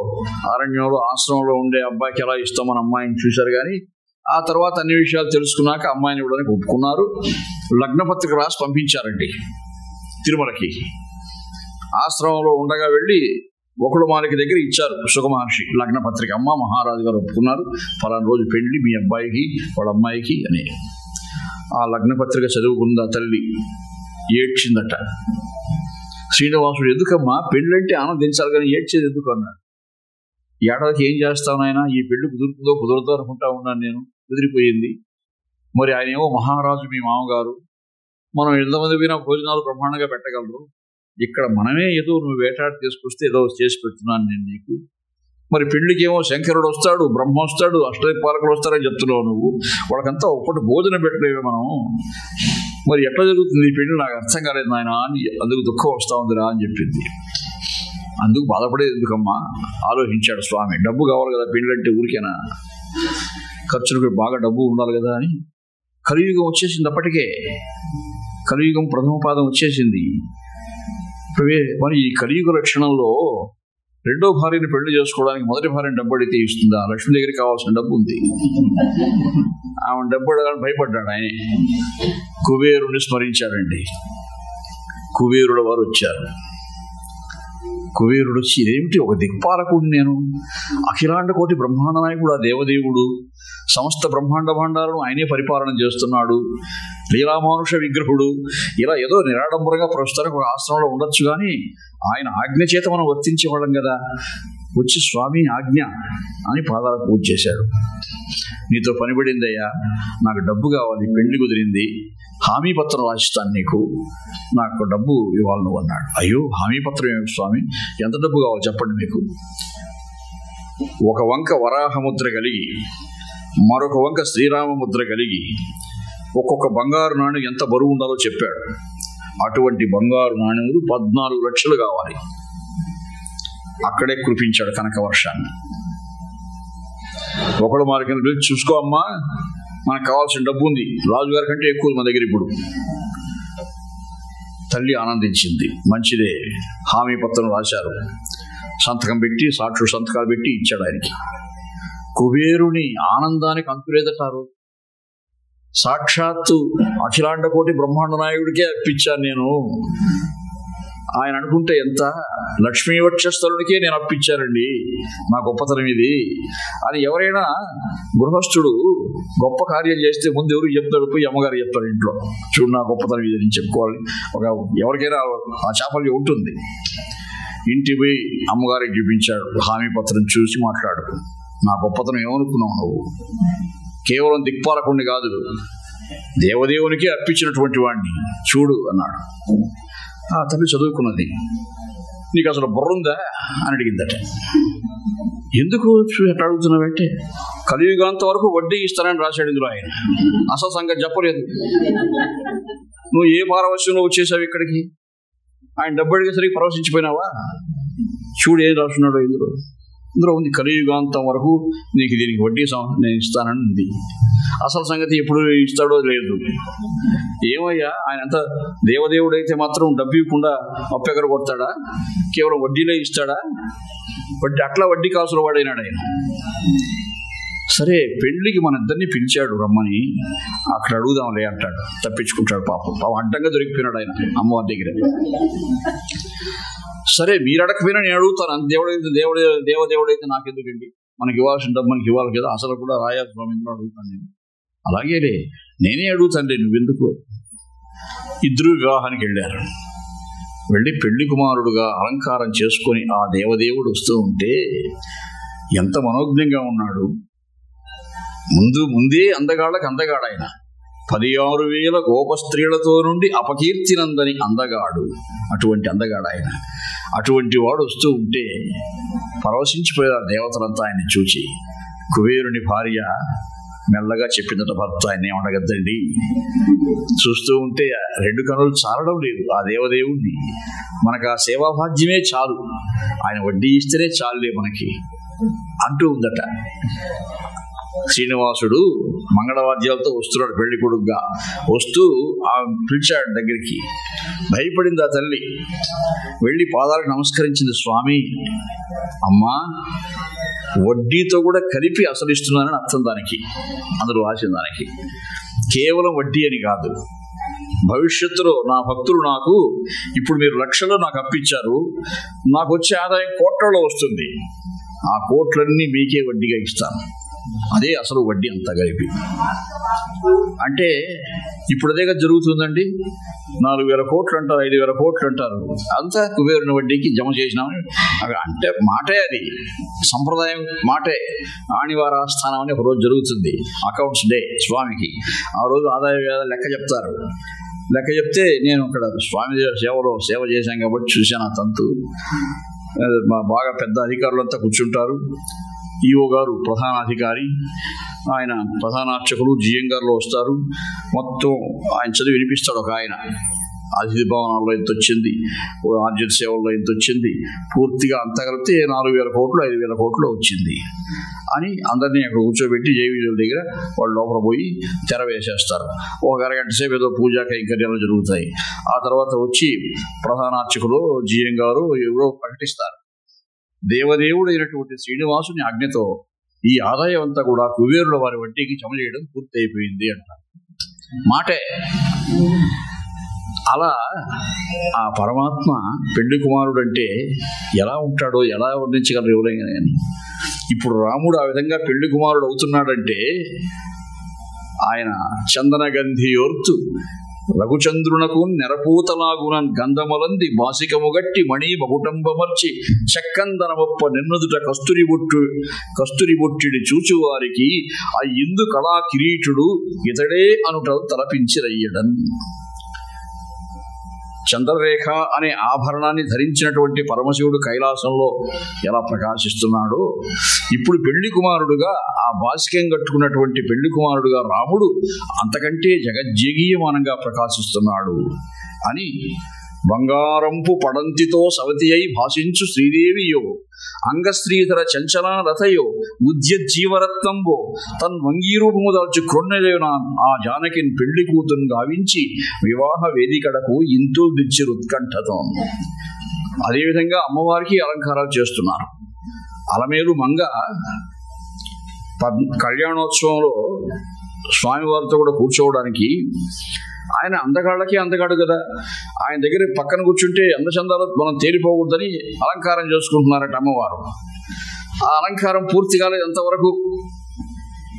అరణ్యంలో ఆశ్రమంలో ఉండే అబ్బాయికి ఎలా ఇస్తామని అమ్మాయిని చూశారు. కానీ ఆ తర్వాత అన్ని విషయాలు తెలుసుకున్నాక అమ్మాయిని ఇవ్వడానికి ఒప్పుకున్నారు. లగ్నపత్రిక రాసి పంపించారండి తిరుమలకి. ఆశ్రమంలో ఉండగా వెళ్ళి ఒకడుమాలిక దగ్గర ఇచ్చారు సుఖమహర్షి లగ్నపత్రిక. అమ్మ మహారాజు గారు ఒప్పుకున్నారు, ఫలానా రోజు పెళ్లి మీ అబ్బాయికి వాళ్ళ అమ్మాయికి అని. ఆ లగ్నపత్రిక చదువుకుందా తల్లి, ఏడ్చిందట. శ్రీనివాసుడు, ఎందుకమ్మా పెళ్ళంటే ఆనందించాలి కానీ ఏడ్చేది ఎందుకు అన్నాడు. ఏడాదికి ఏం చేస్తాను ఆయన, ఈ పెళ్లి కుదురుతుందో కుదరదో అనుకుంటా ఉన్నాను నేను, కుదిరిపోయింది. మరి ఆయన ఏమో మహారాజు మీ మామగారు, మనం ఎంతమంది పోయినా భోజనాలు బ్రహ్మాండంగా పెట్టగలరు, ఇక్కడ మనమే ఏదో నువ్వు వేటాడి తీసుకొస్తే ఏదో చేసి పెడుతున్నాను నేను నీకు. మరి పెళ్లికి ఏమో శంకరుడు వస్తాడు, బ్రహ్మ వస్తాడు, అష్టదిక్పాలకుడు వస్తారని చెప్తున్నావు నువ్వు, వాళ్ళకంతా ఒక్కటి భోజనం పెట్టలేవే మనం, మరి ఎట్లా జరుగుతుంది ఈ పెళ్లి, నాకు అర్థం కాలేదు నాయన అని, అందుకు దుఃఖం వస్తూ ఉందిరా అని చెప్పింది. అందుకు బాధపడేది ఎందుకమ్మా, ఆలోచించాడు స్వామి. డబ్బు కావాలి కదా పెళ్లి అంటే, ఊరికేనా, ఖర్చులకు బాగా డబ్బు ఉండాలి కదా అని. కలియుగం వచ్చేసింది, అప్పటికే కలియుగం ప్రథమ పాదం వచ్చేసింది. మరి ఈ కలియుగ లక్షణంలో రెండో భార్యని పెళ్లి చేసుకోవడానికి మొదటి భార్యని డబ్బు అడిగితే ఇస్తుందా? లక్ష్మి దగ్గరికి కావాల్సిన డబ్బు ఉంది, ఆమె డబ్బు అడగాలని భయపడ్డాడు ఆయన. కుబేరుని స్మరించారండి. కుబేరుడు వారు వచ్చారు. కుబేరుడు వచ్చి, ఇదేమిటి ఒక దిక్పాలకుడు నేను, అఖిలాండ కోటి బ్రహ్మాండ నాయకుడు, ఆ దేవదేవుడు, సమస్త బ్రహ్మాండ భాండాలను ఆయనే పరిపాలన చేస్తున్నాడు, లీలామానుష విగ్రహుడు, ఇలా ఏదో నిరాడంబరంగా ప్రస్తుతానికి ఒక ఆశ్రమంలో ఉండొచ్చు కానీ ఆయన ఆజ్ఞ చేత మనం వర్తించేవాళ్ళం కదా. వచ్చి స్వామి ఆజ్ఞ అని పాదాలకు పూజ చేశాడు. నీతో పనిపడిందయ్యా, నాకు డబ్బు కావాలి, పెళ్లి కుదిరింది, హామీ పత్రం రాసిస్తాను నీకు, నాకు డబ్బు ఇవ్వాలి నువ్వు అన్నాడు. అయ్యో హామీ పత్రం ఏమిటి స్వామి, ఎంత డబ్బు కావాలి చెప్పండి మీకు. ఒక వంక వరాహముద్ర కలిగి, మరొక వంక శ్రీరామముద్ర కలిగి, ఒక్కొక్క బంగారు నాణ్యం ఎంత బరువు ఉండాలో చెప్పాడు. అటువంటి బంగారు నాణ్యములు 14 లక్షలు కావాలి. అక్కడే కురిపించాడు కనక వర్షాన్ని. ఒకడు మార్కెట్ పిలిచి, చూసుకో అమ్మా, మనకు కావాల్సిన డబ్బు ఉంది, రాజుగారి కంటే ఎక్కువ మన దగ్గర ఇప్పుడు. తల్లి ఆనందించింది. మంచిదే, హామీ పత్రం రాశారు, సంతకం పెట్టి, సాక్షులు సంతకాలు పెట్టి ఇచ్చాడు ఆయనకి. కుబేరుని ఆనందానికి అంతులేదటారు. సాక్షాత్తు అఖిలాండ కోటి బ్రహ్మాండ నాయకుడికే అప్పించాను నేను, ఆయన అనుకుంటే ఎంత, లక్ష్మీ వక్షస్థలుడికే నేను అప్పించానండి, నా గొప్పతనం ఇది అని. ఎవరైనా గృహస్థుడు గొప్ప కార్యం చేస్తే ముందు ఎవరు చెప్తాడు, పోయి అమ్మగారు చెప్తాడు ఇంట్లో, చూడు నా గొప్పతనం ఇది అని చెప్పుకోవాలి. ఎవరికైనా ఆ చాపల్యం ఉంటుంది. ఇంటికి పోయి అమ్మగారికి చూపించాడు. హామీ పత్రం చూసి మాట్లాడు, నా గొప్పతనం ఏమనుకున్నావు నువ్వు? కేవలం దిక్పాలకుణ్ణి కాదు, దేవదేవునికి అర్పించినటువంటి వాడిని చూడు అన్నాడు. ఆ తల్లి చదువుకున్నది. నీకు అసలు బుర్రుందా అని అడిగిందట. ఎందుకు అట్లా అడుగుతున్నావంటే, కలియుగాంత వరకు వడ్డీ ఇస్తానని రాశాడు ఇందులో ఆయన. అసలు సంగతి చెప్పలేదు. నువ్వు ఏ పారవశ్యంలో వచ్చేసావు ఇక్కడికి? ఆయన డబ్బు అడిగేసరికి పరవశించిపోయినావా? చూడు ఏం రాస్తున్నాడు ఇందులో ఉంది, కలియుగాంతం వరకు నీకు దీనికి వడ్డీ నేను ఇస్తానని ఉంది. అసలు సంగతి ఎప్పుడు ఇస్తాడో లేదు. ఏమయ్యా, ఆయన అంత దేవదేవుడైతే మాత్రం డబ్బు ఇవ్వకుండా అప్పెగర కొడతాడా? కేవలం వడ్డీలే ఇస్తాడా? అట్లా వడ్డీ కాసులు వాడైనాడు ఆయన. సరే, పెళ్లికి మన ఇద్దరిని పిలిచాడు రమ్మని, అక్కడ అడుగుదాంలే అంటాడు. తప్పించుకుంటాడు. పాపం అడ్డంగా దొరికిపోయినాడు ఆయన అమ్మవారి దగ్గర. సరే, మీరు అడగకపోయినా నేను అడుగుతాను. దేవదేవుడైతే నాకెందుకండి, మనకి ఇవ్వాల్సిన డబ్బు మనకి ఇవ్వాలి కదా, అసలు కూడా రాయా స్వామి అడుగుతాను నేను. అలాగేలే, నేనే అడుగుతానులే, నువ్వెందుకు. ఇద్దరు వివాహానికి వెళ్ళారు. వెళ్ళి పెళ్లి కుమారుడుగా అలంకారం చేసుకొని ఆ దేవదేవుడు వస్తూ ఉంటే ఎంత మనోజ్ఞంగా ఉన్నాడు. ముందే అందగాళ్ళకి అందగాడు ఆయన. 16,000 గోపస్త్రీలతో నుండి అపకీర్తినందని అందగాడు. అటువంటి అందగాడు ఆయన. అటువంటి వాడు వస్తూ ఉంటే పరవశించిపోయారు దేవతలంతా ఆయన్ని చూచి. కుబేరుని భార్య మెల్లగా చెప్పిందట భర్త, ఆయన ఏమడగద్దండి, చూస్తూ ఉంటే 2 కనులు చాలడం లేదు ఆ దేవదేవుణ్ణి, మనకు ఆ సేవాభాగ్యమే చాలు, ఆయన వడ్డీ ఇస్తేనే చాలులే మనకి అంటూ ఉందట. శ్రీనివాసుడు మంగళవాద్యాలతో వస్తున్నాడు పెళ్లి కొడుకుగా. వస్తూ ఆ పిలిచాడు దగ్గరికి. భయపడింది ఆ తల్లి. వెళ్ళి పాదాలకు నమస్కరించింది. స్వామి, అమ్మా, వడ్డీతో కూడా కలిపి అసలు ఇస్తున్నానని అర్థం దానికి, అందులో రాసిన దానికి. కేవలం వడ్డీ అని కాదు, భవిష్యత్తులో నా భక్తులు నాకు ఇప్పుడు మీరు లక్షల్లో నాకు అప్పించారు, నాకు వచ్చే ఆదాయం కోట్లలో వస్తుంది, ఆ కోట్లన్నీ మీకే వడ్డీగా ఇస్తాను, అదే అసలు వడ్డీ అంతా కలిపి. అంటే ఇప్పుడు అదేగా జరుగుతుందండి. 4,000 కోట్లు అంటారు, 5,000 కోట్లు అంటారు, అంతా కుబేరుని వడ్డీకి జమ చేసినామని అంటే మాటే, అది సంప్రదాయం మాటే. ఆణివారాస్థానం అని ఒక రోజు జరుగుతుంది, అకౌంట్స్ డే స్వామికి. ఆ రోజు ఆదాయ లెక్క చెప్తారు. లెక్క చెప్తే నేను అక్కడ స్వామి సేవ చేశాం కాబట్టి చూశాను ఆ తంతు. బాగా పెద్ద అధికారులంతా కూర్చుంటారు. ఈఓ గారు ప్రధానాధికారి, ఆయన ప్రధానార్చకులు జిఎం గారులో వస్తారు. మొత్తం ఆయన చదివి వినిపిస్తాడు. ఒక ఆయన అతిథి భవనాల్లో ఎంత వచ్చింది, ఆర్జిత సేవల్లో ఎంత వచ్చింది, పూర్తిగా అంతా కలిపితే 4,000 కోట్లు 5,000 కోట్లు వచ్చింది అని అందరినీ అక్కడ కూర్చోబెట్టి జేవీల దగ్గర వాళ్ళు లోపల పోయి తెర వేసేస్తారు. ఒక అరగంట సేపు ఏదో పూజా కైంకర్యాలు జరుగుతాయి. ఆ తర్వాత వచ్చి ప్రధానార్చకులు జిఎం గారు ఎవరో ప్రకటిస్తారు. దేవదేవుడు అయినటువంటి శ్రీనివాసుని ఆజ్ఞతో ఈ ఆదాయం అంతా కూడా కుబేరుల వారి వడ్డీకి జమ చేయడం పూర్తి అయిపోయింది అంటారు. మాటే. అలా ఆ పరమాత్మ పెళ్లి కుమారుడు అంటే ఎలా ఉంటాడో ఎలా వర్ణించగలరు ఎవరైనా. ఇప్పుడు రాముడు ఆ విధంగా పెళ్లి కుమారుడు అవుతున్నాడంటే ఆయన చందనగంధియోర్తు రఘుచంద్రునకు నెరపూతలాగున గంధములంది బాసికముగట్టి మణి మకుటంబమర్చి చక్కందనమొప్ప నిన్నుదుట కస్తురి బొట్టిడి చూచువారికి ఆ ఇందు కళా కిరీటుడు ఇతడే అనుట తలపించిరయ్యడన్. చంద్రరేఖ అనే ఆభరణాన్ని ధరించినటువంటి పరమశివుడు కైలాసంలో ఎలా ప్రకాశిస్తున్నాడో, ఇప్పుడు పెళ్లి కుమారుడుగా ఆ బాసికం కట్టుకున్నటువంటి పెళ్లి కుమారుడుగా రాముడు అంతకంటే జగజ్జగీయమానంగా ప్రకాశిస్తున్నాడు అని బంగారంపు పడంతితో సవతి అయి భాషించు శ్రీదేవియో అంగశ్రీధర చంచలా రథయో ఉద్యజ్జీవరత్నంబో తన్ వంగీరూపము దాల్చి క్రొన్నెలేన ఆ జానకిని పెళ్లి కూతురు గావించి వివాహ వేదికడకు ఇంతో దిచ్చిరు ఉత్కంఠతో. అదేవిధంగా అమ్మవారికి అలంకారాలు చేస్తున్నారు. అలమేలు మంగ కళ్యాణోత్సవంలో స్వామివారితో కూడా కూర్చోవడానికి ఆయన అందగాళ్ళకి అందగాడు కదా, ఆయన దగ్గర పక్కన కూర్చుంటే అందచందాలు మనం తేలిపోకూడదని అలంకారం చేసుకుంటున్నారట అమ్మవారు. ఆ అలంకారం పూర్తి కాలేదు అంతవరకు.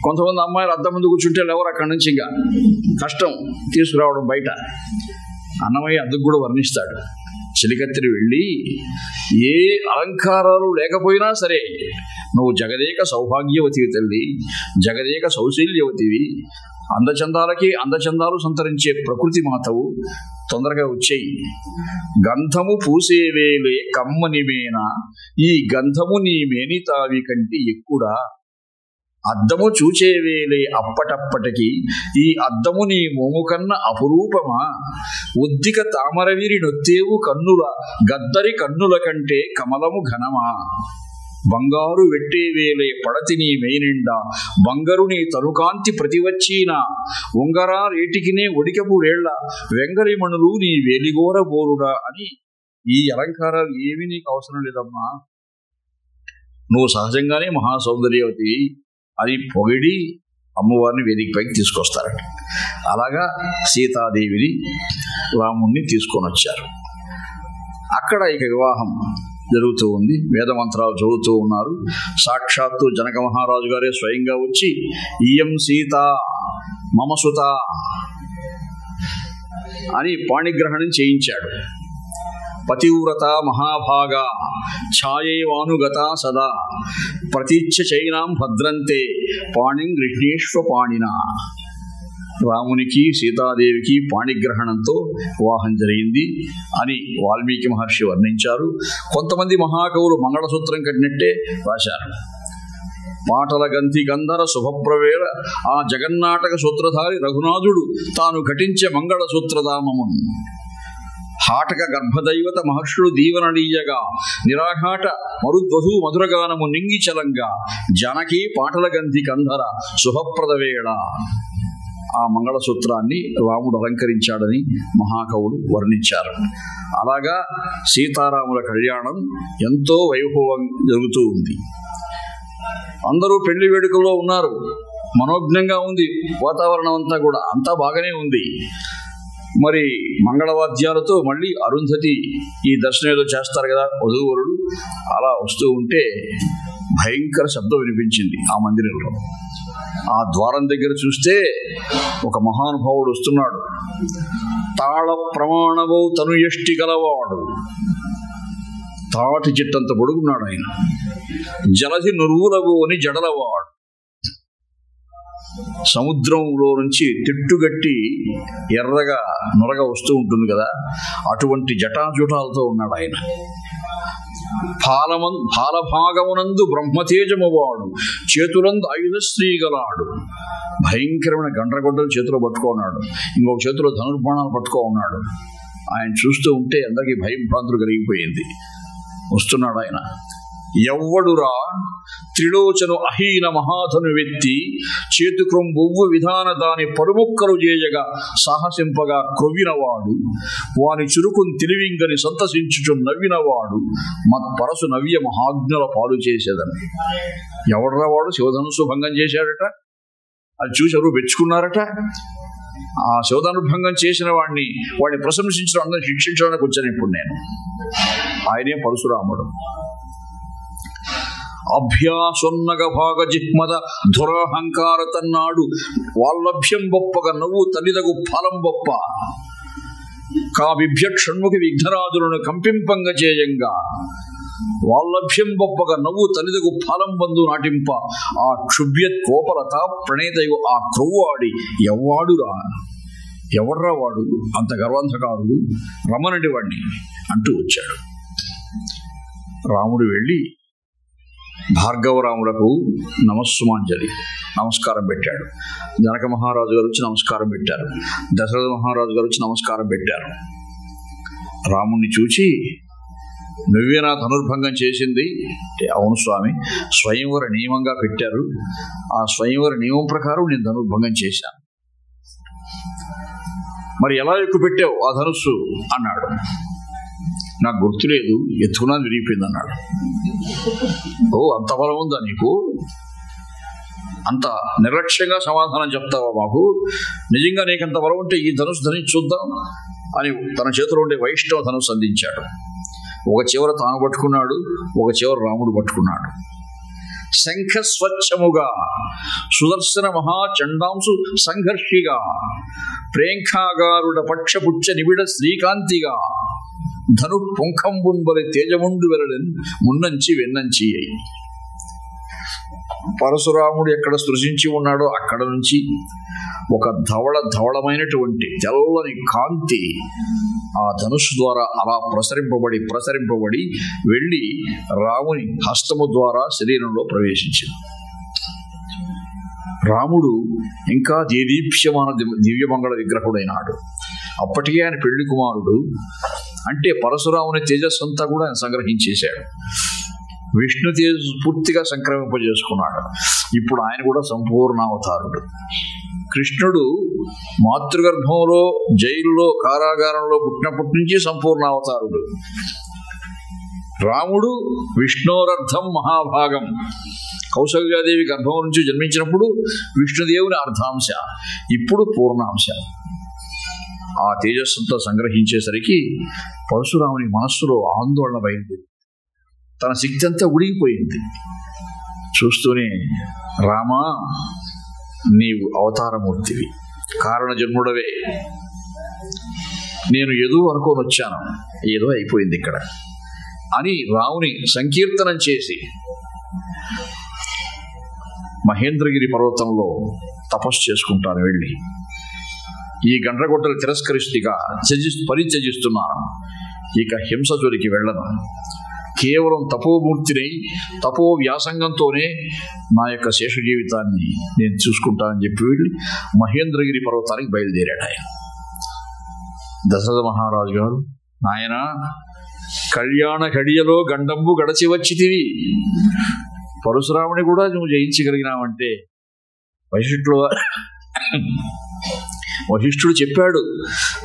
కొంతమంది అమ్మాయిలు అద్దం ముందు కూర్చుంటే ఎవరు అక్కడి నుంచి ఇంకా కష్టం తీసుకురావడం బయట. అన్నమయ్య అందుకు కూడా వర్ణిస్తాడు. చెలికత్తెలు వెళ్ళి, ఏ అలంకారాలు లేకపోయినా సరే నువ్వు జగదేక సౌభాగ్యవతివి తల్లి, జగదేక సౌశల్యవతివి, అందచందాలకి అందచందాలు సంతరించే ప్రకృతి మాతవు, తొందరగా వచ్చేయి. గంధము పూసేవేలే కమ్మనిమేన, ఈ గంధము నీ మేనితావి కంటి ఎక్కుడా, అద్దము చూచేవేలే అప్పటప్పటికి, ఈ అద్దము నీ మోము కన్న అపురూపమా, ఉద్దిక తామరవిరి నొత్తేవు కన్నుల, గద్దరి కన్నుల కంటే కమలము ఘనమా, బంగారు వెట్టేవేలే పడతి నీ మెయినిండా, బంగారు నీ తనుకాంతి ప్రతివచ్చీన, ఉంగరా రేటికినే ఒడికపు వేళ్ల, వెంగరి మణులు నీ వేలిగోర బోరుడా అని. ఈ అలంకారాలు ఏమీ నీకు అవసరం లేదమ్మా, నువ్వు సహజంగానే మహాసౌందర్యవతి అని పొగిడి అమ్మవారిని వేదికపైకి తీసుకొస్తారట. అలాగా సీతాదేవిని రాముణ్ణి తీసుకొని వచ్చారు. అక్కడ ఇక వివాహం జరుగుతూ ఉంది. వేద మంత్రాలు చదువుతూ ఉన్నారు. సాక్షాత్తు జనక మహారాజు గారే స్వయంగా వచ్చి ఇయం సీత మమసుత అని పాణిగ్రహణం చేయించాడు. పతివ్రత మహాభాగ ఛాయేవానుగత సదా, ప్రతీచ్ఛ చైనాం భద్రంతే పాణిం గృహ్ణేష్వ పాణిన. రామునికి సీతాదేవికి పాణిగ్రహణంతో వివాహం జరిగింది అని వాల్మీకి మహర్షి వర్ణించారు. కొంతమంది మహాకవులు మంగళసూత్రం కట్టినట్టే రాశారు. పాటల గంతి గంధర శుభప్రవేళ ఆ జగన్నాటక సూత్రధారి రఘునాథుడు తాను ఘటించే మంగళసూత్రధామము. హాటక గర్భదైవత మహర్షులు దీవననీయగా నిరాఘాట మరుద్వధు మధురగానము నింగిచలంగా, జనకి పాటల గంధి గంధర శుభప్రదవేళ. ఆ మంగళసూత్రాన్ని రాముడు అలంకరించాడని మహాకవులు వర్ణించారు. అలాగా సీతారాముల కళ్యాణం ఎంతో వైభవం జరుగుతూ ఉంది. అందరూ పెళ్లి వేడుకల్లో ఉన్నారు. మనోజ్ఞంగా ఉంది వాతావరణం అంతా కూడా, అంతా బాగానే ఉంది. మరి మంగళవాద్యాలతో మళ్ళీ అరుంధతి ఈ దర్శనం ఏదో చేస్తారు కదా వధూవరుడు, అలా వస్తూ ఉంటే భయంకర శబ్దం వినిపించింది ఆ మందిరంలో. ఆ ద్వారం దగ్గర చూస్తే ఒక మహానుభావుడు వస్తున్నాడు. తాళ ప్రమాణమో తను ఎష్టి గలవాడు, తాటి చెట్టంత పొడుగున్నాడు ఆయన. జలధి నురువులవు అని జడలవాడు, సముద్రంలో నుంచి తిట్టుగట్టి ఎర్రగా నొరగా వస్తూ ఉంటుంది కదా, అటువంటి జటాజుటాలతో ఉన్నాడు ఆయన. భాలభాగమునందు బ్రహ్మతేజమువాడు, చేతులందు ఆయుధశ్రీగలాడు. భయంకరమైన గండ్రగొడ్డలు చేతిలో పట్టుకున్నాడు, ఇంకొక చేతిలో ధనుర్బాణాలు పట్టుకో ఉన్నాడు. ఆయన చూస్తూ ఉంటే అందరికీ భయం భ్రాంతులు కలిగిపోయింది. వస్తున్నాడు ఆయన. ఎవ్వడురా త్రిలోచను అహీన మహాధను వెత్తి, చేతుక్రొంబొవ్వు విధాన దాని పరుముక్కలు చేయగా సాహసింపగా క్రొవ్వినవాడు, వాని చురుకుని తెలివింగని సంతసించుచు నవ్వినవాడు, మత్పరసు నవ్య మహాజ్ఞల పాలు చేసేదని. ఎవడరా వాడు? శివధనుసు భంగం చేశాడట. అది చూసి ఎవరు మెచ్చుకున్నారట. ఆ శివధనుర్భంగం చేసిన వాడిని ప్రశంసించడం, అందరిని శిక్షించడానికి వచ్చాను ఇప్పుడు నేను. ఆయనే పరశురాముడు. అభ్యాసొన్నగ భాగ జిహ్మద దురహంకార తన్నాడు, వాల్లభ్యం బొప్పగ నవ్వు తల్లిదగు ఫలం బొప్ప, కావిభ్య షణ్ముఖి విఘ్నరాజులను కంపింపంగ చేయంగా, వాల్లభ్యం బొప్పగ నవ్వు తల్లిదగు ఫలం బంధు నాటింప, ఆ క్షుభ్య కోపలత ప్రణేతయు ఆ క్రొవ్వాడి ఎవ్వాడురా, ఎవర్రా వాడు అంత గర్వాంధకారుడు, రమణుడి వాడిని అంటూ వచ్చాడు. రాముడు వెళ్ళి భార్గవరాములకు నమస్సుమాంజలి నమస్కారం పెట్టాడు. జనక మహారాజు గారు వచ్చి నమస్కారం పెట్టారు. దశరథ మహారాజు గారు వచ్చి నమస్కారం పెట్టారు. రాముణ్ణి చూచి, నువ్వే నా ధనుర్భంగం చేసింది? అవును స్వామి, స్వయంవర నియమంగా పెట్టారు, ఆ స్వయంవర నియమం ప్రకారం నేను ధనుర్భంగం చేశాను. మరి ఎలా ఎక్కువ పెట్టావు ఆ ధనుస్సు అన్నాడు. నాకు గుర్తులేదు, ఎత్తుకున్నా విరిగిపోయింది అన్నాడు. ఓ, అంత బలం ఉందా నీకు? అంత నిర్లక్ష్యంగా సమాధానం చెప్తావా మాకు? నిజంగా నీకంత బలం ఉంటే ఈ ధనుసు ధరించి చూద్దాం అని తన చేతిలో ఉండే వైష్ణవ ధనుసు అందించాడు. ఒక చివర తాను పట్టుకున్నాడు, ఒక చివర రాముడు పట్టుకున్నాడు. శంఖ స్వచ్ఛముగా సుదర్శన మహాచండాంసు సంఘర్షిగా, ప్రేంఖాగారుడ పక్షపుచ్చ నిబిడ శ్రీకాంతిగా, ధను పుంఖంబుంబలి తేజముండు వెరడెన్ మున్నంచి వెన్నంచి అయి. పరశురాముడు ఎక్కడ సృజించి ఉన్నాడో అక్కడ నుంచి ఒక ధవళమైనటువంటి తెల్లని కాంతి ఆ ధనుస్సు ద్వారా అలా ప్రసరింపబడి వెళ్ళి రాముని హస్తము ద్వారా శరీరంలో ప్రవేశించింది. రాముడు ఇంకా దేదీప్యమాన దివ్యమంగళ విగ్రహుడైనాడు. అప్పటికే ఆయన పెళ్లి కుమారుడు, అంటే పరశురాముని తేజస్సు అంతా కూడా ఆయన సంగ్రహించేశాడు. విష్ణు తేజస్సు పూర్తిగా సంక్రమింపజేసుకున్నాడు. ఇప్పుడు ఆయన కూడా సంపూర్ణావతారుడు. కృష్ణుడు మాతృగర్భంలో, జైలులో, కారాగారంలో పుట్టినప్పటి నుంచి సంపూర్ణావతారుడు. రాముడు విష్ణోరర్థం మహాభాగం. కౌసల్యాదేవి గర్భం నుంచి జన్మించినప్పుడు విష్ణుదేవుని అర్ధాంశ, ఇప్పుడు పూర్ణాంశ. ఆ తేజస్సుతో సంగ్రహించేసరికి పరశురాముని మనస్సులో ఆందోళన బయలుదేరి తన శక్తి అంతా ఉడిగిపోయింది. చూస్తూనే, రామా, నీవు అవతారమూర్తివి, కారణ జన్ముడవే. నేను ఏదో అనుకోని వచ్చాను, ఏదో అయిపోయింది ఇక్కడ అని రాముని సంకీర్తనం చేసి మహేంద్రగిరి పర్వతంలో తపస్సు చేసుకుంటాను. వెళ్ళి ఈ గండ్రగొడ్డలు తిరస్కరిస్తుగా పరిత్యజిస్తున్నాను. ఇక హింస జోలికి వెళ్ళను. కేవలం తపోమూర్తిని, తపో వ్యాసంగంతోనే నా యొక్క శేష జీవితాన్ని నేను చూసుకుంటానని చెప్పి వెళ్ళి మహేంద్రగిరి పర్వతానికి బయలుదేరాడు ఆయన. దశరథ మహారాజు గారు, నాయన, కళ్యాణ ఘడియలో గండంబు గడచి వచ్చితివి. పరశురాముని కూడా నువ్వు జయించగలిగినావంటే వశిష్ఠుడు చెప్పాడు,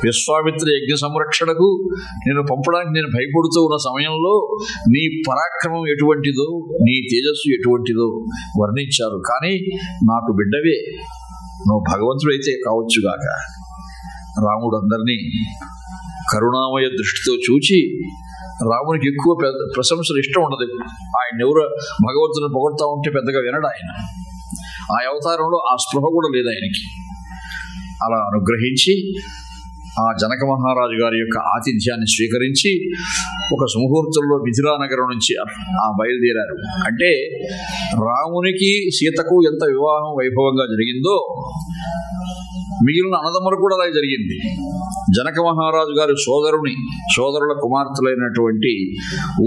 విశ్వామిత్ర యజ్ఞ సంరక్షణకు నేను పంపడానికి నేను భయపడుతూ ఉన్న సమయంలో నీ పరాక్రమం ఎటువంటిదో, నీ తేజస్సు ఎటువంటిదో వర్ణించారు. కానీ నాకు బిడ్డవే, నువ్వు భగవంతుడైతే కావచ్చుగాక. రాముడు అందరినీ కరుణామయ దృష్టితో చూచి, రామునికి ఎక్కువ ప్రశంసలు ఇష్టం ఉండదు. ఆయన ఎవరు భగవంతుని పొగడుతూ ఉంటే పెద్దగా వినడు ఆయన. ఆ అవతారంలో ఆ స్పృహ కూడా లేదు ఆయనకి. అలా అనుగ్రహించి ఆ జనక మహారాజు గారి యొక్క ఆతిథ్యాన్ని స్వీకరించి ఒక సుముహూర్తంలో మిథిలా నగరం నుంచి ఆ బయలుదేరారు. అంటే రామునికి సీతకు ఎంత వివాహం వైభవంగా జరిగిందో మిగిలిన అన్నదమ్ములు కూడా అలాగే జరిగింది. జనక మహారాజు గారి సోదరుల కుమార్తెలైనటువంటి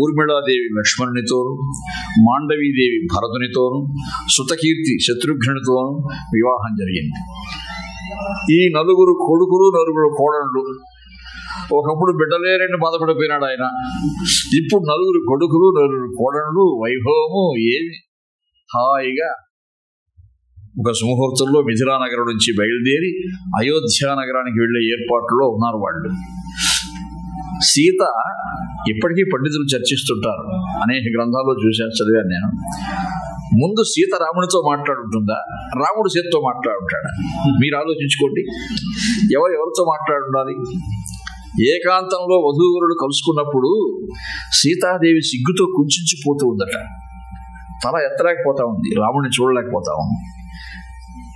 ఊర్మిళాదేవి లక్ష్మణునితోనూ, మాండవీదేవి భరతునితోనూ, సుతకీర్తి శత్రుఘ్నునితోనూ వివాహం జరిగింది. ఈ 4 కొడుకులు, 4 కోడళ్ళు. ఒకప్పుడు బిడ్డలేరని బాధపడిపోయినాడు ఆయన. ఇప్పుడు 4 కొడుకులు, 4 కోడళ్ళు, వైభవము ఏమి హాయిగా ఒక సుముహూర్తంలో మిథిలా నగరం నుంచి బయలుదేరి అయోధ్య నగరానికి వెళ్లే ఏర్పాట్లో ఉన్నారు వాళ్ళు. సీత ఇప్పటికీ పండితులు చర్చిస్తుంటారు, అనేక గ్రంథాల్లో చదివాను నేను. ముందు సీత రాముడితో మాట్లాడుంటుందా, రాముడు సీతతో మాట్లాడుంటాడా? మీరు ఆలోచించుకోండి, ఎవరితో మాట్లాడుండాలి? ఏకాంతంలో వధూవరుడు కలుసుకున్నప్పుడు సీతాదేవి సిగ్గుతో కుంచిపోతూ ఉందట, తల ఎత్తలేకపోతా ఉంది, రాముడిని చూడలేకపోతా ఉంది.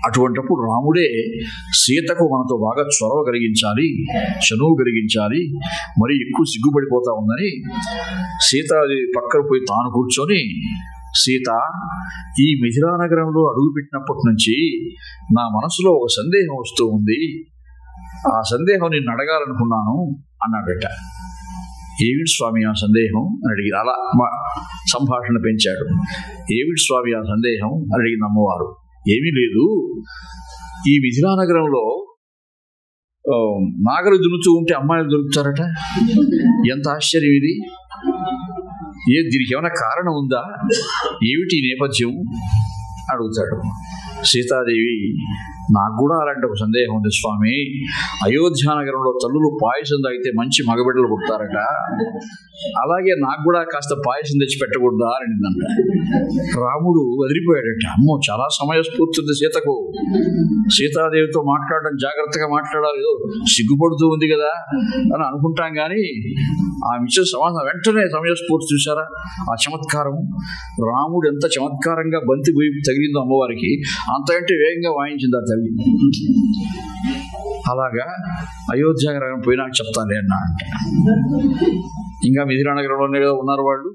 అటువంటిప్పుడు రాముడే సీతకు మనతో బాగా చొరవ కలిగించాలి, చనువు కలిగించాలి, మరి ఎక్కువ సిగ్గుపడిపోతా ఉందని సీతాదేవి పక్కన పోయి తాను కూర్చొని, సీత, ఈ మిథిలా నగరంలో అడుగుపెట్టినప్పటి నుంచి నా మనసులో ఒక సందేహం వస్తూ ఉంది, ఆ సందేహం నిన్ను అడగాలనుకున్నాను అన్నాడట. ఏమిటి స్వామి ఆ సందేహం అని అడిగి అలా సంభాషణ పెంచాడు. ఏమిటి స్వామి ఆ సందేహం అని అడిగిన అమ్మవారు, ఏమీ లేదు, ఈ మిథిలా నగరంలో నాగలు దున్నుతూ ఉంటే అమ్మాయిలు దొరుకుతారట, ఎంత ఆశ్చర్యం ఇది, దీనికి ఏమైనా కారణం ఉందా, ఏమిటి నేపథ్యం అడుగుతాడు. సీతాదేవి, నాకు కూడా అలాంటి ఒక సందేహం ఉంది స్వామి, అయోధ్య నగరంలో తల్లులు పాయసం తాగితే మంచి మగబిడ్డలు పుడతారట, అలాగే నాకు కూడా కాస్త పాయసం తెచ్చి పెట్టకూడదా అని అడిగిందంట. రాముడు వదిలిపోయాడట. అమ్మో, చాలా సమయస్ఫూర్తి ఉంది సీతకు, సీతాదేవితో మాట్లాడడం జాగ్రత్తగా మాట్లాడాలి, ఏదో సిగ్గుపడుతూ ఉంది కదా అని అనుకుంటాం, కానీ ఆమె ఇచ్చే సమాధానం వెంటనే సమయస్ఫూర్తి. చూసారా ఆ చమత్కారం? రాముడు ఎంత చమత్కారంగా బంతి తగిలిందో అమ్మవారికి, అంతకంటే వేగంగా వాయించింది ఆ తల్లి. అలాగా అయోధ్య నగరం పోయినాక చెప్తాను అన్నా అంట. ఇంకా మిథిలా నగరంలోనే కదా ఉన్నారు వాళ్ళు.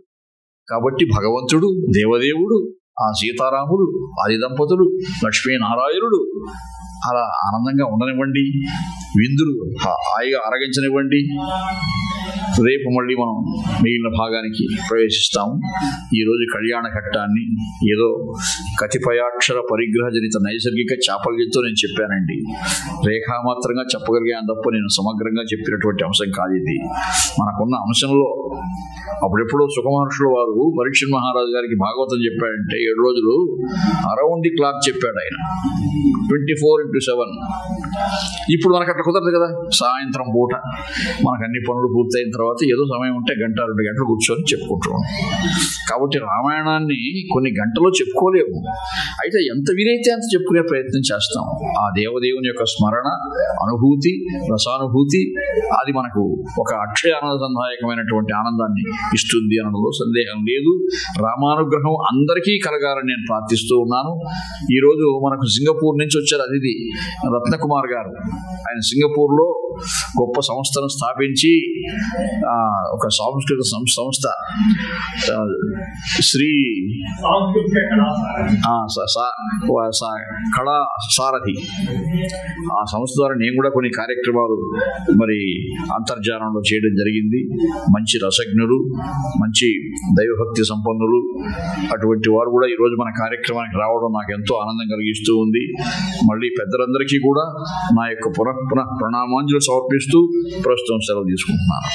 కాబట్టి భగవంతుడు, దేవదేవుడు, ఆ సీతారాముడు, ఆది దంపతులు, లక్ష్మీనారాయణుడు అలా ఆనందంగా ఉండనివ్వండి, విందులు హాయిగా ఆరగించనివ్వండి. రేపు మళ్ళీ మనం మిగిలిన భాగానికి ప్రవేశిస్తాము. ఈరోజు కళ్యాణ ఘట్టాన్ని ఏదో కతిపయాక్షర పరిగ్రహజనిత నైసర్గిక చాపల్యంతో నేను చెప్పానండి. రేఖామాత్రంగా చెప్పగలిగాను తప్ప నేను సమగ్రంగా చెప్పినటువంటి అంశం కాదు ఇది. మనకున్న అంశంలో అప్పుడెప్పుడో సుఖమహర్షుల వారు పరీక్షణ్ మహారాజు గారికి భాగవతం చెప్పాడంటే 7 రోజులు అరౌండ్ ది క్లాక్ చెప్పాడు ఆయన, 24/7. ఇప్పుడు మనకు అట్లా కుదరదు కదా. సాయంత్రం పూట మనకు అన్ని పనులు పూర్తయిన తర్వాత ఏదో సమయం ఉంటే 1-2 గంటలు కూర్చొని చెప్పుకుంటున్నాం. కాబట్టి రామాయణాన్ని కొన్ని గంటలో చెప్పుకోలేము. అయితే ఎంత వీలైతే అంత చెప్పుకునే ప్రయత్నం చేస్తాం. ఆ దేవదేవుని యొక్క స్మరణ, అనుభూతి, రసానుభూతి అది మనకు ఒక అక్షయ ఆనందదాయకమైనటువంటి ఆనందాన్ని ఇస్తుంది అనడంలో సందేహం లేదు. రామానుగ్రహం అందరికీ కలగాలని నేను ప్రార్థిస్తూ ఉన్నాను. ఈరోజు మనకు సింగపూర్ నుంచి వచ్చారు అతిథి రత్నకుమార్ గారు. ఆయన సింగపూర్లో గొప్ప సంస్థను స్థాపించి ఒక సాంస్కృతిక సంస్థ శ్రీ కళా సారథి, ఆ సంస్థ ద్వారా నేను కూడా కొన్ని కార్యక్రమాలు మరి అంతర్జాలంలో చేయడం జరిగింది. మంచి రసజ్ఞులు, మంచి దైవభక్తి సంపన్నులు అటువంటి వారు కూడా ఈరోజు మన కార్యక్రమానికి రావడం నాకు ఎంతో ఆనందం కలిగిస్తూ ఉంది. మళ్ళీ పెద్దలందరికీ కూడా నా యొక్క పునః ప్రణామాంజలు సమర్పిస్తూ ప్రస్తుతం సెలవు తీసుకుంటున్నాను.